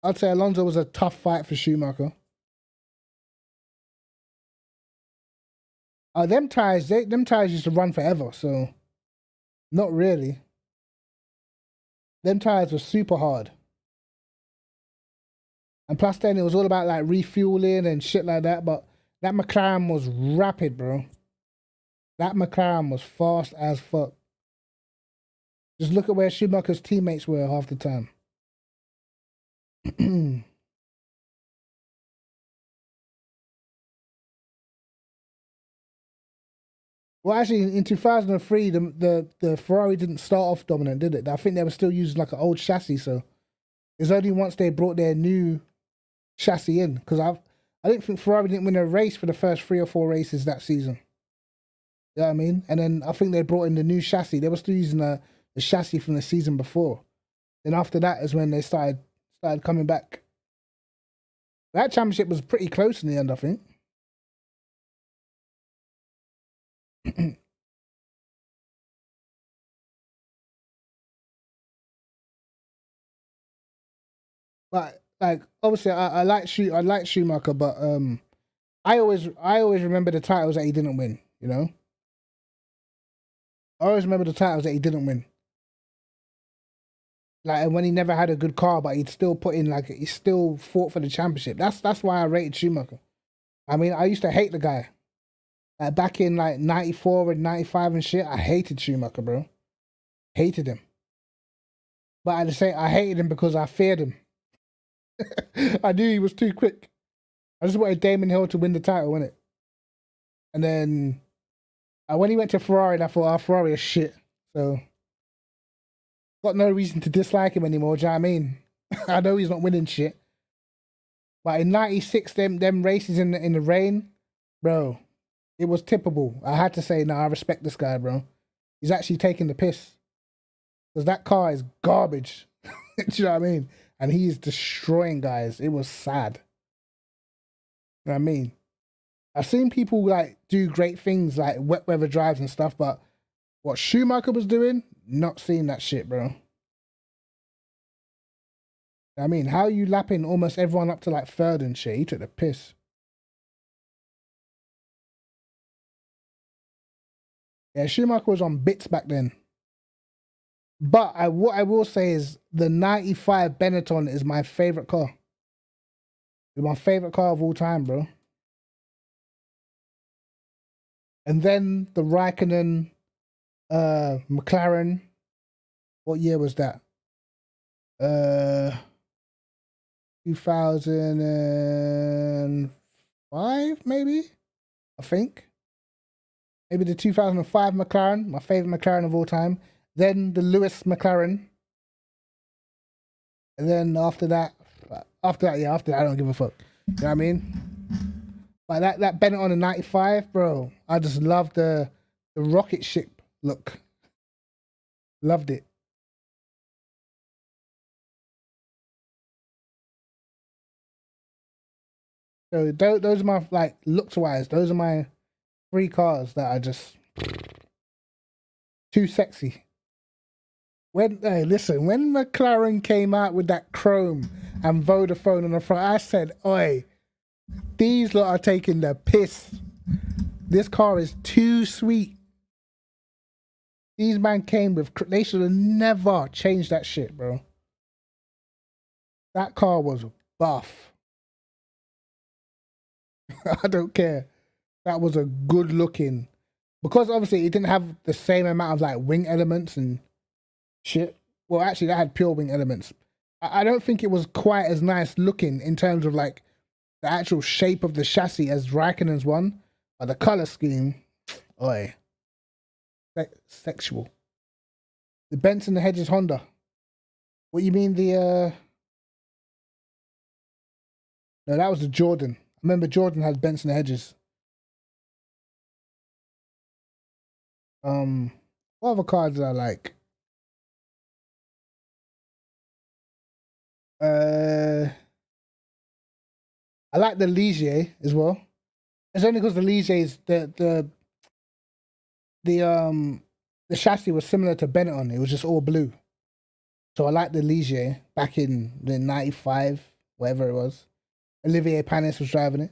I'd say Alonso was a tough fight for Schumacher. Them tires used to run forever, so not really. Them tires were super hard. And plus then it was all about like refueling and shit like that, but that McLaren was rapid, bro. That McLaren was fast as fuck. Just look at where Schumacher's teammates were half the time. Well, actually, in 2003, the Ferrari didn't start off dominant, did it? I think they were still using like an old chassis, so it's only once they brought their new chassis in, because I didn't think Ferrari didn't win a race for the first 3 or 4 races that season. You know what I mean? And then I think they brought in the new chassis. They were still using the chassis from the season before. Then after that is when they started coming back. That championship was pretty close in the end, I think. But like obviously I like Schumacher, but I always remember the titles that he didn't win, you know? I always remember the titles that he didn't win. Like when he never had a good car, but he'd still put in like he still fought for the championship. That's why I rated Schumacher. I mean, I used to hate the guy. Like back in like 94 and 95 and shit, I hated Schumacher, bro. Hated him. But at the same, I hated him because I feared him. I knew he was too quick. I just wanted Damon Hill to win the title, wasn't it? And then when he went to Ferrari, I thought, Ferrari is shit. So got no reason to dislike him anymore. Do you know what I mean? I know he's not winning shit. But in 96, them races in the rain, bro, it was tippable. I had to say, no, I respect this guy, bro. He's actually taking the piss. Because that car is garbage. Do you know what I mean? And he's destroying guys. It was sad. You know what I mean? I've seen people like do great things like wet weather drives and stuff, but what Schumacher was doing, not seeing that shit, bro. I mean, how are you lapping almost everyone up to like third and shit? He took the piss. Yeah, Schumacher was on bits back then. But what I will say is the 95 Benetton is my favorite car. It's my favorite car of all time, bro. And then the Raikkonen McLaren. What year was that? 2005, maybe? I think. Maybe the 2005 McLaren, my favorite McLaren of all time. Then the Lewis McLaren. And then after that, I don't give a fuck. You know what I mean? But that Benetton in 95, bro, I just loved the rocket ship look. Loved it. So those are my, like, looks-wise, those are my 3 cars that are just too sexy. When McLaren came out with that chrome and Vodafone on the front, I said, oi, these lot are taking the piss. This car is too sweet. These man came with, they should have never changed that shit, bro. That car was buff. I don't care. That was a good looking, because obviously it didn't have the same amount of like wing elements and shit. Well, actually, that had pure wing elements. I don't think it was quite as nice looking in terms of like the actual shape of the chassis as Raikkonen's one, but the color scheme, oi, sexual. The Benson the Hedges Honda. What you mean the No, that was the Jordan. I remember Jordan had Benson Hedges. What other cards did I like? I like the Ligier as well. It's only because the Ligier is the chassis was similar to Benetton. It was just all blue. So I like the Ligier back in the 95, whatever it was. Olivier Panis was driving it.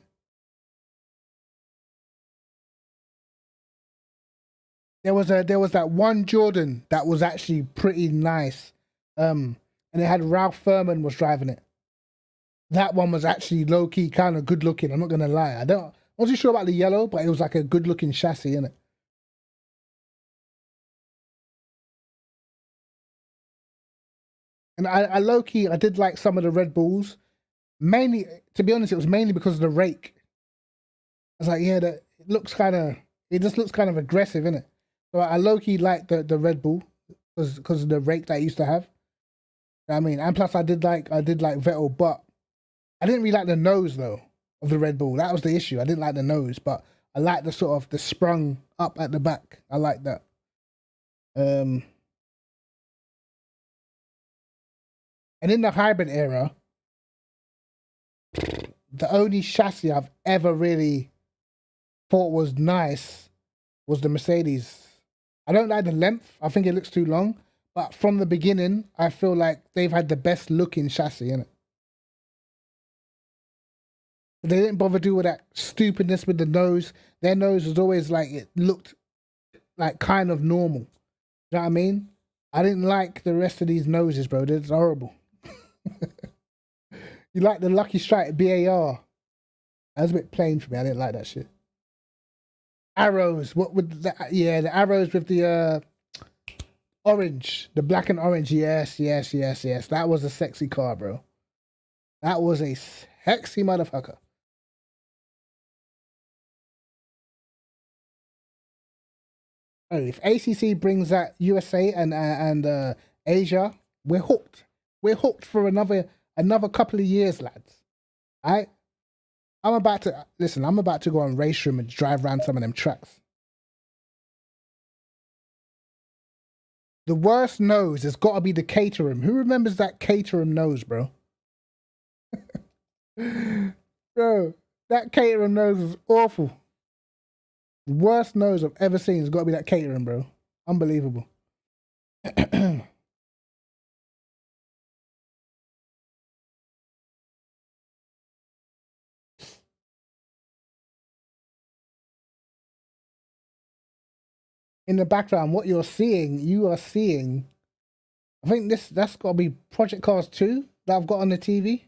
There was that one Jordan that was actually pretty nice. And it had Ralph Furman was driving it. That one was actually low key kind of good looking. I'm not gonna lie. I wasn't sure about the yellow, but it was like a good looking chassis, innit? And I low key I did like some of the Red Bulls. Mainly, to be honest, it was mainly because of the rake. I was like, yeah, it just looks kind of aggressive, innit? So I low key liked the Red Bull because of the rake that I used to have. I mean, and plus I did like Vettel, but I didn't really like the nose though of the Red Bull. That was the issue. I didn't like the nose, but I like the sort of the sprung up at the back. I like that. And in the hybrid era, the only chassis I've ever really thought was nice was the Mercedes. I don't like the length. I think it looks too long. But from the beginning, I feel like they've had the best looking chassis in it. They didn't bother do all that stupidness with the nose. Their nose was always like, it looked like kind of normal. You know what I mean? I didn't like the rest of these noses, bro. It's horrible. You like the Lucky Strike BAR? That was a bit plain for me. I didn't like that shit. Arrows. What would that? Yeah, the arrows with the orange, the black and orange. Yes. That was a sexy car, bro. That was a sexy motherfucker. Oh, if ACC brings that USA and Asia, we're hooked. We're hooked for another couple of years, lads. Alright? I'm about to go on race room and drive around some of them tracks. The worst nose has got to be the Caterham. Who remembers that Caterham nose, bro? Bro, that Caterham nose was awful. The worst nose I've ever seen has got to be that Caterham, bro. Unbelievable. In the background, what you are seeing, I think that's got to be Project Cars 2 that I've got on the TV.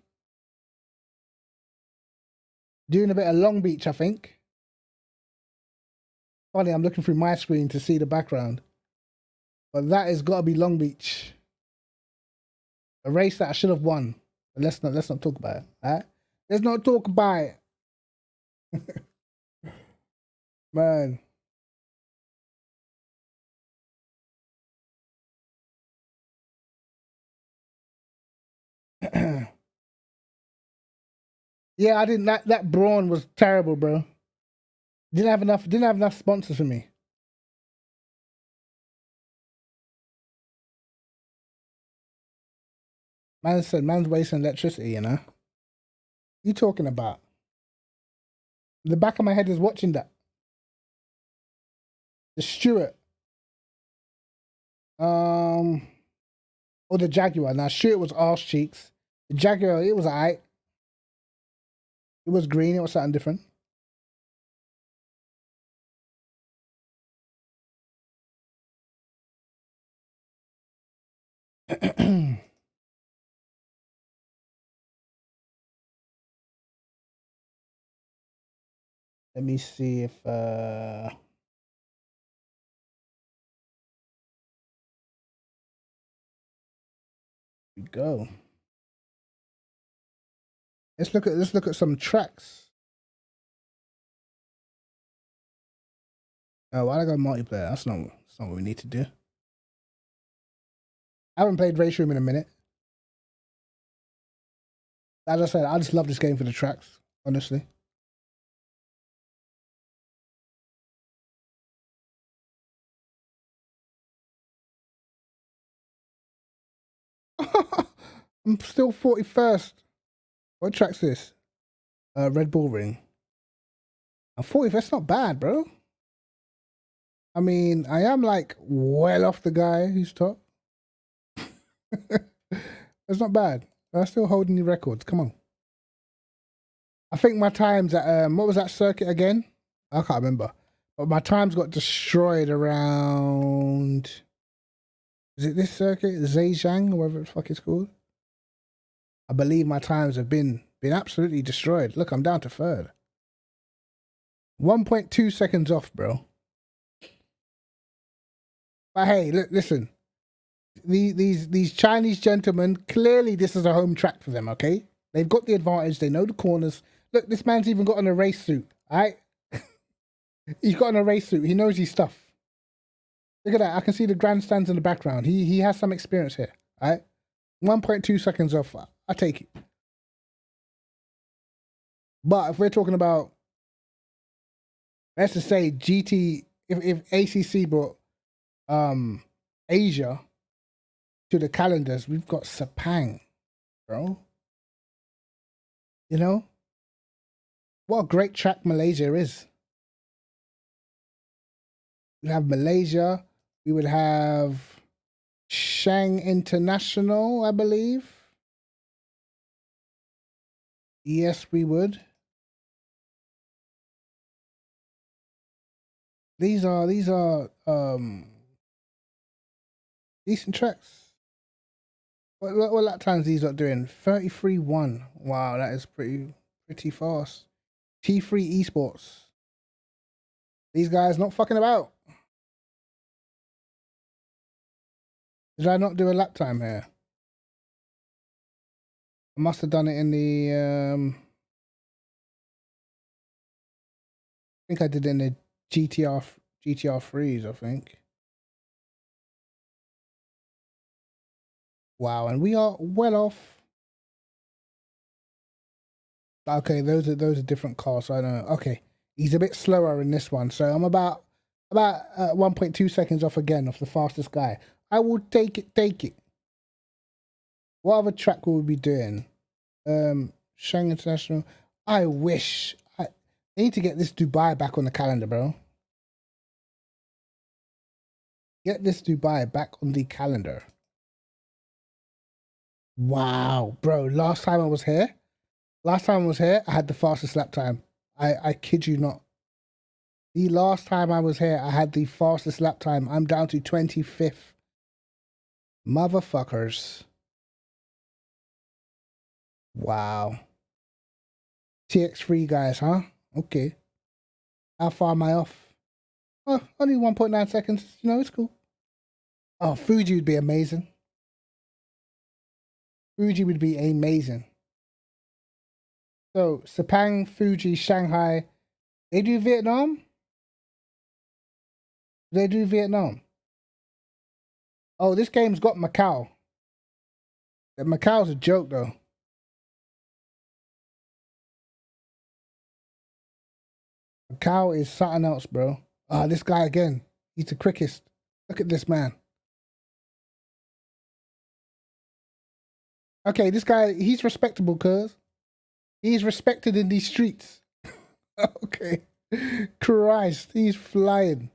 Doing a bit of Long Beach, I think. Funny, I'm looking through my screen to see the background. But that has got to be Long Beach. A race that I should have won. But let's not talk about it. Right? Let's not talk about it. Man. Yeah, I didn't. That Braun was terrible, bro. Didn't have enough sponsors for me. Man said, man's wasting electricity. You know. You talking about? The back of my head is watching that. The Stewart. Or the Jaguar. Now Stewart was arse cheeks. The Jaguar, it was alright. It was green. It was something different. Let me see if we go. Let's look at some tracks. Oh, why did I go multiplayer? That's not what we need to do. I haven't played Race Room in a minute. As I said, I just love this game for the tracks, honestly. I'm still 41st. What track's this? Red Bull Ring. I'm 40th. That's not bad, bro. I mean, I am like well off the guy who's top. That's not bad. I'm still holding the records. Come on. I think my times at what was that circuit again? I can't remember. But my times got destroyed around. Is it this circuit, Zhejiang, or whatever the fuck it's called? I believe my times have been absolutely destroyed. Look, I'm down to third. 1.2 seconds off, bro. But hey, look, listen. These Chinese gentlemen, clearly this is a home track for them, okay? They've got the advantage. They know the corners. Look, this man's even got on a race suit, all right? He's got on a race suit. He knows his stuff. Look at that. I can see the grandstands in the background. He has some experience here, all right? 1.2 seconds off. I take it. But if we're talking about, let's just say GT, if ACC brought Asia to the calendars, we've got Sepang, bro. You know? What a great track Malaysia is. We have Malaysia. We would have Shang International, I believe. Yes, we would. These are decent tracks. What lap times these are doing? 33.1. Wow, that is pretty fast. T3 Esports. These guys not fucking about. Did I not do a lap time here? I must have done it in the I think I did it in the GTR 3s, I think. Wow, and we are well off. Okay, those are different cars, so I don't know. Okay, he's a bit slower in this one, so I'm about 1.2 seconds off again off the fastest guy. I will take it. What other track will we be doing? Shang International. I wish I need to get this Dubai back on the calendar, bro. Get this Dubai back on the calendar. Wow, bro. Last time I was here, I had the fastest lap time. I kid you not. The last time I was here, I had the fastest lap time. I'm down to 25th. Motherfuckers. Wow. TX3 guys, huh? Okay. How far am I off? Oh, only 1.9 seconds. You know, it's cool. Oh, Fuji would be amazing. Fuji would be amazing. So, Sepang, Fuji, Shanghai. They do Vietnam? They do Vietnam. Oh, this game's got Macau. Macau's a joke, though. Macau is something else, bro. Ah, this guy again. He's the quickest. Look at this man. Okay, this guy, he's respectable, cuz. He's respected in these streets. Okay. Christ, he's flying.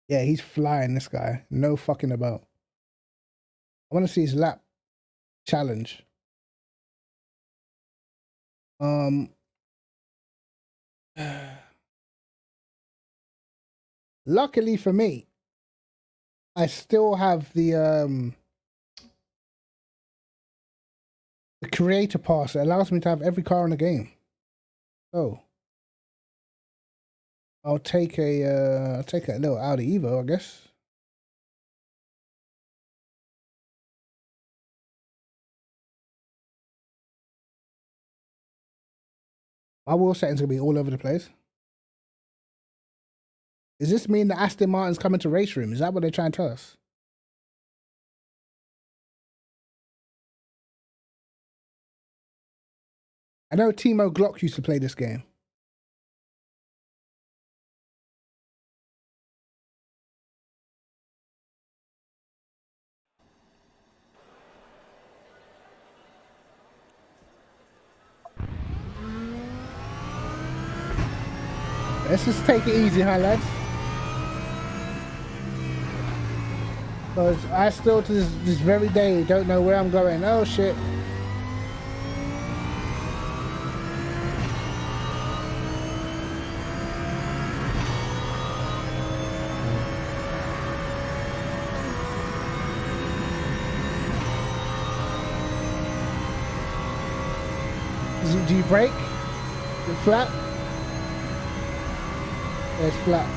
Yeah, he's flying, this guy. No fucking about. I want to see his lap challenge. Luckily for me, I still have the creator pass. It allows me to have every car in the game. So I'll take a little Audi Evo, I guess. My wheel setting's gonna be all over the place. Does this mean that Aston Martin's coming to race room? Is that what they're trying to tell us? I know Timo Glock used to play this game. Let's just take it easy, huh, lads? Because I still, to this very day, don't know where I'm going. Oh, shit. Do you brake? Is it flat? Yeah, it's flat.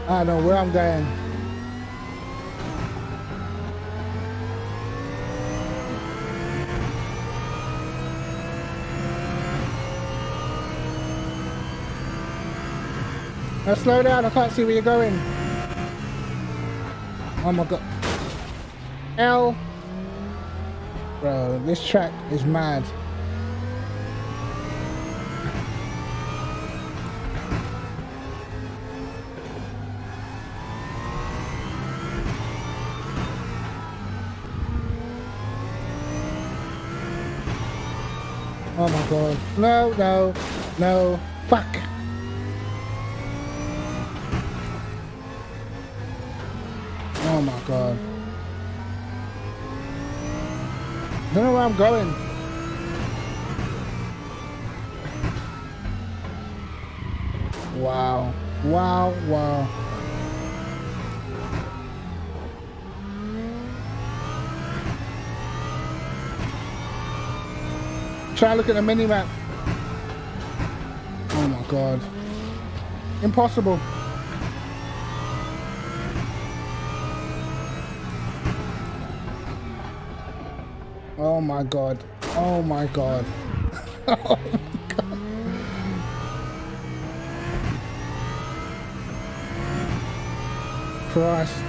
I don't know where I'm going. Now slow down, I can't see where you're going. Oh my god. L. Bro, this track is mad. Oh my god. No, no, no. Fuck. Oh my god. I don't know where I'm going. Wow. Wow, wow. Try to look at the mini map. Oh my god. Impossible. Oh my god. Oh my god. Oh my god. Christ.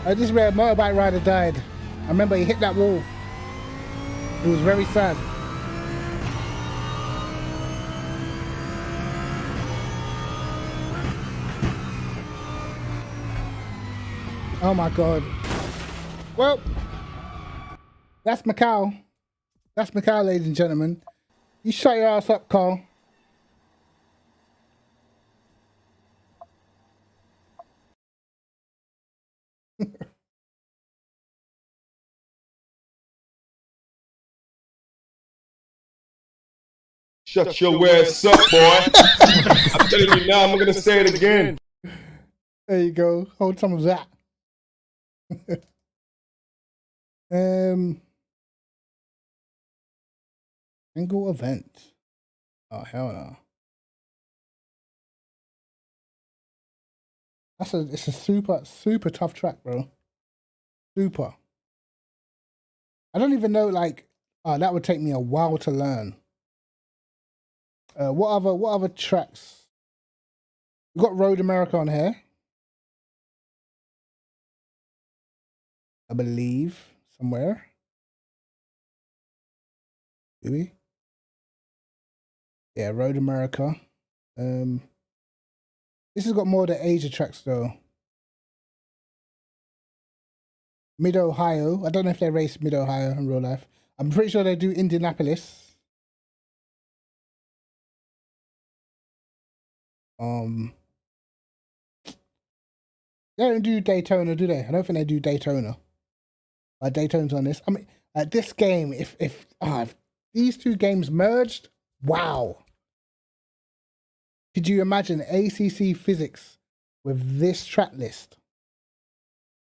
I just read a motorbike rider died. I remember he hit that wall. It was very sad. Oh my god. Well, that's Macau. That's Macau, ladies and gentlemen. You shut your ass up, Carl. Shut your ass up, boy. I'm telling you now, I'm gonna say it again. There you go. Hold some of that. Single event. Oh hell no. It's a super tough track, bro. Super. I don't even know, like, that would take me a while to learn. What other tracks? We got Road America on here, I believe, somewhere. Do we? Yeah, Road America. This has got more of the Asia tracks though. Mid Ohio. I don't know if they race Mid Ohio in real life. I'm pretty sure they do Indianapolis. They don't do Daytona, do they? I don't think they do Daytona. Daytona's on this. I mean, this game, if these two games merged, wow. Could you imagine ACC physics with this track list?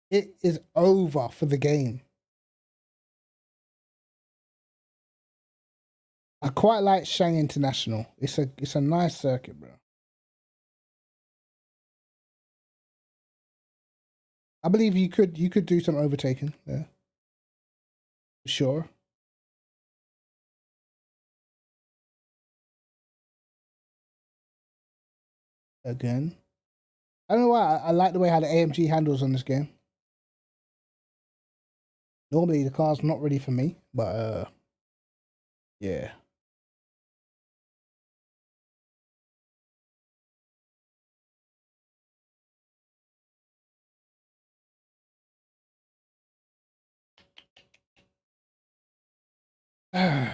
It is over for the game. I quite like Shang International. It's a nice circuit, bro. I believe you could do some overtaking there. Sure. again. I don't know why. I like the way how the AMG handles on this game. Normally the car's not ready for me, but yeah. I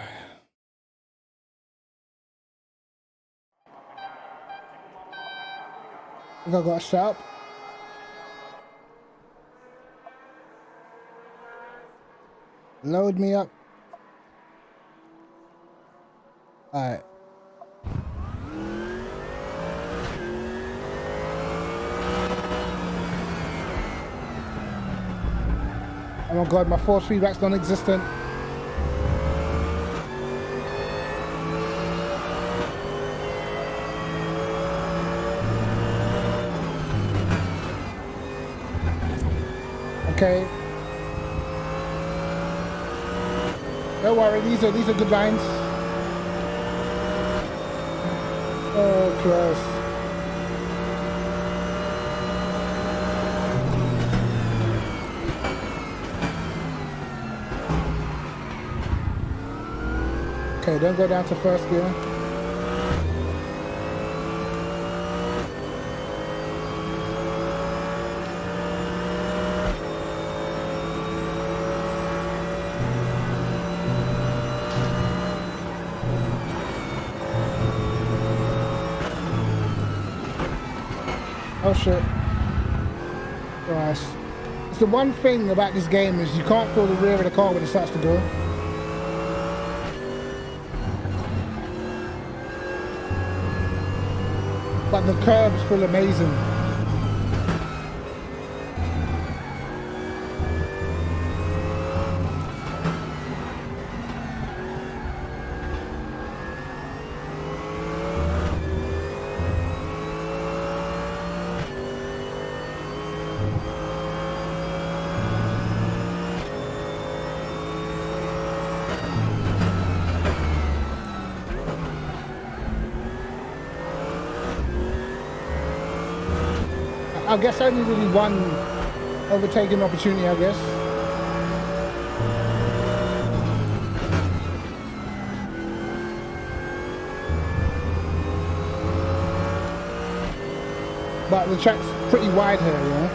think I got set up. Load me up. Alright. Oh my god, my force feedback's non-existent. Okay. Don't worry, these are good lines. Oh Christ. Okay, don't go down to first gear. Oh shit. Christ. It's the one thing about this game is you can't feel the rear of the car when it starts to go. But the curbs feel amazing. I guess only really one overtaking opportunity, I guess. But the track's pretty wide here, you know?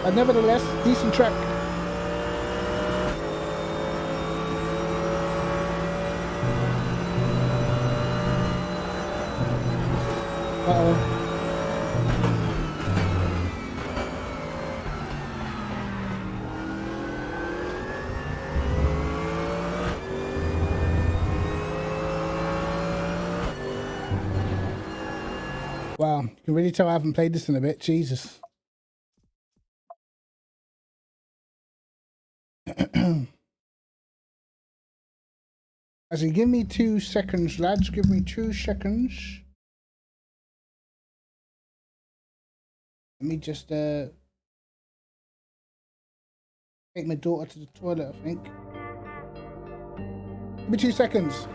But nevertheless, decent track. Uh-oh. Wow, you can really tell I haven't played this in a bit. Jesus. Actually, give me 2 seconds, lads. Give me 2 seconds. Let me just take my daughter to the toilet, I think. Give me 2 seconds.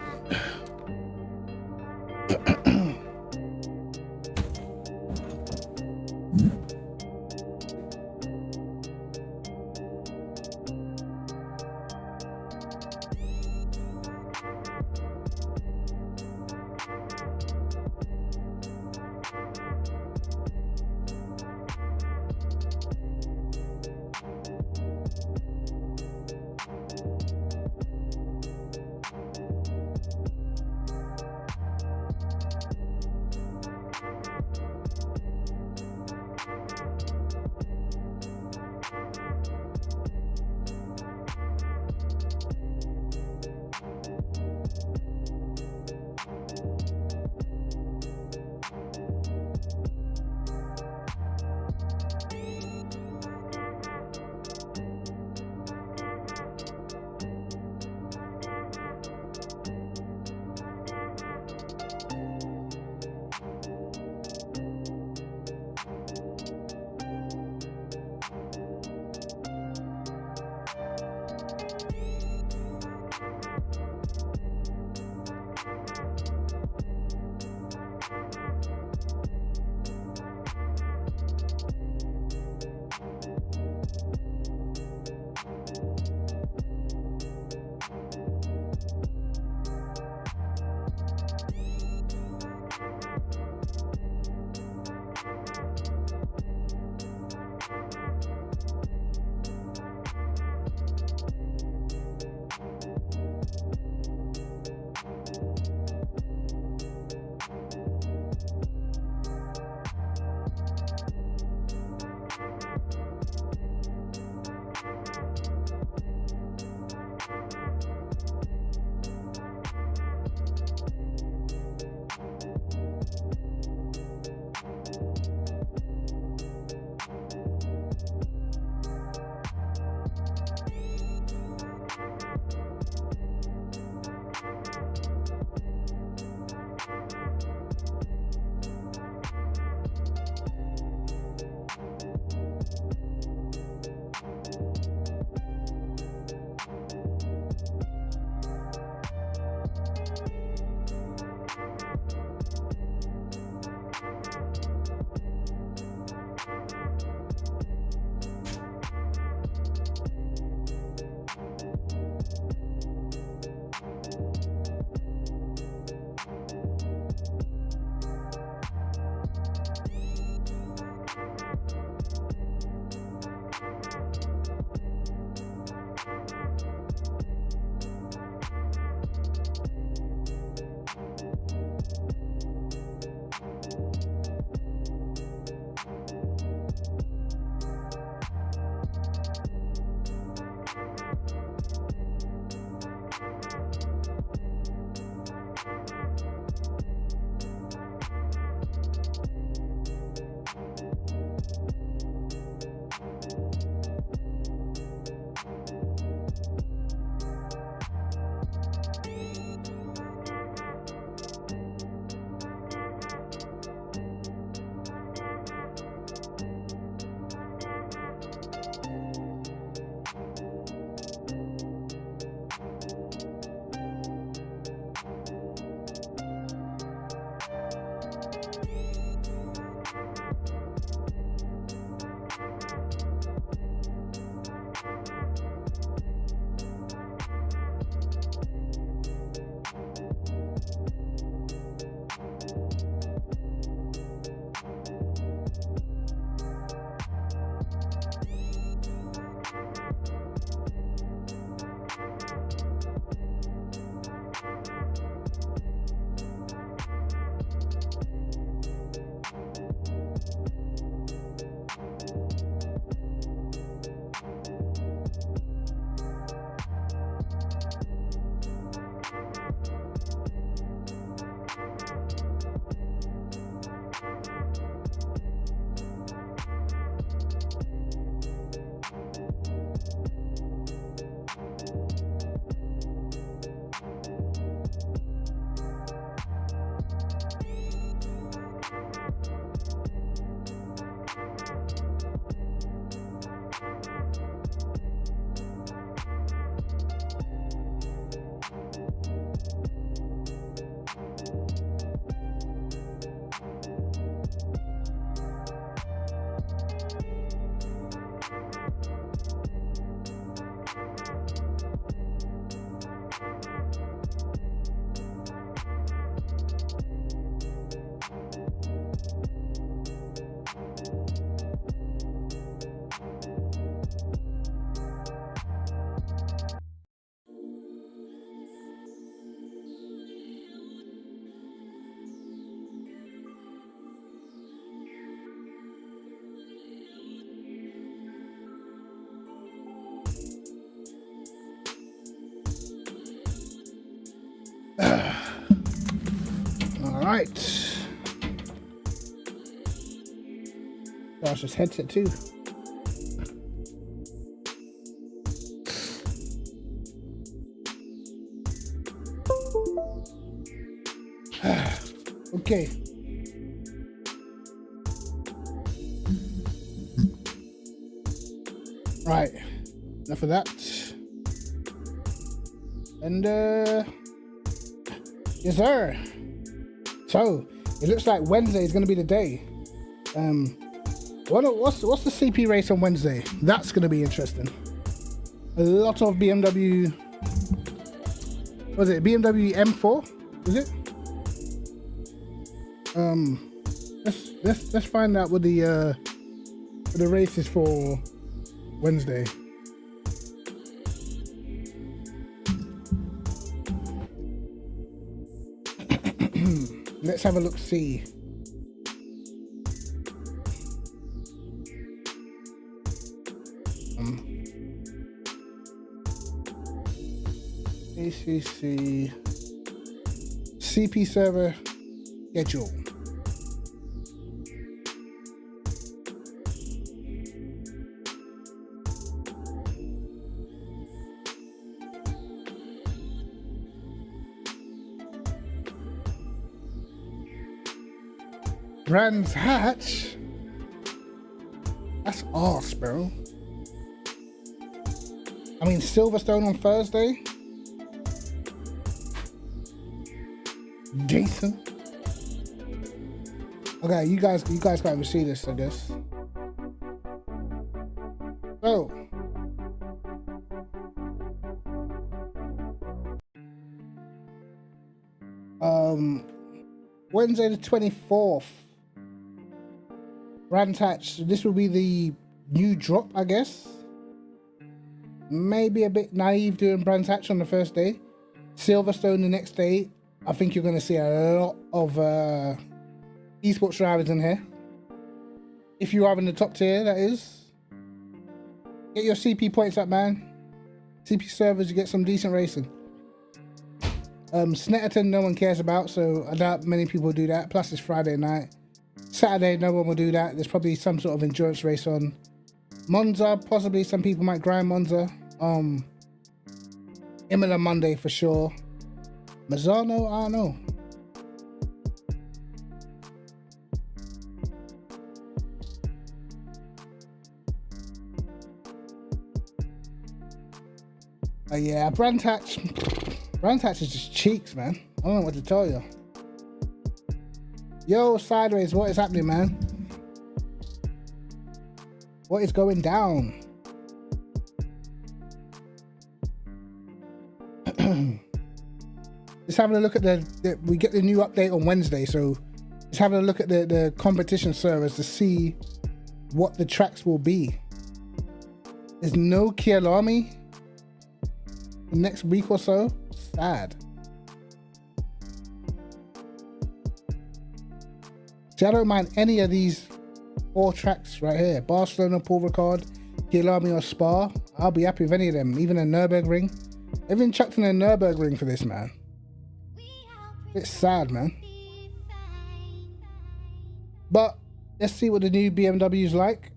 All right. Gosh, this headset too. Okay. Right. Enough of that. And yes sir. So it looks like Wednesday is gonna be the day. What's the CP race on Wednesday? That's gonna be interesting. A lot of BMW. Was it BMW M4? Is it? Let's find out what the race is for Wednesday. Let's have a look. See. ACC CP server schedule. Brands Hatch. That's arse, bro. I mean, Silverstone on Thursday. Decent. Okay, you guys can't even see this, I guess. So, Wednesday the 24th. Brands Hatch. This will be the new drop, I guess. Maybe a bit naive doing Brands Hatch on the first day. Silverstone the next day. I think you're going to see a lot of esports drivers in here. If you are in the top tier, that is. Get your CP points up, man. CP servers, you get some decent racing. Snetterton, no one cares about, so I doubt many people do that. Plus, it's Friday night. Saturday, no one will do that. There's probably some sort of endurance race on. Monza, possibly some people might grind Monza. Imola Monday for sure. Mazzano, I don't know. Yeah, Brands Hatch is just cheeks, man. I don't know what to tell you. Yo, Sideways, what is happening, man? What is going down? Just having a look at we get the new update on Wednesday, so just having a look at the competition servers to see what the tracks will be. There's no Kialami the next week or so. Sad. See, I don't mind any of these 4 tracks right here. Barcelona, Paul Ricard, Kialami or Spa. I'll be happy with any of them. Even a Nürburgring. They've been chucked in a Nürburgring for this, man. It's sad, man. But let's see what the new BMW's like.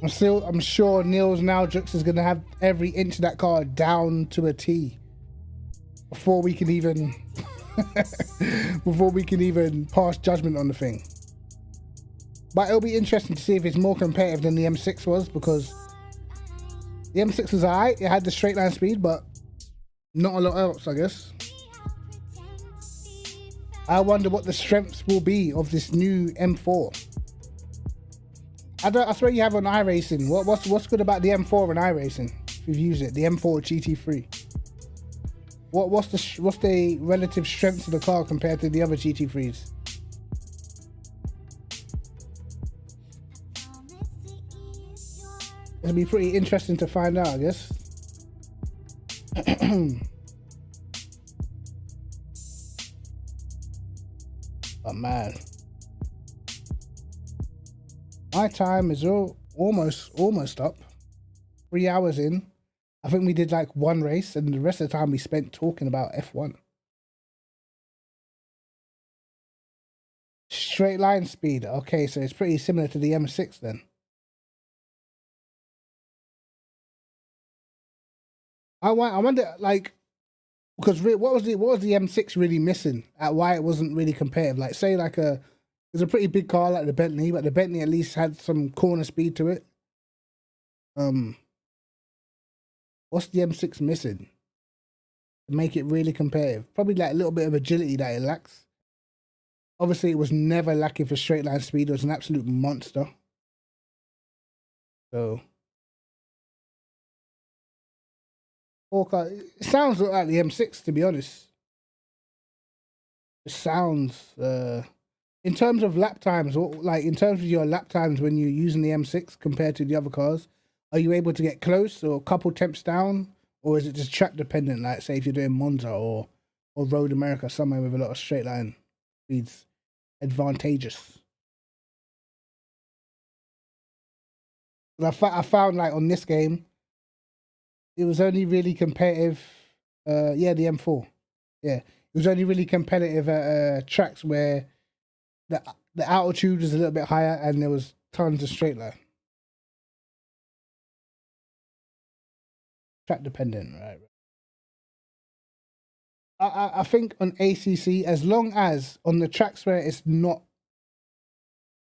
I'm sure Niels Naudrux is gonna have every inch of that car down to a T before we can even pass judgment on the thing. But it'll be interesting to see if it's more competitive than the M6 was, because the M6 was alright. It had the straight line speed, but not a lot else, I guess. I wonder what the strengths will be of this new M4. I swear you have on iRacing. What's good about the M4 and iRacing? If you've used it, the M4 GT3. What's the relative strengths of the car compared to the other GT3s? It'll be pretty interesting to find out, I guess. Oh man, my time is almost up. 3 hours in. I think we did like 1 race, and the rest of the time we spent talking about F1. Straight line speed. Okay, so it's pretty similar to the M6 then. I wonder, like, because what was the M6 really missing? At why it wasn't really competitive? Like, say, like it's a pretty big car like the Bentley, but the Bentley at least had some corner speed to it. What's the M6 missing to make it really competitive? Probably like a little bit of agility that it lacks. Obviously, it was never lacking for straight line speed. It was an absolute monster. So, it sounds like the M6, to be honest. It sounds, in terms of lap times, like in terms of your lap times when you're using the M6 compared to the other cars, are you able to get close or a couple temps down? Or is it just track dependent? Like, say, if you're doing Monza or Road America, somewhere with a lot of straight line speeds, advantageous. But I found, like, on this game, it was only really competitive. Yeah, the M4. Yeah, it was only really competitive at tracks where the altitude was a little bit higher and there was tons of straight line. Track dependent, right? I think on ACC, as long as on the tracks where it's not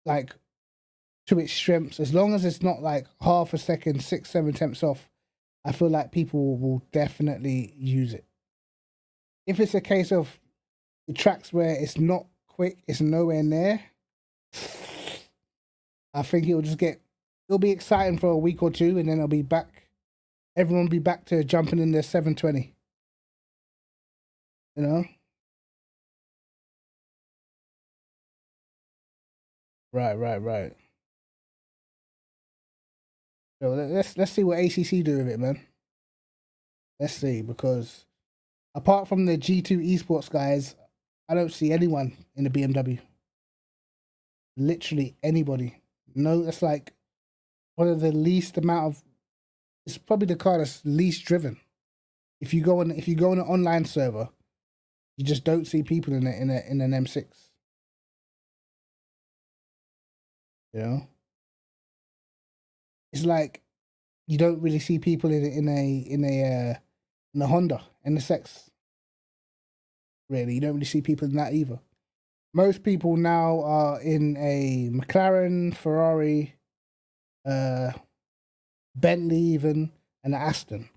like to its strengths, as long as it's not like half a second, 6, 7 temps off, I feel like people will definitely use it. If it's a case of the tracks where it's not quick, it's nowhere near, I think it'll be exciting for a week or two, and then it'll be back. Everyone will be back to jumping in their 720. You know? Right. So let's see what ACC do with it, man. Let's see, because apart from the G2 esports guys, I don't see anyone in the BMW. Literally anybody. No, that's like one of the least amount of. It's probably the car that's least driven. If you go on an online server, you just don't see people in an M6. You know, it's like you don't really see people in a Honda NSX. Really, you don't really see people in that either. Most people now are in a McLaren, Ferrari, Bentley, even, and an Aston.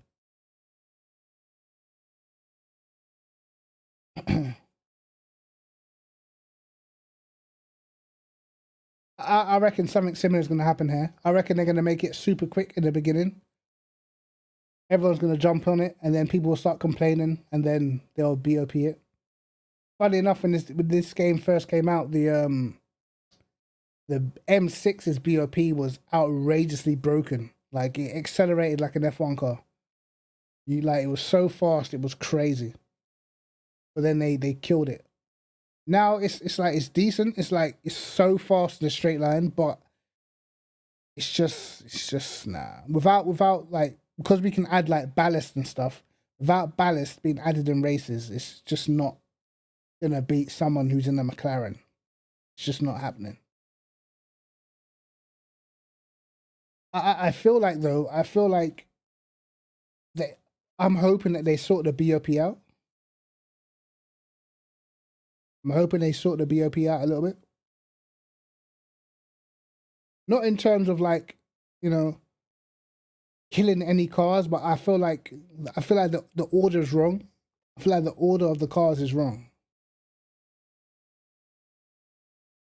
I reckon something similar is going to happen here. I reckon they're going to make it super quick in the beginning. Everyone's going to jump on it, and then people will start complaining, and then they'll BOP it. Funny enough, when this game first came out, the M6's BOP was outrageously broken. Like, it accelerated like an F1 car. It was so fast, it was crazy. But then they killed it. Now it's like it's decent. It's like it's so fast in a straight line, but it's just nah. Without like, because we can add like ballast and stuff. Without ballast being added in races, it's just not gonna beat someone who's in a McLaren. It's just not happening. I feel like though. I feel like that. I'm hoping that they sort the BOP out. I'm hoping they sort the BOP out a little bit. Not in terms of like, killing any cars, but I feel like the order is wrong. I feel like the order of the cars is wrong.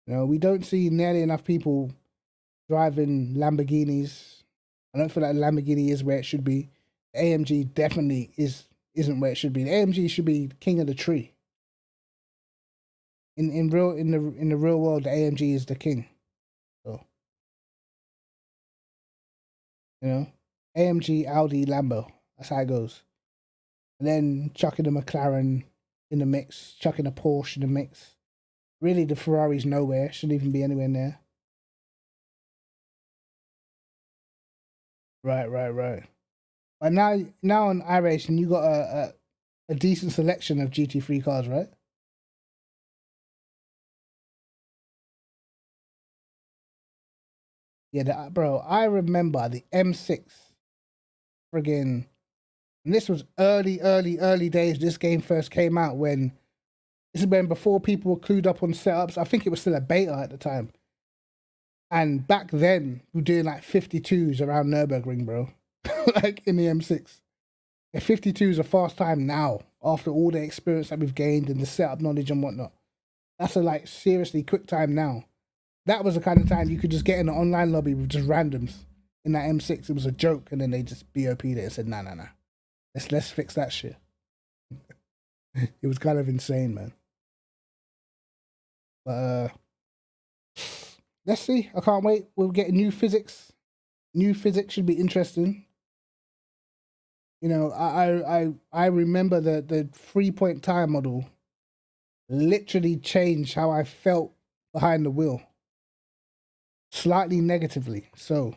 We don't see nearly enough people driving Lamborghinis. I don't feel like Lamborghini is where it should be. AMG definitely isn't where it should be. The AMG should be king of the tree. In the real world, the AMG is the king. So, AMG, Audi, Lambo. That's how it goes. And then chucking a McLaren in the mix, chucking a Porsche in the mix. Really, the Ferrari's nowhere. Shouldn't even be anywhere near. Right. But now on iRacing, you got a decent selection of GT3 cars, right? Yeah, bro, I remember the M6 friggin', and this was early days. This game first came out when, this is when before people were clued up on setups. I think it was still a beta at the time. And back then, we were doing like 52s around Nürburgring, bro. Like in the M6. A 52 is a fast time now, after all the experience that we've gained and the setup knowledge and whatnot. That's a like seriously quick time now. That was the kind of time you could just get in an online lobby with just randoms in that M6. It was a joke, and then they just BOP'd it and said, nah. Let's fix that shit. It was kind of insane, man. But let's see. I can't wait. We'll get new physics. New physics should be interesting. You know, I remember the 3-point tire model literally changed how I felt behind the wheel. Slightly negatively. So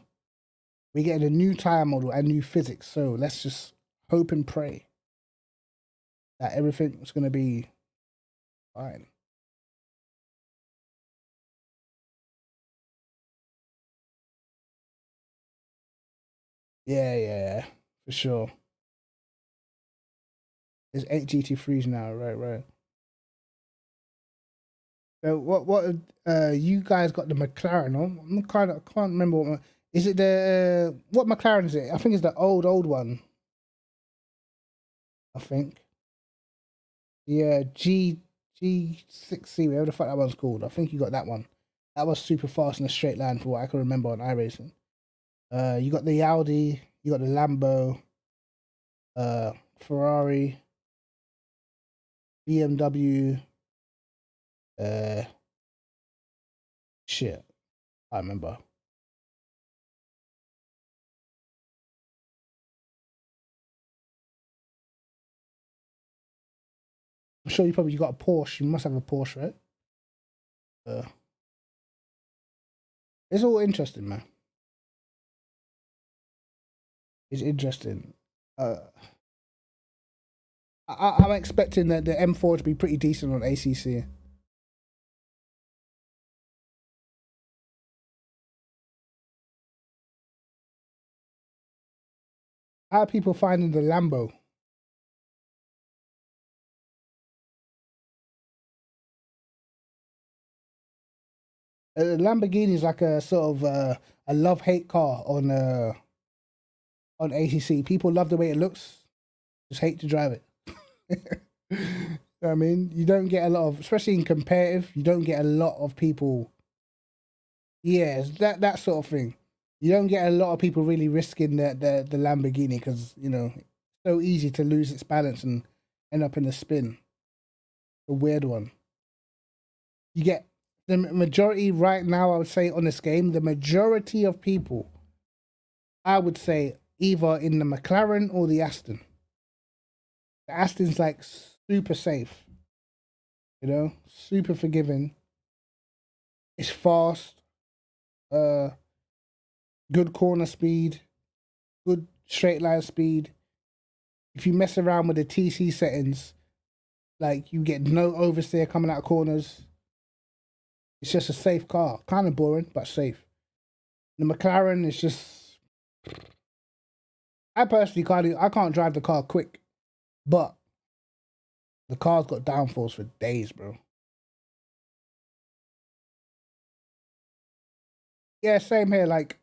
we're getting a new tire model and new physics. So let's just hope and pray that everything's gonna be fine. Yeah, for sure. There's 8 GT3s now, right. So what you guys got the McLaren on? I can't remember what is it, the what McLaren is it? I think it's the old one. I think. Yeah, G6C, whatever the fuck that one's called. I think you got that one. That was super fast in a straight line for what I can remember on iRacing. You got the Audi, you got the Lambo, Ferrari, BMW, shit, I remember. I'm sure you got a Porsche. You must have a Porsche, right? It's all interesting, man. It's interesting. I'm expecting that the M4 to be pretty decent on ACC. How are people finding the Lambo? Lamborghini is like a sort of a love-hate car on ACC. People love the way it looks, just hate to drive it. You know what I mean, you don't get a lot of, especially in competitive, you don't get a lot of people. Yeah, that sort of thing. You don't get a lot of people really risking the Lamborghini because, you know, it's so easy to lose its balance and end up in a spin. A weird one. You get the majority right now, I would say, on this game, the majority of people, I would say, either in the McLaren or the Aston. The Aston's like super safe, you know, super forgiving. It's fast, good corner speed, good straight line speed. If you mess around with the TC settings, like you get no oversteer coming out of corners. It's just a safe car. Kind of boring, but safe. The McLaren is just, I personally can't drive the car quick, but the car's got downforce for days, bro. Yeah, same here. Like,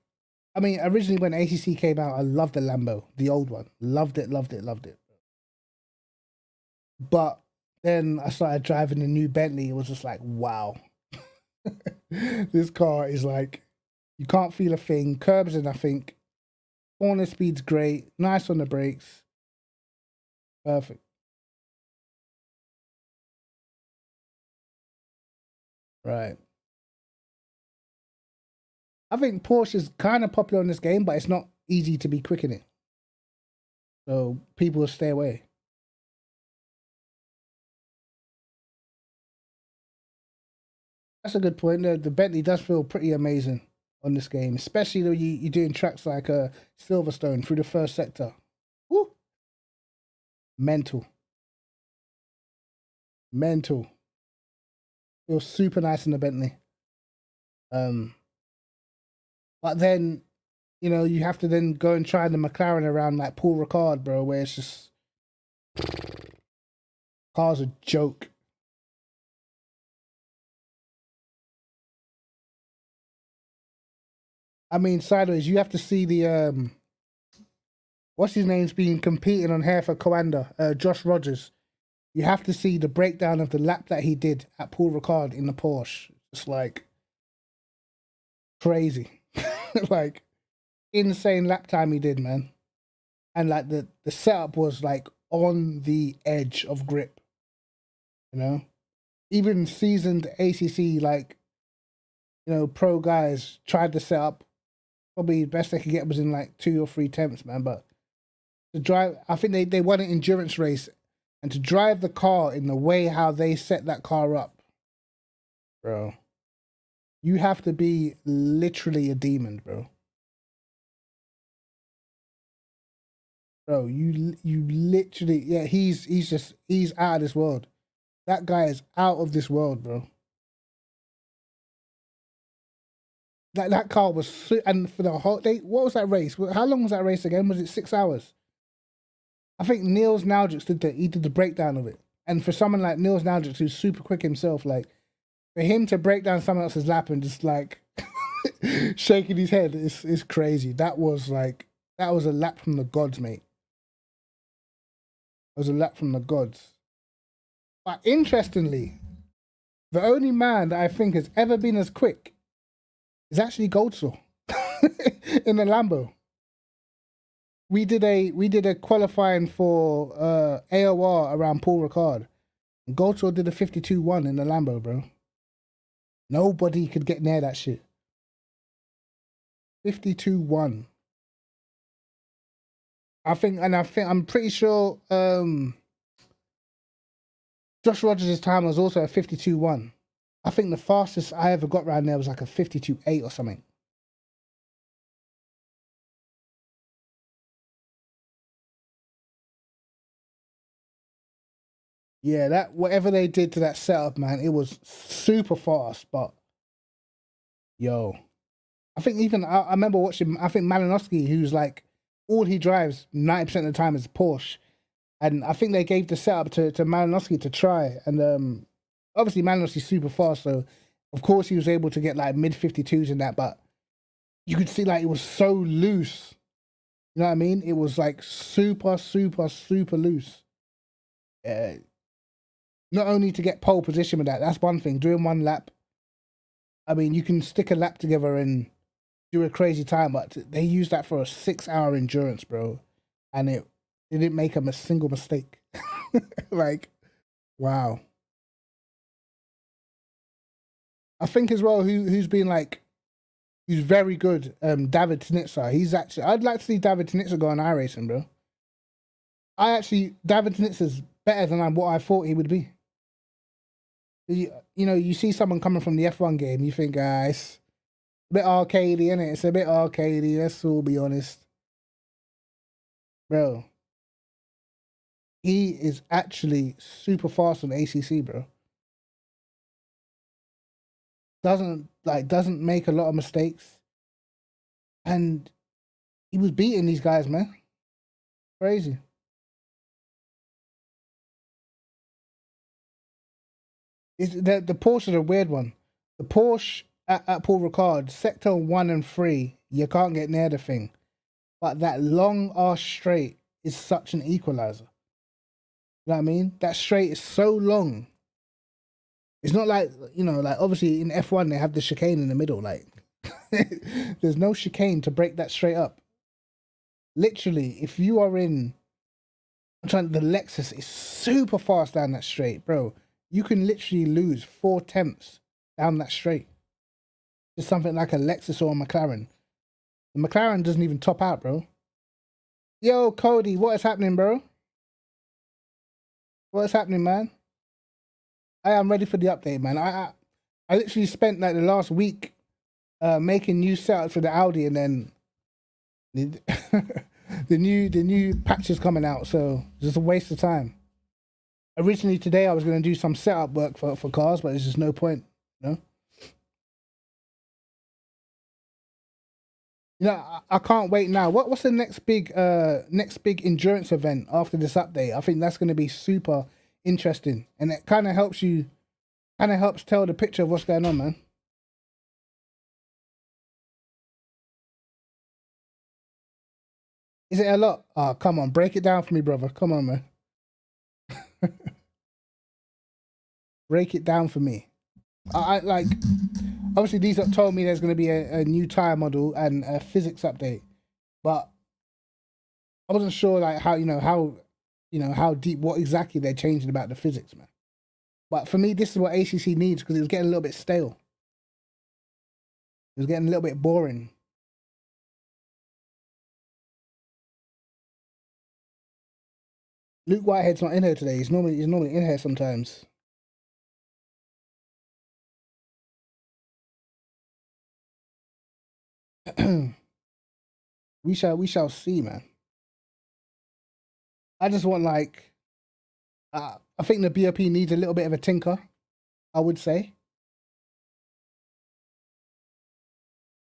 I mean, originally when ACC came out, I loved the Lambo, the old one. Loved it. But then I started driving the new Bentley. It was just like, wow. This car is like, you can't feel a thing. Curbs in, I think. Corner speed's great. Nice on the brakes. Perfect. Right. I think Porsche is kind of popular in this game, but it's not easy to be quick in it. So people will stay away. That's a good point. The Bentley does feel pretty amazing on this game, especially though you're doing tracks like Silverstone through the first sector. Woo! Mental. Feels super nice in the Bentley. But But then, you know, you have to then go and try the McLaren around like Paul Ricard, bro, where it's just car's a joke. I mean, sideways, you have to see the what's his name's been competing on here for Coanda, Josh Rogers. You have to see the breakdown of the lap that he did at Paul Ricard in the Porsche. It's like crazy. Like insane lap time he did, man. And like the setup was like on the edge of grip. You know? Even seasoned ACC, like, you know, pro guys tried the setup. Probably the best they could get was in like 2 or 3 attempts, man. But to drive, I think they won an endurance race. And to drive the car in the way how they set that car up, bro, you have to be literally a demon, bro. Bro, you literally, yeah, he's out of this world. That guy is out of this world, bro. That car was, and for the whole day, what was that race? How long was that race again? Was it 6 hours? I think Niels Naujix did the breakdown of it. And for someone like Niels Naujix, who's super quick himself, like, for him to break down someone else's lap and just like shaking his head is crazy. That was a lap from the gods, mate. It was a lap from the gods. But interestingly, the only man that I think has ever been as quick is actually Goldsaw in a Lambo. We did a qualifying for AOR around Paul Ricard. And Goldsaw did a 52-1 in the Lambo, bro. Nobody could get near that shit. 52-1. I'm pretty sure Josh Rogers' time was also a 52-1. I think the fastest I ever got around there was like a 52-8 or something. Yeah, that whatever they did to that setup, man, it was super fast. But yo, I think even I remember watching. I think Malinowski, who's like all he drives 90% of the time is Porsche, and I think they gave the setup to Malinowski to try, and obviously Malinowski's super fast, so of course he was able to get like mid 52s in that, but you could see like it was so loose. You know what I mean? It was like super loose. Not only to get pole position with that's one thing. Doing one lap, I mean, you can stick a lap together and do a crazy time, but they used that for a 6-hour endurance, bro, and it didn't make them a single mistake. Like, wow. I think as well, who's been like, who's very good, David Tinitza. He's actually, I'd like to see David Tinitza go on iRacing, bro. David Tinitza's better than what I thought he would be. You know, you see someone coming from the F1 game, you think, it's a bit arcadey, innit? It's a bit arcadey, let's all be honest. Bro, he is actually super fast on ACC, bro. Doesn't make a lot of mistakes. And he was beating these guys, man. Crazy. The Porsche is a weird one. The Porsche at Paul Ricard, sector 1 and 3, you can't get near the thing. But that long arse straight is such an equalizer. You know what I mean? That straight is so long. It's not like, you know, like obviously in F1 they have the chicane in the middle. Like, there's no chicane to break that straight up. Literally, if you are the Lexus is super fast down that straight, bro. You can literally lose 4 tenths down that straight. Just something like a Lexus or a McLaren. The McLaren doesn't even top out, bro. Yo, Cody, what is happening, bro? What is happening, man? I am ready for the update, man. I literally spent like the last week making new setups for the Audi, and then the new patches coming out, so just a waste of time. Originally today I was going to do some setup work for cars, but there's just no point, you know? You know, I can't wait now. What's the next big endurance event after this update? I think that's going to be super interesting, and it kind of helps tell the picture of what's going on, man. Is it a lot? Oh, come on, break it down for me, brother. Come on, man. Break it down for me. I like, obviously these have told me there's going to be a new tire model and a physics update, but I wasn't sure like how deep, what exactly they're changing about the physics, man. But for me, this is what ACC needs, because it was getting a little bit stale. It was getting a little bit boring. Luke Whitehead's not in here today. He's normally in here sometimes. we shall see, man. I just want like, I think the BOP needs a little bit of a tinker, I would say.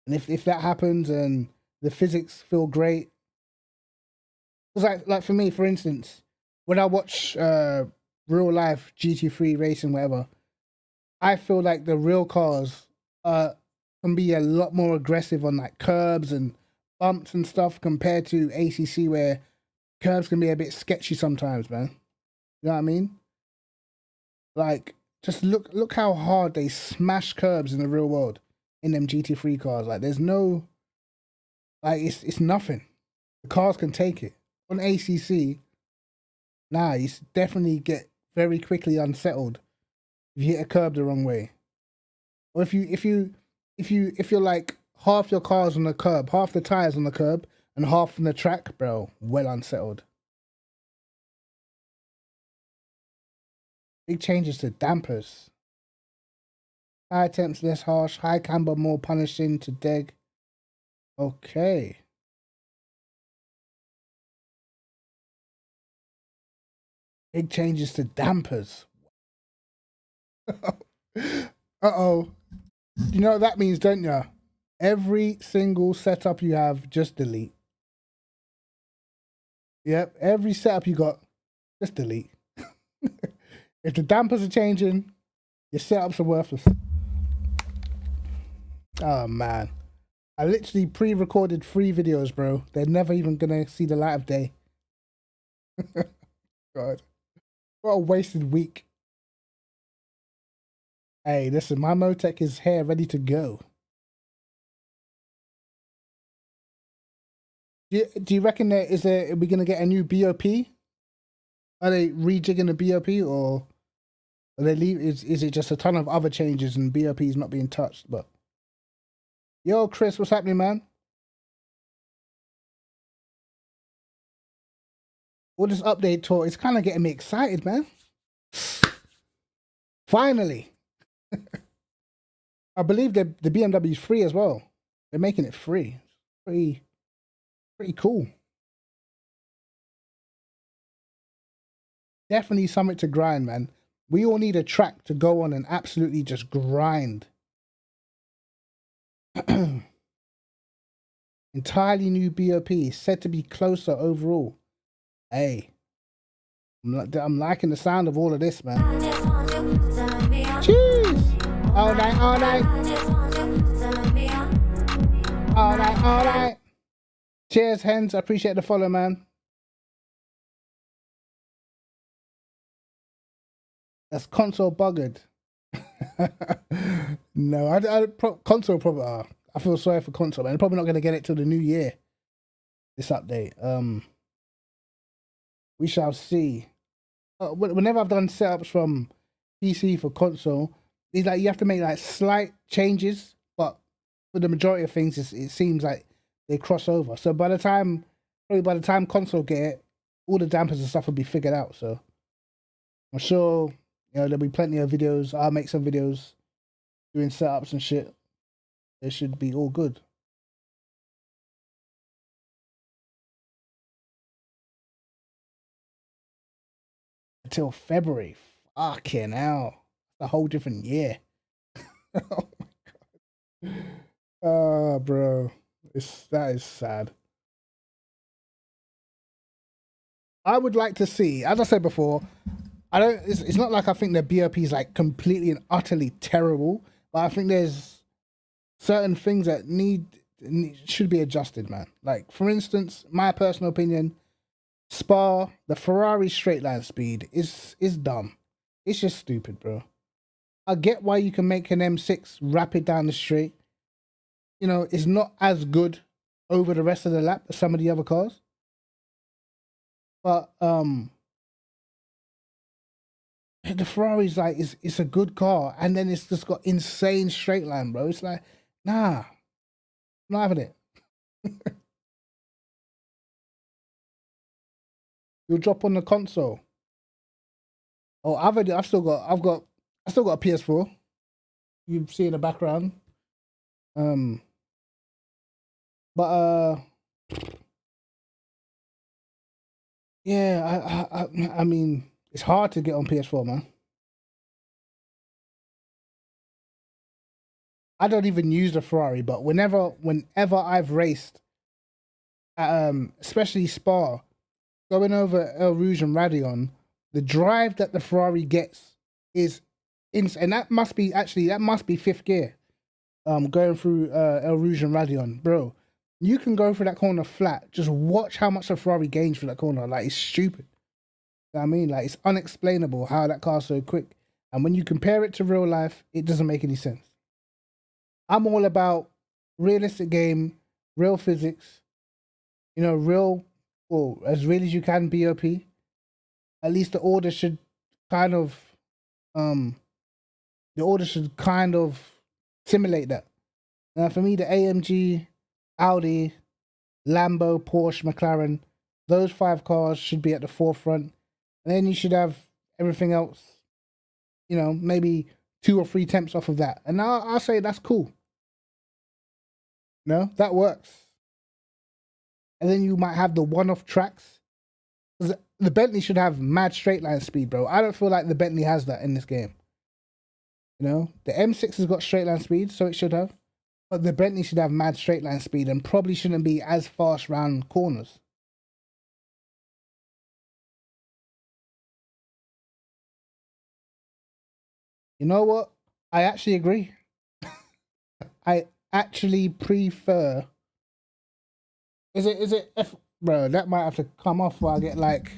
And if that happens and the physics feel great, because like for me, for instance, when I watch real life GT3 racing, whatever, I feel like the real cars can be a lot more aggressive on like curbs and bumps and stuff compared to ACC, where curbs can be a bit sketchy sometimes, man. You know what I mean? Like, just look how hard they smash curbs in the real world in them GT3 cars. Like, there's no, like, it's nothing. The cars can take it. On ACC, nah, you definitely get very quickly unsettled if you hit a curb the wrong way, or if you're like half your car's on the curb, half the tires on the curb, and half on the track, bro, well unsettled. Big changes to dampers. High temps less harsh, high camber more punishing to deg. Okay. Big changes to dampers. Uh-oh. You know what that means, don't you? Every single setup you have, just delete. Yep, every setup you got, just delete. If the dampers are changing, your setups are worthless. Oh, man. I literally pre-recorded 3 videos, bro. They're never even gonna see the light of day. God. What a wasted week. Hey, listen, my Motec is here, ready to go. Do you reckon are we gonna get a new BOP? Are they rejigging the BOP, or are they is it just a ton of other changes and BOP is not being touched? But yo, Chris, what's happening, man? All this update talk is kind of getting me excited, man. Finally. I believe the BMW is free as well. They're making it free. Pretty cool. Definitely something to grind, man. We all need a track to go on and absolutely just grind. Entirely new BOP, said to be closer overall. Hey, I'm liking the sound of all of this, man. Cheers! All night, all night. All night, all night. Cheers, hens. I appreciate the follow, man. That's console buggered. No, console probably. I feel sorry for console, man. They're probably not going to get it till the new year. This update. We shall see. Whenever I've done setups from PC for console, it's like you have to make like slight changes, but for the majority of things, it seems like they cross over. So by the time console get it, all the dampers and stuff will be figured out. So I'm sure there'll be plenty of videos. I'll make some videos doing setups and shit. It should be all good. Until February. Fucking hell. A whole different year. Oh my god. Oh, bro. That is sad. I would like to see, as I said before, I don't. It's not like I think the BOP is like completely and utterly terrible, but I think there's certain things that should be adjusted, man. Like for instance, my personal opinion, Spa, the Ferrari straight line speed is dumb. It's just stupid, bro. I get why you can make an M6 rapid down the straight. You know, it's not as good over the rest of the lap as some of the other cars. But the Ferrari's like it's a good car, and then it's just got insane straight line, bro. It's like, nah, I'm not having it. You'll drop on the console. Oh, I've still got a PS4. You see in the background. But yeah, I mean, it's hard to get on PS4, man. I don't even use the Ferrari, but whenever I've raced, especially Spa, going over El Rouge and Radion, the drive that the Ferrari gets is insane. And that must be fifth gear. Going through El Rouge and Radion, bro. You can go for that corner flat. Just watch how much the Ferrari gains for that corner. Like, it's stupid. You know what I mean? Like, it's unexplainable how that car's so quick. And when you compare it to real life, it doesn't make any sense. I'm all about realistic game, real physics, you know, as real as you can, BOP. At least the order should kind of simulate that. Now, for me, the AMG, Audi, Lambo, Porsche, McLaren, those 5 cars should be at the forefront. And then you should have everything else, you know, maybe 2 or 3 tenths off of that. And I'll say that's cool. No, that works. And then you might have the one-off tracks. The Bentley should have mad straight line speed, bro. I don't feel like the Bentley has that in this game. You know, the M6 has got straight line speed, so it should have. But the Bentley should have mad straight line speed and probably shouldn't be as fast round corners. You know what? I actually agree. I actually prefer. Is it F, bro? That might have to come off before I get like,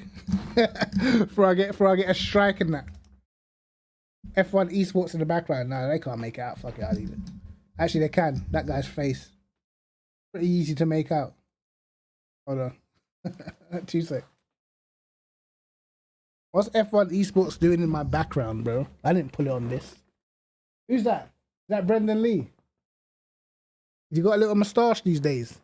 before I get a strike in that. F1 esports in the background. No, they can't make it out. Fuck it, I'll leave it. Actually, they can. That guy's face. Pretty easy to make out. Hold on. 2 seconds. What's F1 esports doing in my background, bro? I didn't pull it on this. Who's that? Is that Brendan Lee? You got a little moustache these days.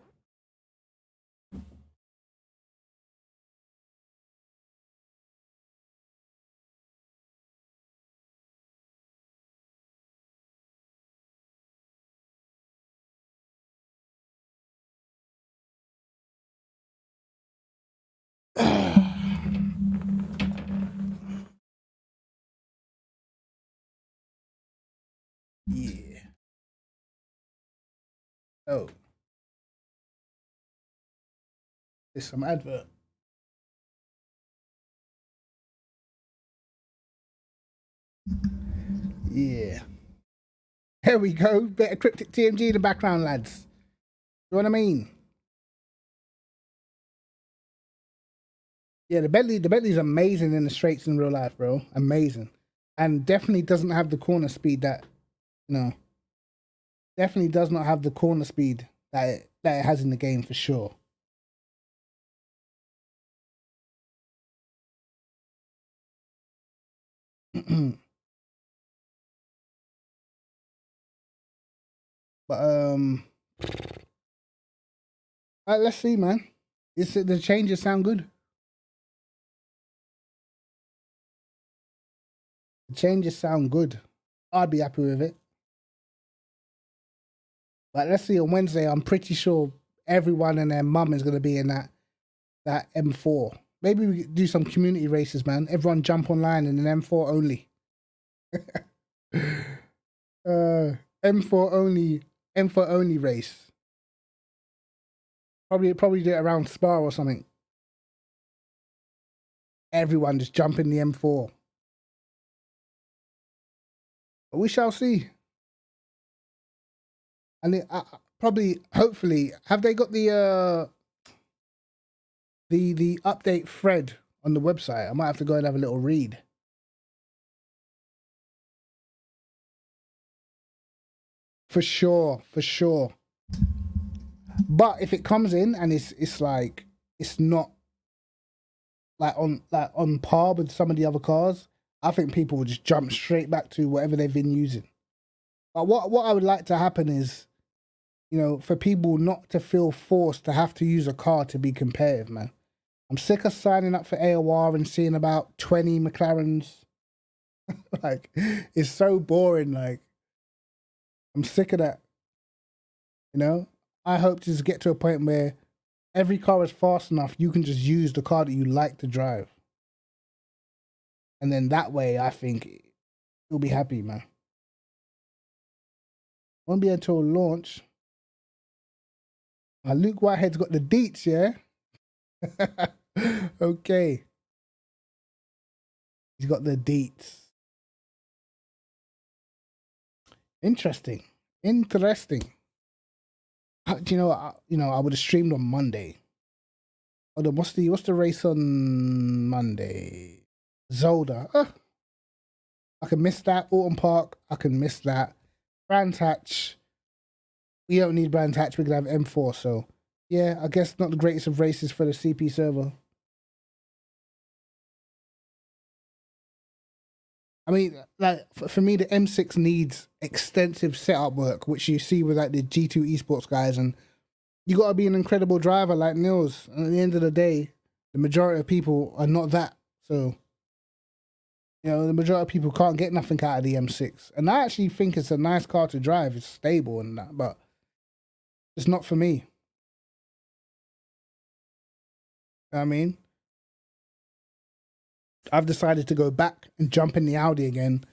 Yeah. Oh. There's some advert. Yeah. There we go. Bit of Kryptic TMG in the background, lads. You know what I mean? Yeah, the Bentley's amazing in the straights in real life, bro. Amazing. And definitely doesn't have the corner speed that, you know, definitely does not have the corner speed that it has in the game for sure. But let's see, man. The changes sound good. The changes sound good. I'd be happy with it. But let's see on Wednesday. I'm pretty sure everyone and their mum is gonna be in that M4. Maybe we could do some community races, man. Everyone jump online in an M4 only. M4 only race. Probably do it around Spa or something. Everyone just jump in the M4. But we shall see. And it, probably, hopefully, have they got the update thread on the website? I might have to go and have a little read. For sure, for sure. But if it comes in and it's like it's not like on par with some of the other cars, I think people will just jump straight back to whatever they've been using. But what I would like to happen is, you know, for people not to feel forced to have to use a car to be competitive, man. I'm sick of signing up for AOR and seeing about 20 McLarens. Like, it's so boring. Like, I'm sick of that. You know, I hope to just get to a point where every car is fast enough, you can just use the car that you like to drive. And then that way, I think you'll be happy, man. Won't be until launch. Luke Whitehead's got the deets, yeah? Okay. He's got the deets. Interesting. Do you know? I would have streamed on Monday. Hold on, what's the race on Monday? Zolder. I can miss that. Autumn Park. I can miss that. Brands Hatch. We don't need Brands Hatch. We can have M4. So yeah, I guess not the greatest of races for the CP server. I mean, like for me, the M6 needs extensive setup work, which you see with like the G2 esports guys, and you got to be an incredible driver like Nils. And at the end of the day, the majority of people are not that. So, you know, the majority of people can't get nothing out of the M6. And I actually think it's a nice car to drive. It's stable and that, but it's not for me. You know what I mean? I've decided to go back and jump in the Audi again.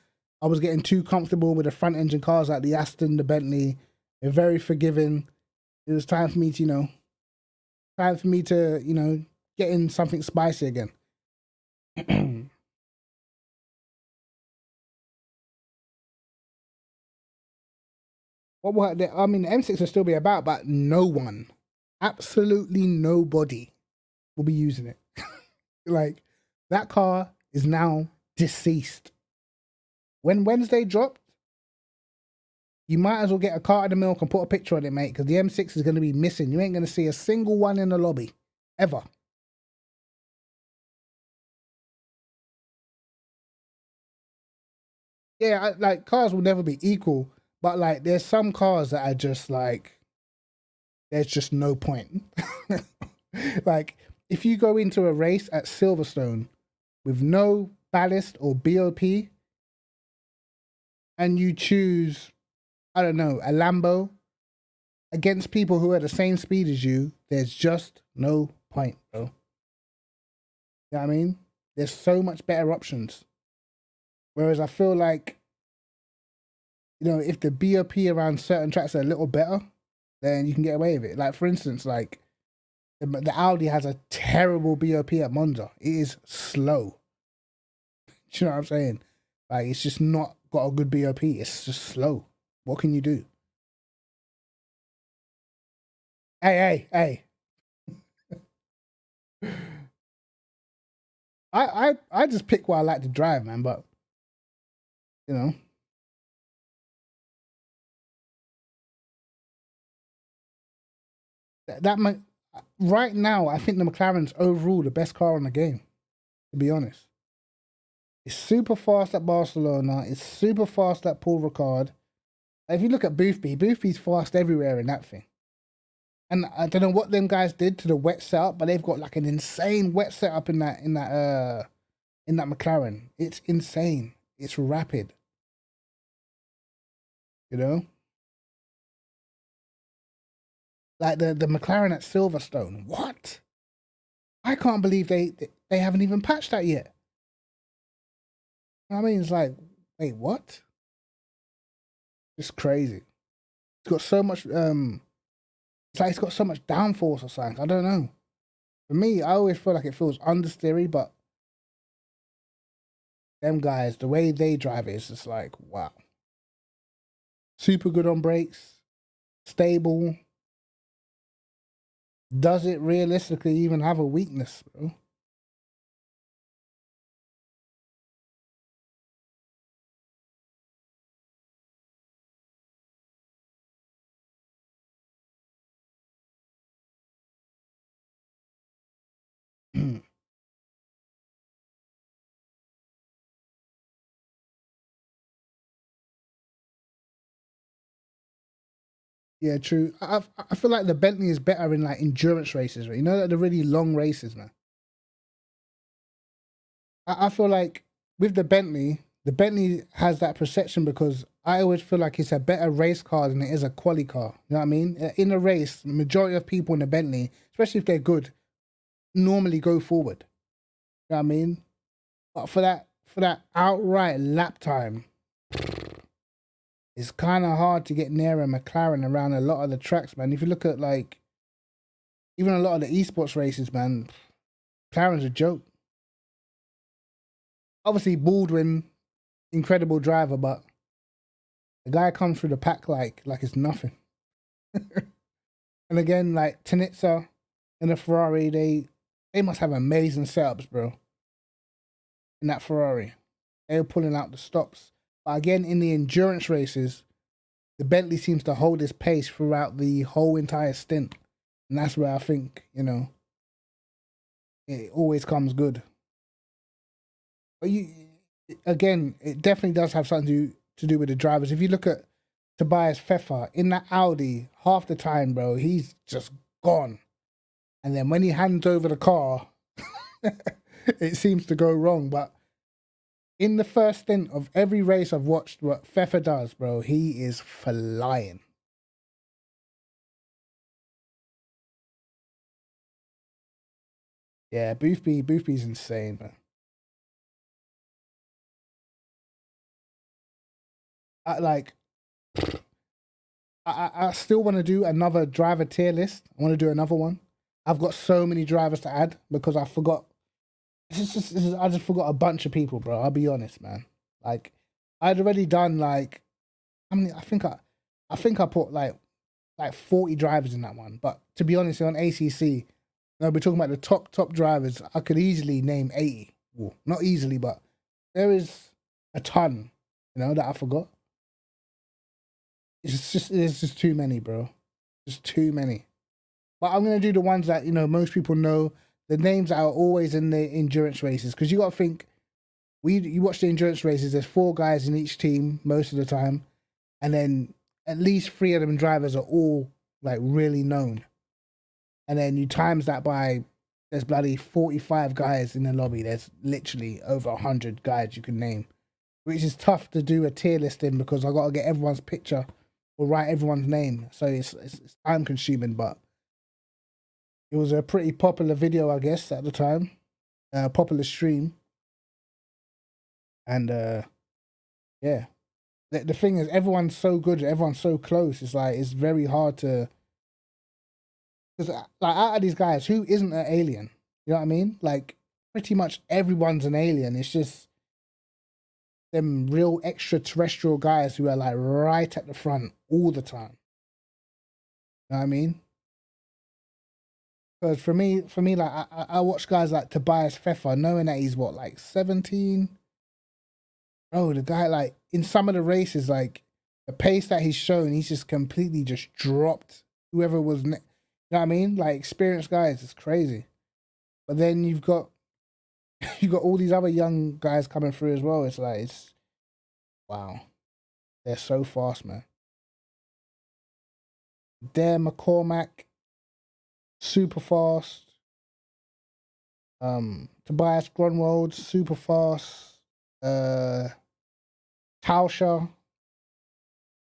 I was getting too comfortable with the front engine cars like the Aston, the Bentley. They're very forgiving. It was time for me to, get in something spicy again. What will the M6 will still be about, but no one, absolutely nobody will be using it. Like, that car is now deceased. When Wednesday dropped, you might as well get a cart of the milk and put a picture on it, mate, because the M6 is going to be missing. You ain't going to see a single one in the lobby, ever. Yeah, like, cars will never be equal, but, like, there's some cars that are just, like, there's just no point. Like, if you go into a race at Silverstone with no ballast or BOP, and you choose, I don't know, a Lambo against people who are the same speed as you, there's just no point, bro. You know what I mean? There's so much better options. Whereas I feel like, you know, if the BOP around certain tracks are a little better, then you can get away with it. Like, for instance, like, the Audi has a terrible BOP at Monza. It is slow. Do you know what I'm saying? Like, it's just not got a good BOP. It's just slow. What can you do? Hey. I just pick what I like to drive, man, but, you know. Right now, I think the McLaren's overall the best car in the game, to be honest. It's super fast at Barcelona. It's super fast at Paul Ricard. If you look at Boothby's fast everywhere in that thing. And I don't know what them guys did to the wet setup, but they've got like an insane wet setup in that McLaren. It's insane. It's rapid. You know? Like the McLaren at Silverstone. What? I can't believe they haven't even patched that yet. I mean, it's like, wait, what? It's crazy. It's got so much It's like it's got so much downforce or something. I don't know. For me, I always feel like it feels understeery, but them guys, the way they drive it, it's just like, wow. Super good on brakes, stable. Does it realistically even have a weakness, bro? Yeah, true. I feel like the Bentley is better in like endurance races, right? You know, like the really long races, man. I feel like with the Bentley has that perception because I always feel like it's a better race car than it is a quali car. You know what I mean? In a race, the majority of people in the Bentley, especially if they're good, normally go forward. You know what I mean? But for that outright lap time, it's kind of hard to get near a McLaren around a lot of the tracks, man. If you look at like even a lot of the esports races, man, McLaren's a joke. Obviously, Baldwin, incredible driver, but the guy comes through the pack like it's nothing. And again, like Tanitza and the Ferrari, they must have amazing setups, bro. In that Ferrari, they were pulling out the stops. But again, in the endurance races, the Bentley seems to hold its pace throughout the whole entire stint, and that's where I think, you know, it always comes good. But again, it definitely does have something to do with the drivers. If you look at Tobias Pfeffer in that Audi, half the time, bro, he's just gone. And then when he hands over the car, it seems to go wrong. But in the first stint of every race I've watched, what Pfeffer does, bro, he is flying. Yeah, Boothby's insane, man. I still want to do another driver tier list. I want to do another one. I've got so many drivers to add because I forgot. I just forgot a bunch of people, bro. I'll be honest, man. Like, I'd already done like, I mean, I think I put like 40 drivers in that one. But to be honest, on ACC, we're talking about the top drivers. I could easily name 80. Well, not easily, but there is a ton, you know, that I forgot. It's just too many, bro. Just too many. But I'm gonna do the ones that, you know, most people know, the names that are always in the endurance races. Because you gotta think, you watch the endurance races, there's 4 guys in each team most of the time, and then at least 3 of them drivers are all like really known. And then you times that by, there's bloody 45 guys in the lobby. There's literally over 100 guys you can name, which is tough to do a tier list in because I gotta get everyone's picture or write everyone's name. So it's time consuming, but it was a pretty popular video, I guess, at the time. Popular stream. And yeah. The thing is, everyone's so good, everyone's so close. It's like, it's very hard to, because like out of these guys, who isn't an alien? You know what I mean? Like, pretty much everyone's an alien. It's just them real extraterrestrial guys who are like right at the front all the time. You know what I mean? Because for me, like I watch guys like Tobias Pfeffer, knowing that he's what, like 17. Bro, the guy, like in some of the races, like the pace that he's shown, he's just completely just dropped whoever was. You know what I mean? Like experienced guys, it's crazy. But then you've got all these other young guys coming through as well. It's like, wow, they're so fast, man. Dare McCormack, super fast. Tobias Grunwald, super fast. Tauscher.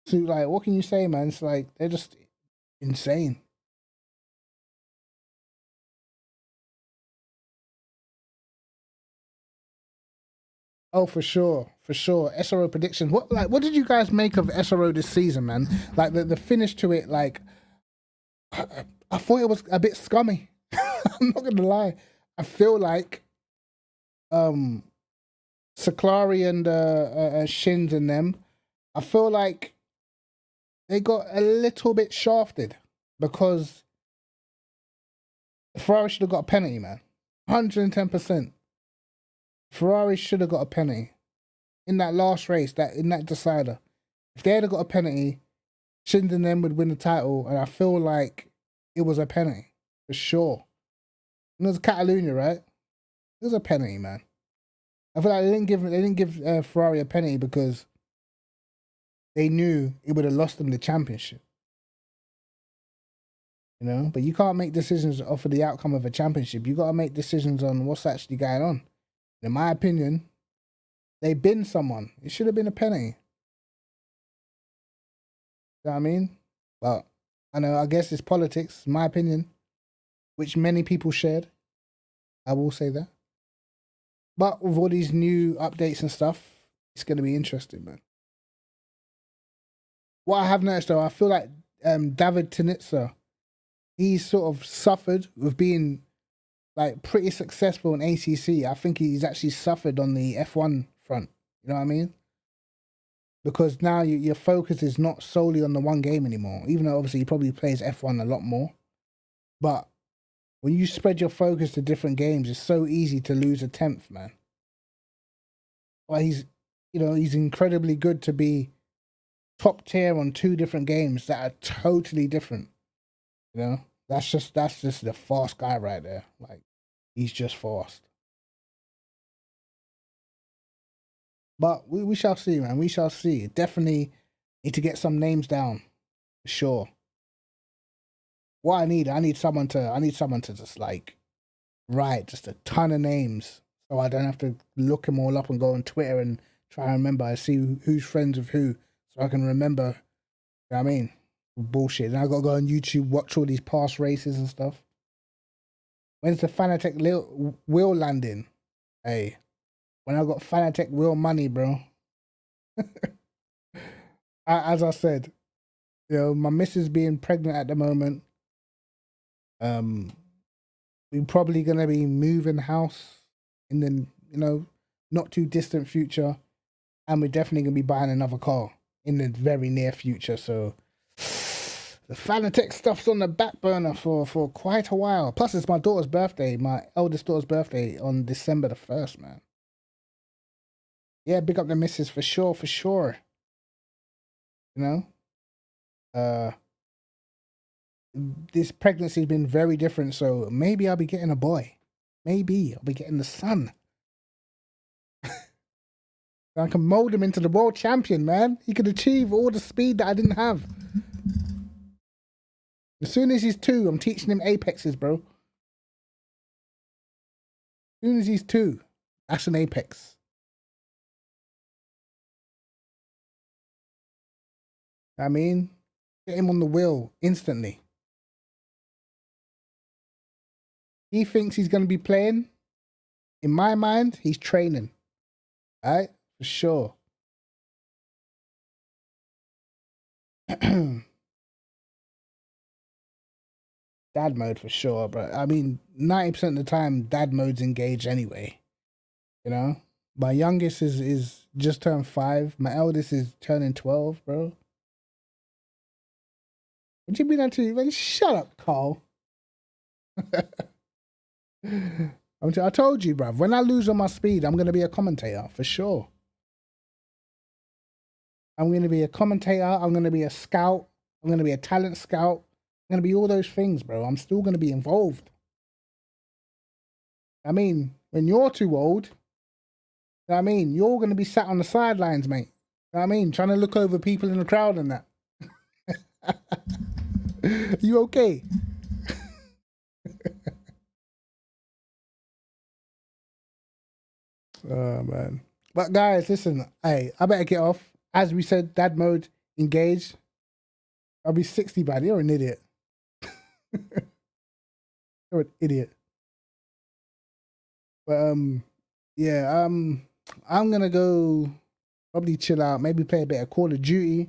So like, what can you say, man? It's like they're just insane. Oh, for sure, for sure. SRO predictions. What did you guys make of SRO this season, man? Like the finish to it, like I thought it was a bit scummy. I'm not gonna lie. I feel like Saklari and Shins and them, I feel like they got a little bit shafted because Ferrari should have got a penalty, man. 110%. Ferrari should have got a penalty in that last race, in that decider. If they had got a penalty, Shins and them would win the title, and I feel like it was a penalty for sure. And it was Catalonia, right? It was a penalty, man. I feel like they didn't give Ferrari a penalty because they knew it would have lost them the championship. You know, but you can't make decisions off of the outcome of a championship. You got to make decisions on what's actually going on. In my opinion, they binned someone. It should have been a penalty. You know what I mean? But I know, I guess it's politics, my opinion, which many people shared. I will say that. But with all these new updates and stuff, it's going to be interesting, man. What I have noticed, though, I feel like David Tinitza, he's sort of suffered with being like pretty successful in ACC. I think he's actually suffered on the F1 front. You know what I mean? Because now your focus is not solely on the one game anymore. Even though obviously he probably plays F1 a lot more. But when you spread your focus to different games, it's so easy to lose a 10th, man. Well, he's incredibly good to be top tier on 2 different games that are totally different. You know, that's just the fast guy right there. Like, he's just fast. But we shall see, man. We shall see. Definitely need to get some names down, for sure. What I need someone to just like write just a ton of names, so I don't have to look them all up and go on Twitter and try and remember. I see who's friends with who, so I can remember. You know what I mean? Bullshit. And I got to go on YouTube, watch all these past races and stuff. When's the Fanatec wheel landing? Hey, when I got Fanatec wheel money, bro. As I said, you know, my missus being pregnant at the moment. We're probably gonna be moving house in the, you know, not too distant future, and we're definitely gonna be buying another car in the very near future. So the Fanatec stuff's on the back burner for quite a while. Plus, it's my daughter's birthday, my eldest daughter's birthday on December the 1st, man. Yeah, big up the missus for sure. You know, this pregnancy's been very different, so maybe I'll be getting a boy. Maybe I'll be getting the son. I can mold him into the world champion, man. He could achieve all the speed that I didn't have. As soon as he's 2, I'm teaching him apexes, bro. As soon as he's 2, that's an apex. I mean, get him on the wheel instantly. He thinks he's going to be playing. In my mind, he's training. All right? For sure. Dad mode for sure, but I mean, 90% of the time, dad mode's engaged anyway. You know? My youngest is just turned 5. My eldest is turning 12, bro. What you mean actually? Man, shut up, Carl. I told you, bruv. When I lose on my speed, I'm going to be a commentator, for sure. I'm going to be a commentator. I'm going to be a scout. I'm going to be a talent scout. I'm going to be all those things, bro. I'm still going to be involved. I mean, when you're too old, you know what I mean, you're going to be sat on the sidelines, mate. You know what I mean? Trying to look over people in the crowd and that. You okay? Oh, man. But guys, listen, hey, I better get off. As we said, dad mode, engaged. I'll be 60, buddy. You're an idiot. You're an idiot. But, yeah, I'm gonna go probably chill out, maybe play a bit of Call of Duty.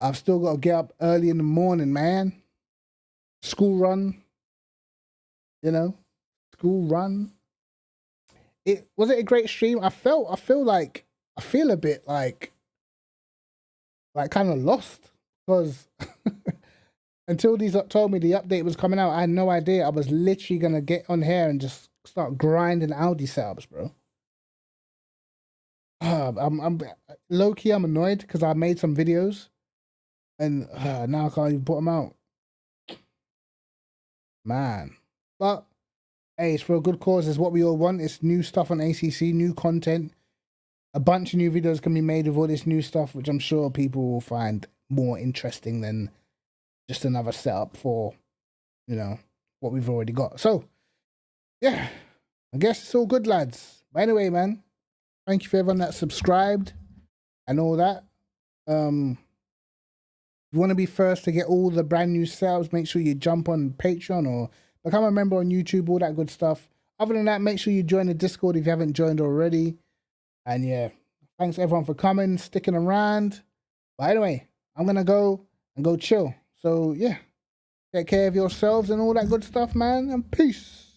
I've still got to get up early in the morning, man. school run. You know, school run. It was it a great stream? I feel a bit like kind of lost because until these told me the update was coming out, I had no idea. I was literally gonna get on here and just start grinding Audi setups, bro. I'm low key. I'm annoyed because I made some videos, and now I can't even put them out. Man, but hey, it's for a good cause. It's what we all want. It's new stuff on ACC, new content. A bunch of new videos can be made with all this new stuff, which I'm sure people will find more interesting than just another setup for, you know, what we've already got. So, yeah, I guess it's all good, lads. But anyway, man, thank you for everyone that subscribed and all that. If you want to be first to get all the brand new setups, make sure you jump on Patreon or become a member on YouTube, all that good stuff. Other than that, make sure you join the Discord if you haven't joined already. And yeah, thanks everyone for coming, sticking around. But anyway, I'm going to go and go chill. So yeah, take care of yourselves and all that good stuff, man. And peace.